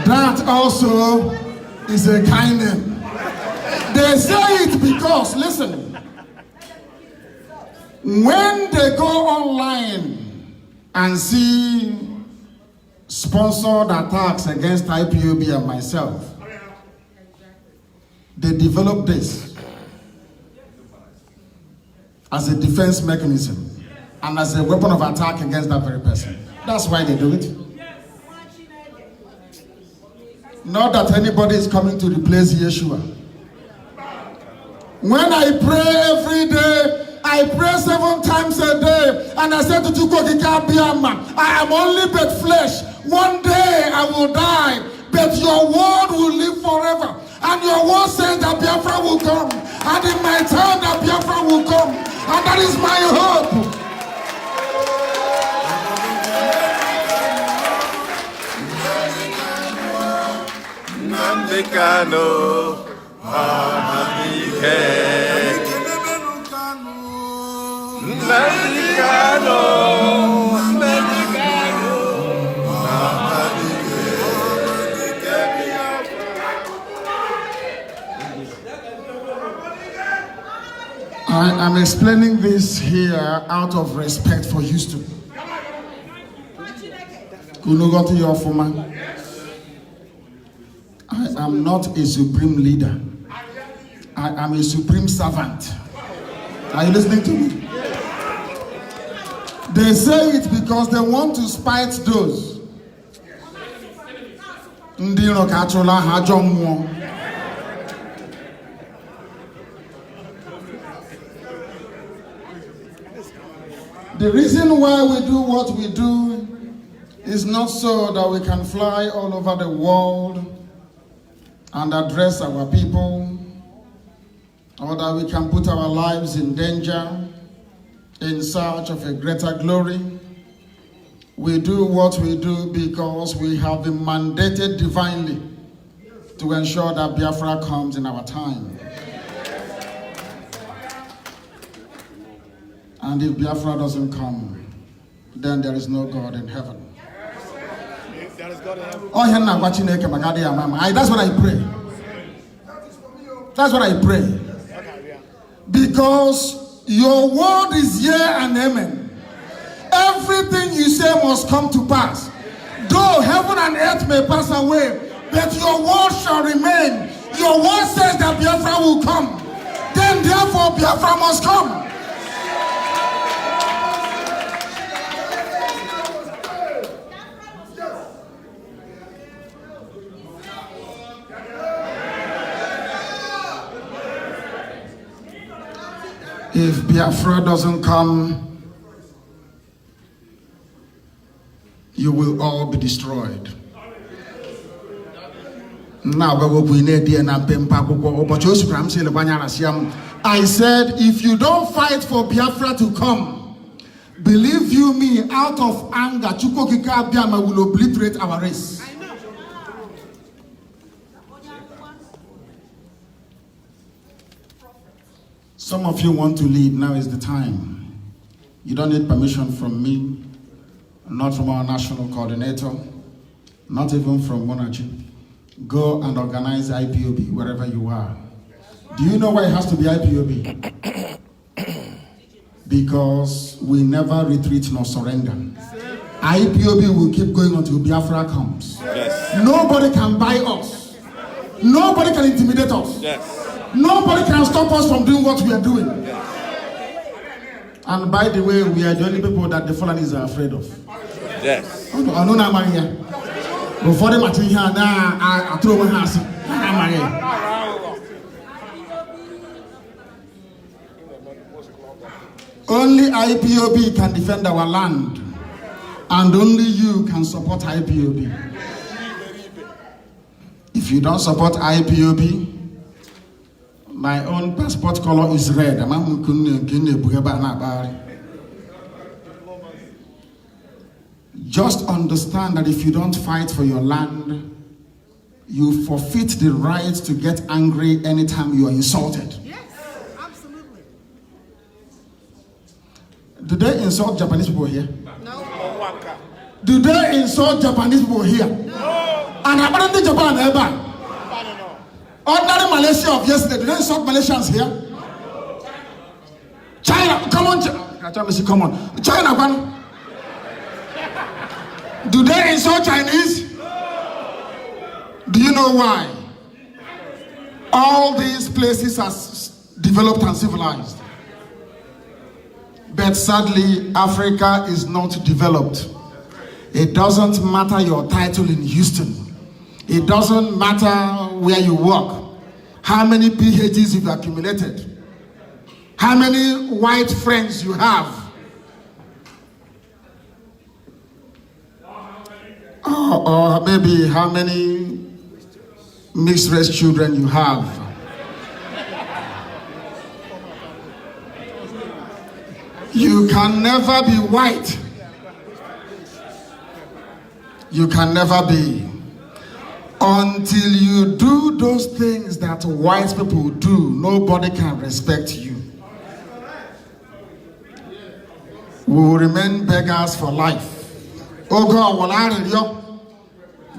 Speaker 2: That also is a kind name. They say it because, listen, when they go online and see sponsored attacks against IPOB and myself, they develop this as a defense mechanism and as a weapon of attack against that very person. That's why they do it. Not that anybody is coming to replace Yeshua. When I pray every day, I pray 7 times a day, and I said to Tukokikabiama, I am only but flesh. One day I will die, but your word will live forever. And your word says that Biafra will come, and in my time that Biafra will come, and that is my hope.
Speaker 1: Nnamdi Kanu, Nnamdi Kanu, Nnamdi Kanu,
Speaker 2: I am explaining this here out of respect for Houston. Kunugoti Yofuma. I am not a supreme leader. I am a supreme servant. Are you listening to me? They say it because they want to spite those. The reason why we do what we do is not so that we can fly all over the world and address our people, or that we can put our lives in danger in search of a greater glory. We do what we do because we have been mandated divinely to ensure that Biafra comes in our time. And if Biafra doesn't come, then there is no God in heaven. That's what I pray.
Speaker 3: That's what I pray. Because your word is yea and amen. Everything you say must come to pass. Though heaven and earth may pass away, but your word shall remain. Your word says that Biafra will come. Then therefore Biafra must come. If Biafra doesn't come, you will all be destroyed. I said, if you don't fight for Biafra to come, believe you me, out of anger, Chukwokika Abiyama will obliterate our race. Some of you want to lead. Now is the time. You don't need permission from me, not from our national coordinator, not even from Monarchy. Go and organize IPOB wherever you are. Do you know why it has to be IPOB? Because we never retreat nor surrender. IPOB will keep going until Biafra comes.
Speaker 1: Yes.
Speaker 3: Nobody can buy us. Nobody can intimidate us.
Speaker 1: Yes.
Speaker 3: Nobody can stop us from doing what we are doing. And by the way, we are the only people that the Fulanis are afraid of.
Speaker 1: Yes.
Speaker 3: Only IPOB can defend our land, and only you can support IPOB. If you don't support IPOB, my own passport color is red. Just understand that if you don't fight for your land, you forfeit the right to get angry anytime you are insulted.
Speaker 13: Yes, absolutely.
Speaker 3: Do they insult Japanese people here?
Speaker 13: No.
Speaker 3: Do they insult Japanese people here? No. And apparently Japan ever. Ordinary Malaysia of yesterday, do they insult Malaysians here? China, come on, come on. China, man. Do they insult Chinese? Do you know why? All these places are developed and civilized. But sadly, Africa is not developed. It doesn't matter your title in Houston. It doesn't matter where you work, how many PhDs you've accumulated, how many white friends you have, or maybe how many mixed race children you have. You can never be white. You can never be. Until you do those things that white people do, nobody can respect you. We will remain beggars for life. Oh God,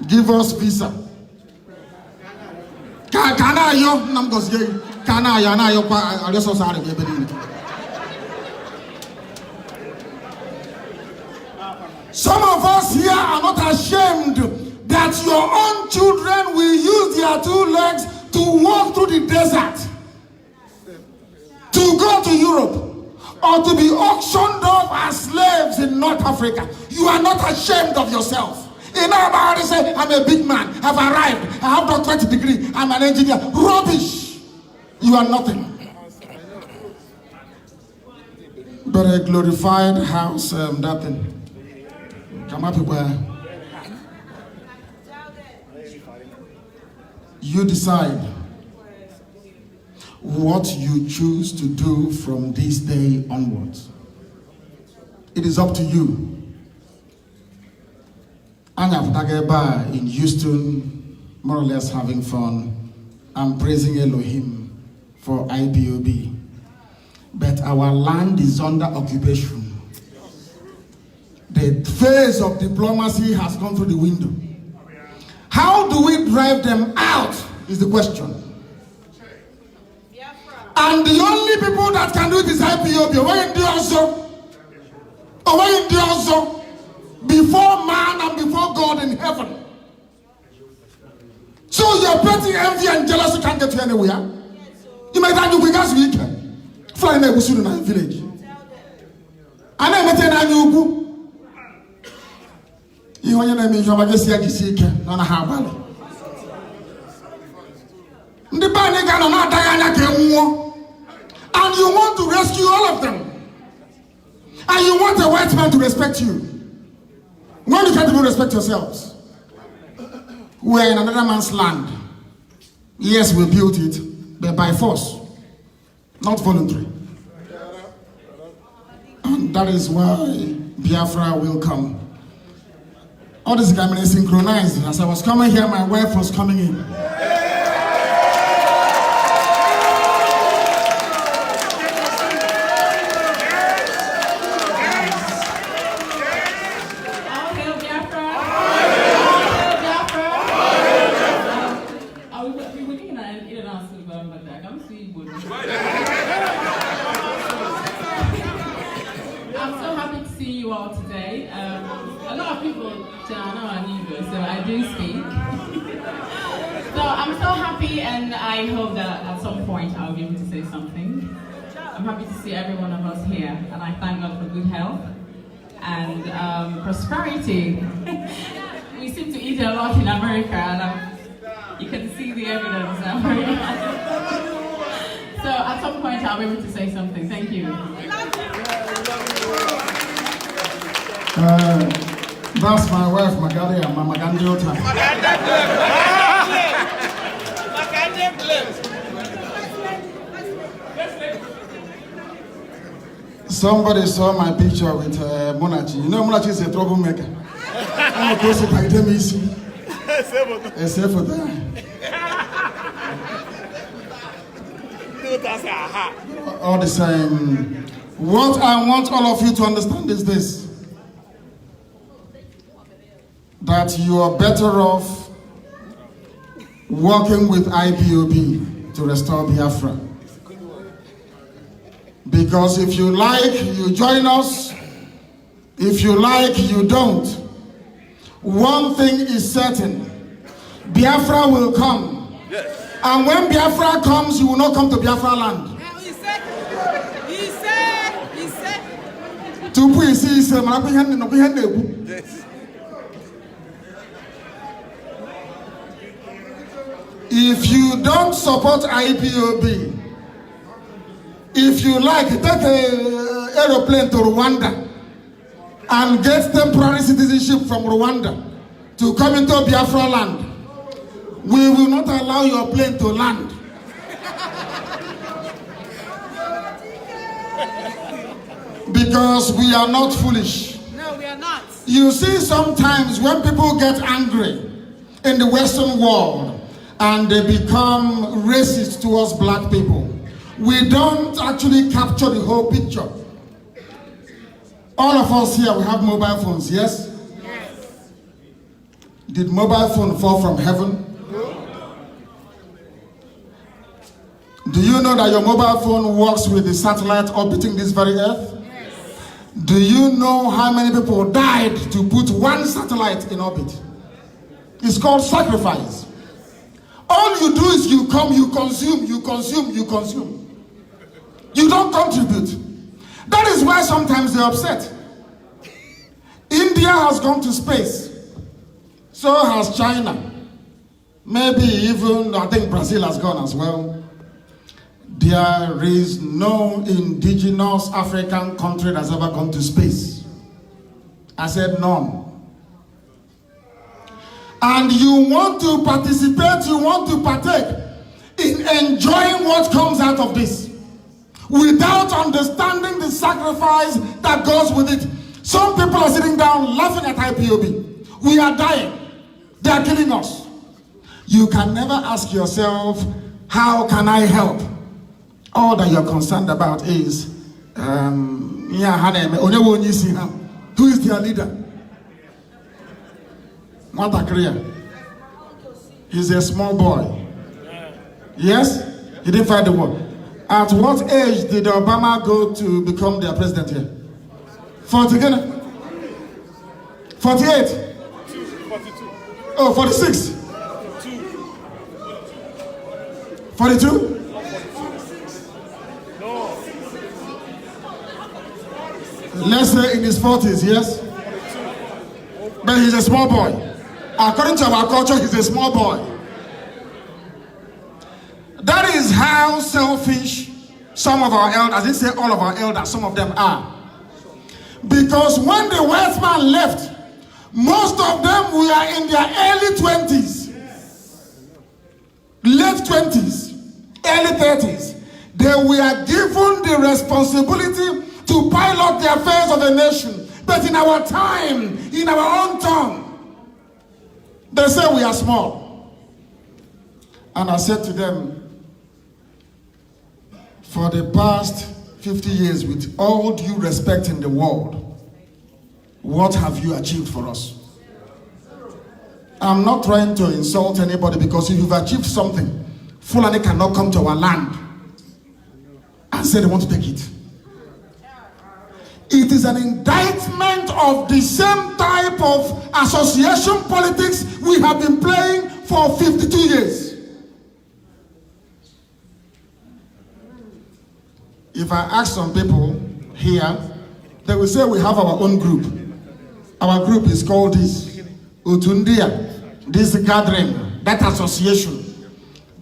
Speaker 3: give us visa. Some of us here are not ashamed that your own children will use their 2 legs to walk through the desert, to go to Europe, or to be auctioned off as slaves in North Africa. You are not ashamed of yourself. In our body say, I'm a big man, I've arrived, I have a doctorate degree, I'm an engineer. Rubbish! You are nothing. But a glorified house, that thing. Come up here. You decide what you choose to do from this day onwards. It is up to you. I'm in Houston, more or less having fun. I'm praising Elohim for IPOB. But our land is under occupation. The phase of diplomacy has gone through the window. How do we drive them out is the question. And the only people that can do this IPOB, before man and before God in heaven. So your petty envy and jealousy can't get you anywhere. You might have to be gas weekend. Flying a Busu in our village. And I met an Anubu. You want to mean you see a sick, not a habal. The Banigan are not Diana Kemu. And you want to rescue all of them. And you want a white man to respect you. When you can't even respect yourselves. We are in another man's land. Yes, we built it, but by force, not voluntary. And that is why Biafra will come. All this coming is synchronized. As I was coming here, my wife was coming in.
Speaker 14: I'm so happy to see you all today. A lot of people know I'm Igbo, so I do speak. So I'm so happy, and I hope that at some point I'll be able to say something. I'm happy to see every one of us here, and I thank God for good health and prosperity. We seem to eat a lot in America, and you can see the evidence. I'm very happy. So at some point I'll be able to say something. Thank you.
Speaker 3: That's my wife, Magali, and Mama Gandiota. Somebody saw my picture with Monachi. You know Monachi is a troublemaker. I'm going to buy them easy. Except for that. All the same, what I want all of you to understand is this. That you are better off working with IPOB to restore Biafra. Because if you like, you join us. If you like, you don't. One thing is certain. Biafra will come. Yes. And when Biafra comes, you will not come to Biafra land.
Speaker 13: He said.
Speaker 3: If you don't support IPOB, if you like, take an aeroplane to Rwanda and get temporary citizenship from Rwanda to come into Biafra land, we will not allow your plane to land. Because we are not foolish.
Speaker 13: No, we are not.
Speaker 3: You see, sometimes when people get angry in the Western world and they become racist towards black people, we don't actually capture the whole picture. All of us here, we have mobile phones, yes? Yes. Did mobile phone fall from heaven? Do you know that your mobile phone works with the satellite orbiting this very earth? Yes. Do you know how many people died to put one satellite in orbit? It's called sacrifice. All you do is you come, you consume, you consume, you consume. You don't contribute. That is why sometimes they're upset. India has gone to space. So has China. Maybe even, I think Brazil has gone as well. There is no indigenous African country that's ever gone to space. I said none. And you want to participate, you want to partake in enjoying what comes out of this without understanding the sacrifice that goes with it. Some people are sitting down laughing at IPOB. We are dying. They are killing us. You can never ask yourself, how can I help? All that you're concerned about is, who is their leader? Matakria. He's a small boy. Yes? He didn't fight the war. At what age did Obama go to become their president here? 40, 48?
Speaker 5: 42.
Speaker 3: Oh, 46? 42?
Speaker 5: No.
Speaker 3: Let's say in his 40s, yes? But he's a small boy. According to our culture, he's a small boy. That is how selfish some of our elders, I didn't say all of our elders, some of them are. Because when the white man left, most of them were in their early 20s, late 20s, early 30s. They were given the responsibility to pilot the affairs of the nation. But in our time, in our own tongue, they say we are small. And I said to them, for the past 50 years, with all due respect in the world, what have you achieved for us? I'm not trying to insult anybody, because if you've achieved something, Fulani cannot come to our land and say they want to take it. It is an indictment of the same type of association politics we have been playing for 52 years. If I ask some people here, they will say we have our own group. Our group is called this Utundia, this gathering, that association.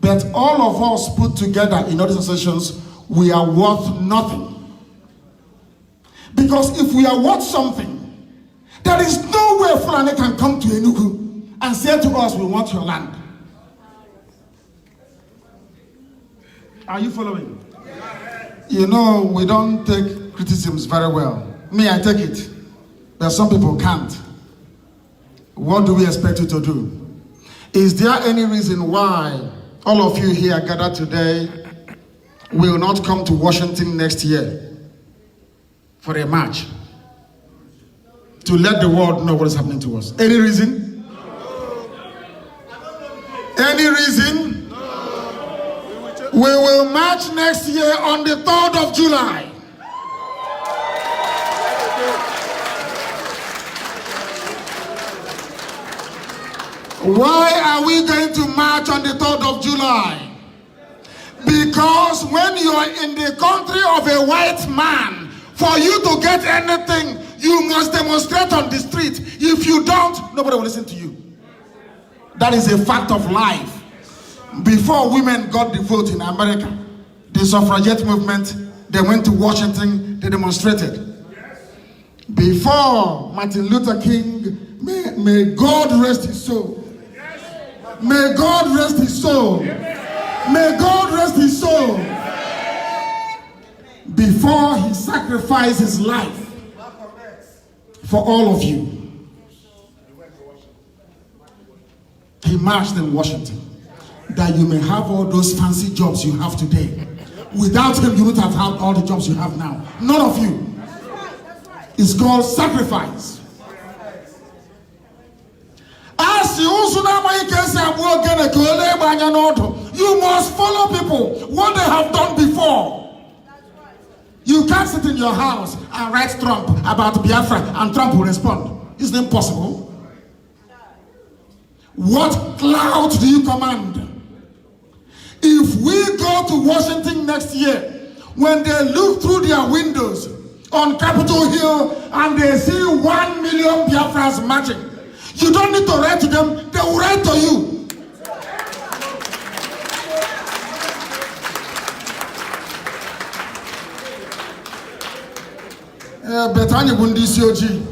Speaker 3: But all of us put together in all these associations, we are worth nothing. Because if we are worth something, there is no way Fulani can come to Enugu and say to us, we want your land. Are you following? You know, we don't take criticisms very well. Me, I take it. But some people can't. What do we expect you to do? Is there any reason why all of you here gathered today will not come to Washington next year for a march to let the world know what is happening to us? Any reason? Any reason? We will march next year on the 3rd of July. Why are we going to march on the 3rd of July? Because when you are in the country of a white man, for you to get anything, you must demonstrate on the street. If you don't, nobody will listen to you. That is a fact of life. Before women got the vote in America, the suffragette movement, they went to Washington, they demonstrated. Before Martin Luther King, may God rest his soul. May God rest his soul. May God rest his soul. Before he sacrificed his life for all of you, he marched in Washington, that you may have all those fancy jobs you have today. Without him, you would have had all the jobs you have now. None of you. It's called sacrifice. You must follow people, what they have done before. You can't sit in your house and write Trump about Biafra and Trump will respond. It's impossible. What cloud do you command? If we go to Washington next year, when they look through their windows on Capitol Hill and they see 1 million Biafrans marching, you don't need to write to them, they will write to you. Betanya bundi sioji,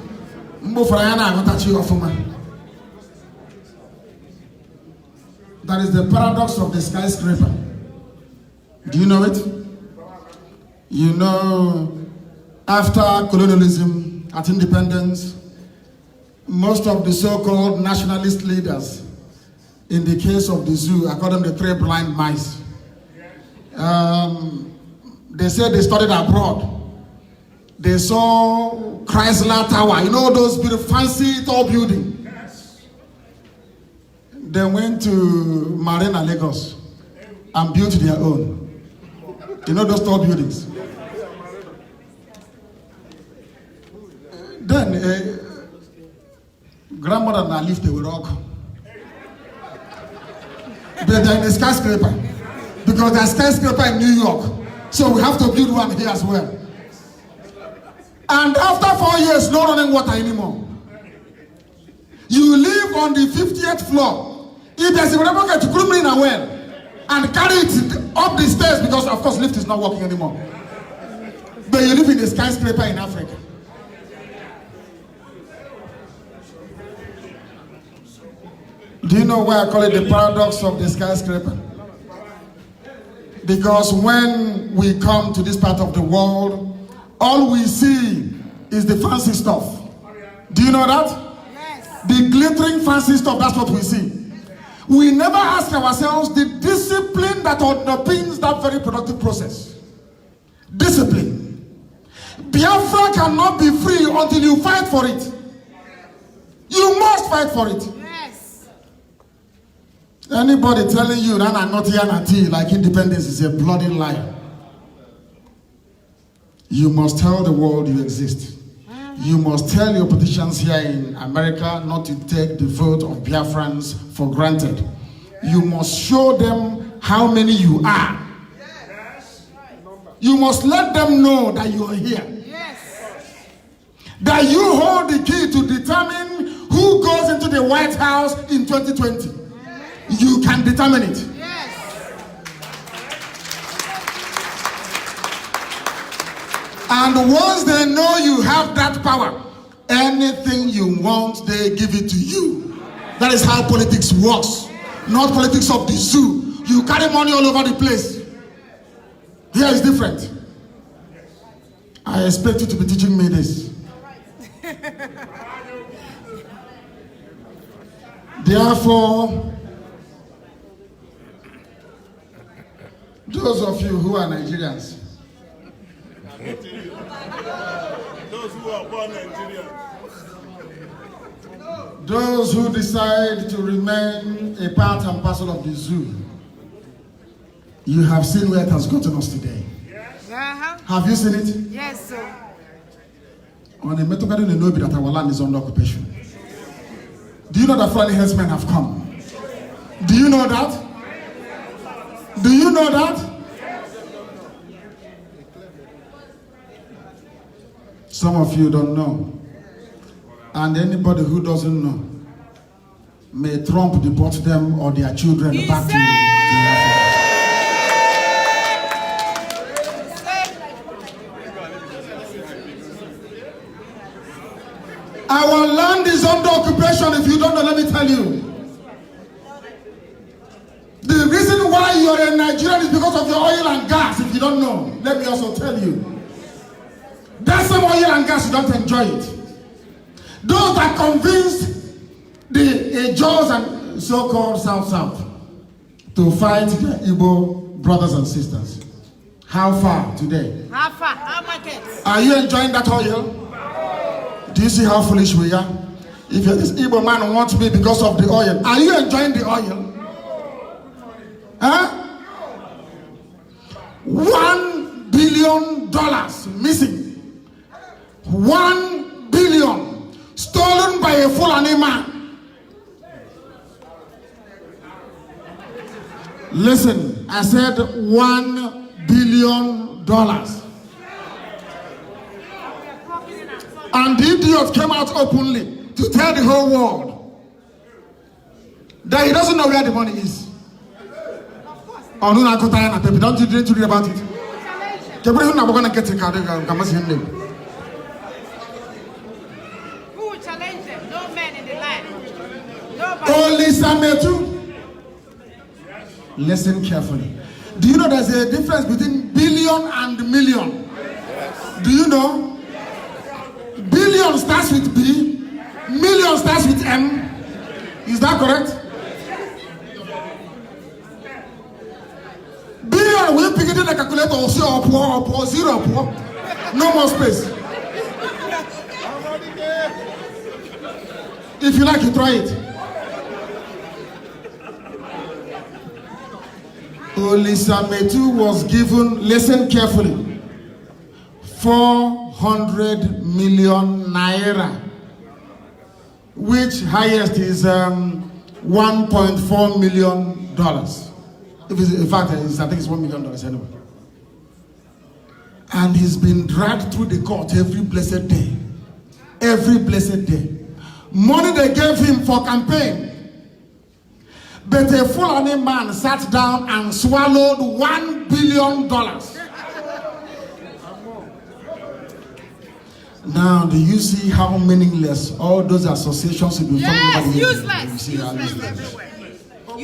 Speaker 3: mbo farayana agutachi ofuma. That is the paradox of the skyscraper. Do you know it? You know, after colonialism, at independence, most of the so-called nationalist leaders, in the case of the zoo, I call them the 3 blind mice. They said they studied abroad. They saw Chrysler Tower, you know those beautiful, fancy, tall buildings. They went to Marina, Lagos, and built their own. You know those tall buildings. Then grandmother now lift a rock. But they're in a skyscraper. Because there's a skyscraper in New York. So we have to build one here as well. And after 4 years, no running water anymore. You live on the 50th floor. If there's a rubber get to climb in a well and carry it up the stairs because of course lift is not working anymore. But you live in a skyscraper in Africa. Do you know why I call it the paradox of the skyscraper? Because when we come to this part of the world, all we see is the fancy stuff. Do you know that? Yes. The glittering fancy stuff, that's what we see. We never ask ourselves the discipline that underpins that very productive process. Discipline. Biafra cannot be free until you fight for it. You must fight for it. Yes. Anybody telling you that I'm not here like independence is a bloody liar. You must tell the world you exist. You must tell your politicians here in America not to take the vote of Biafrans for granted. You must show them how many you are. You must let them know that you are here. That you hold the key to determine who goes into the White House in 2020. You can determine it. And once they know you have that power, anything you want, they give it to you. That is how politics works. Not politics of the zoo. You carry money all over the place. Here is different. I expect you to be teaching me this. Therefore, those of you who are Nigerians,
Speaker 5: those who are born Nigerians,
Speaker 3: those who decide to remain a part and parcel of the zoo, you have seen where it has gotten us today. Have you seen it?
Speaker 13: Yes, sir.
Speaker 3: On the Metokadu Nenobi that our land is under occupation. Do you know that Fulani herdsmen have come? Do you know that? Do you know that? Some of you don't know. And anybody who doesn't know, may Trump deport them or their children back to Africa. Our land is under occupation. If you don't know, let me tell you. The reason why you are in Nigeria is because of your oil and gas. If you don't know, let me also tell you. That same oil and gas, you don't enjoy it. Those that convinced the Jaws and so-called South to fight the Igbo brothers and sisters. How far today?
Speaker 13: How far? How much?
Speaker 3: Are you enjoying that oil? Do you see how foolish we are? If this Igbo man wants me because of the oil, are you enjoying the oil? Huh? $1 billion missing. 1 billion stolen by a Fulani man. Listen, I said $1 billion. And the idiot came out openly to tell the whole world that he doesn't know where the money is. Oh, no, don't you read about it?
Speaker 13: Who will challenge them? No man in the land. Nobody.
Speaker 3: Only Sametu. Listen carefully. Do you know there's a difference between billion and million? Do you know? Billion starts with B, million starts with M. Is that correct? Billion, will you pick it in a calculator or say or poor, zero or poor? No more space. If you like, you try it. Olisa Metu was given, listen carefully, 400 million naira, which highest is $1.4 million. In fact, I think it's $1 million anyway. And he's been dragged through the court every blessed day. Every blessed day. Money they gave him for campaign. But a Fulani man sat down and swallowed $1 billion. Now, do you see how meaningless all those associations have been?
Speaker 13: Yes, useless. Useless.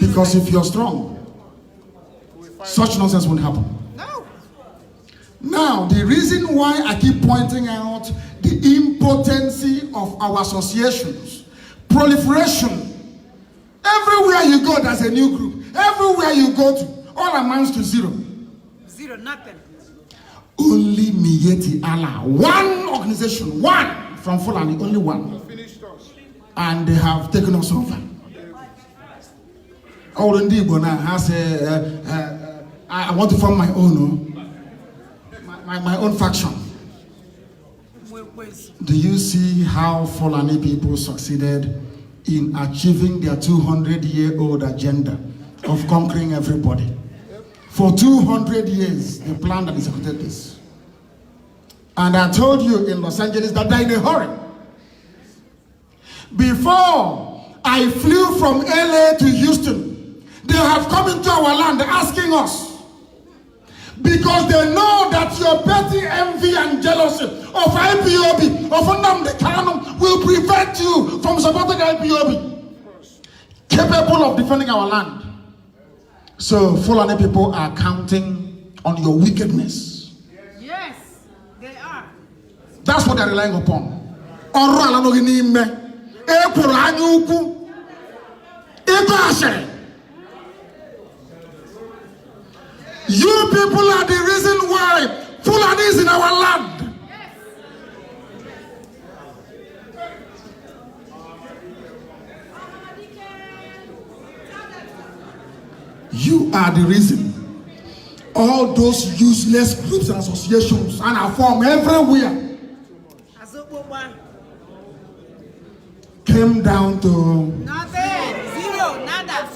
Speaker 3: Because if you're strong, such nonsense won't happen.
Speaker 13: No.
Speaker 3: Now, the reason why I keep pointing out the impotency of our associations, proliferation. Everywhere you go, there's a new group. Everywhere you go to, all amounts to zero.
Speaker 13: Zero, nothing.
Speaker 3: Only Miyeti Allah, one organization, one from Fulani, only one. And they have taken us over. All Ndibo now has I want to form my own, my own faction. Do you see how Fulani people succeeded in achieving their 200-year-old agenda of conquering everybody? For 200 years, they planned and executed this. And I told you in Los Angeles that they're in a hurry. Before I flew from LA to Houston, they have come into our land asking us, because they know that your petty envy and jealousy of IPOB, of Nnamdi Kanu, will prevent you from supporting IPOB, capable of defending our land. So Fulani people are counting on your wickedness.
Speaker 13: Yes, they are.
Speaker 3: That's what they're relying upon. You people are the reason why Fulani is in our land. You are the reason. All those useless groups and associations and are formed everywhere came down to
Speaker 13: nothing. Zero, nada.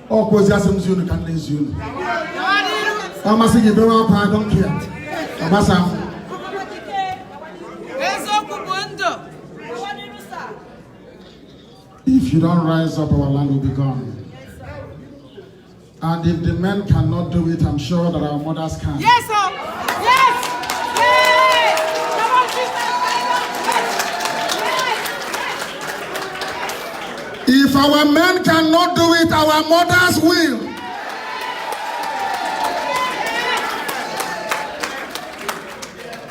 Speaker 3: Oh, because there's some Zulu can't raise you. I must give you up, I don't care. I must have. If you don't rise up, our land will be gone. And if the men cannot do it, I'm sure that our mothers can.
Speaker 13: Yes, sir. Yes. Yes. Come on,
Speaker 3: If our men cannot do it, our mothers will.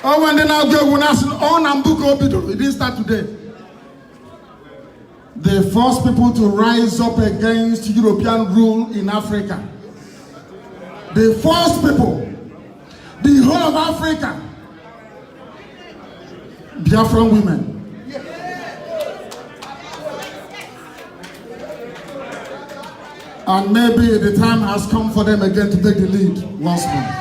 Speaker 3: Oh, when they now go, when I say, oh, Nambuko, it didn't start today. They forced people to rise up against European rule in Africa. They forced people, the whole of Africa, Biafran women. And maybe the time has come for them again to take the lead once more.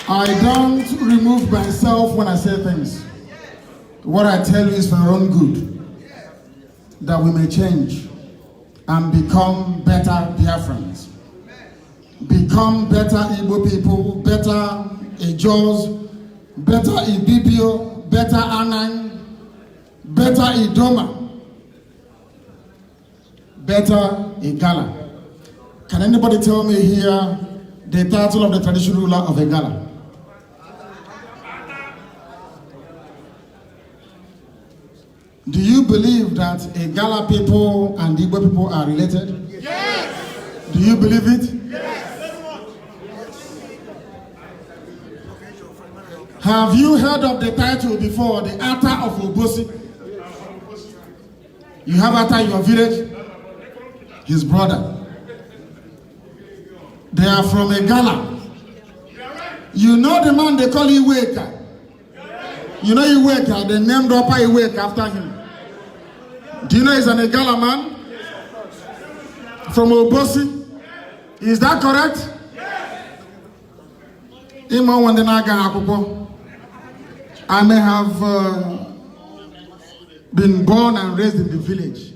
Speaker 3: I don't remove myself when I say things. What I tell you is for our own good, that we may change and become better Biafrans, become better Igbo people, better Ejos, better Ibibio, better Anang, better Idoma, better Igala. Can anybody tell me here the title of the traditional ruler of Igala? Do you believe that Igala people and Igbo people are related?
Speaker 13: Yes.
Speaker 3: Do you believe it?
Speaker 13: Yes.
Speaker 3: Have you heard of the title before, the Ata of Obosi? You have Ata in your village? His brother. They are from Igala. You know the man they call Iweka. You know Iweka, they named Upper Iweka after him. Do you know he's an Igala man? From Obosi? Is that correct? I may have been born and raised in the village.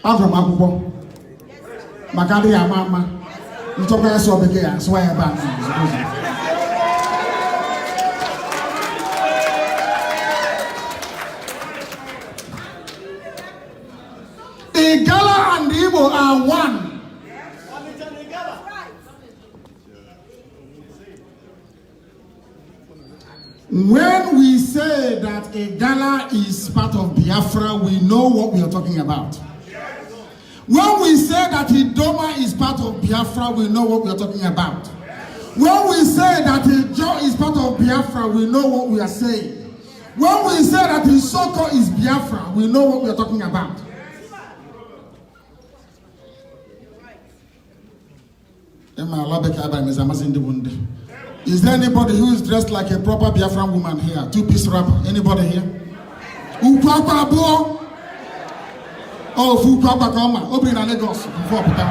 Speaker 3: I'm from Akubo. Makadi ya mama. Nitoka ya sobeke ya swaya ba. Igala and Igbo are one. When we say that Igala is part of Biafra, we know what we are talking about. When we say that Idoma is part of Biafra, we know what we are talking about. When we say that Ijo is part of Biafra, we know what we are saying. When we say that Isoko is Biafra, we know what we are talking about. Is there anybody who is dressed like a proper Biafran woman here? Two-piece wrapper. Anybody here? Upapa bo. Oh, Fupapa Koma. Open in Lagos before Puta.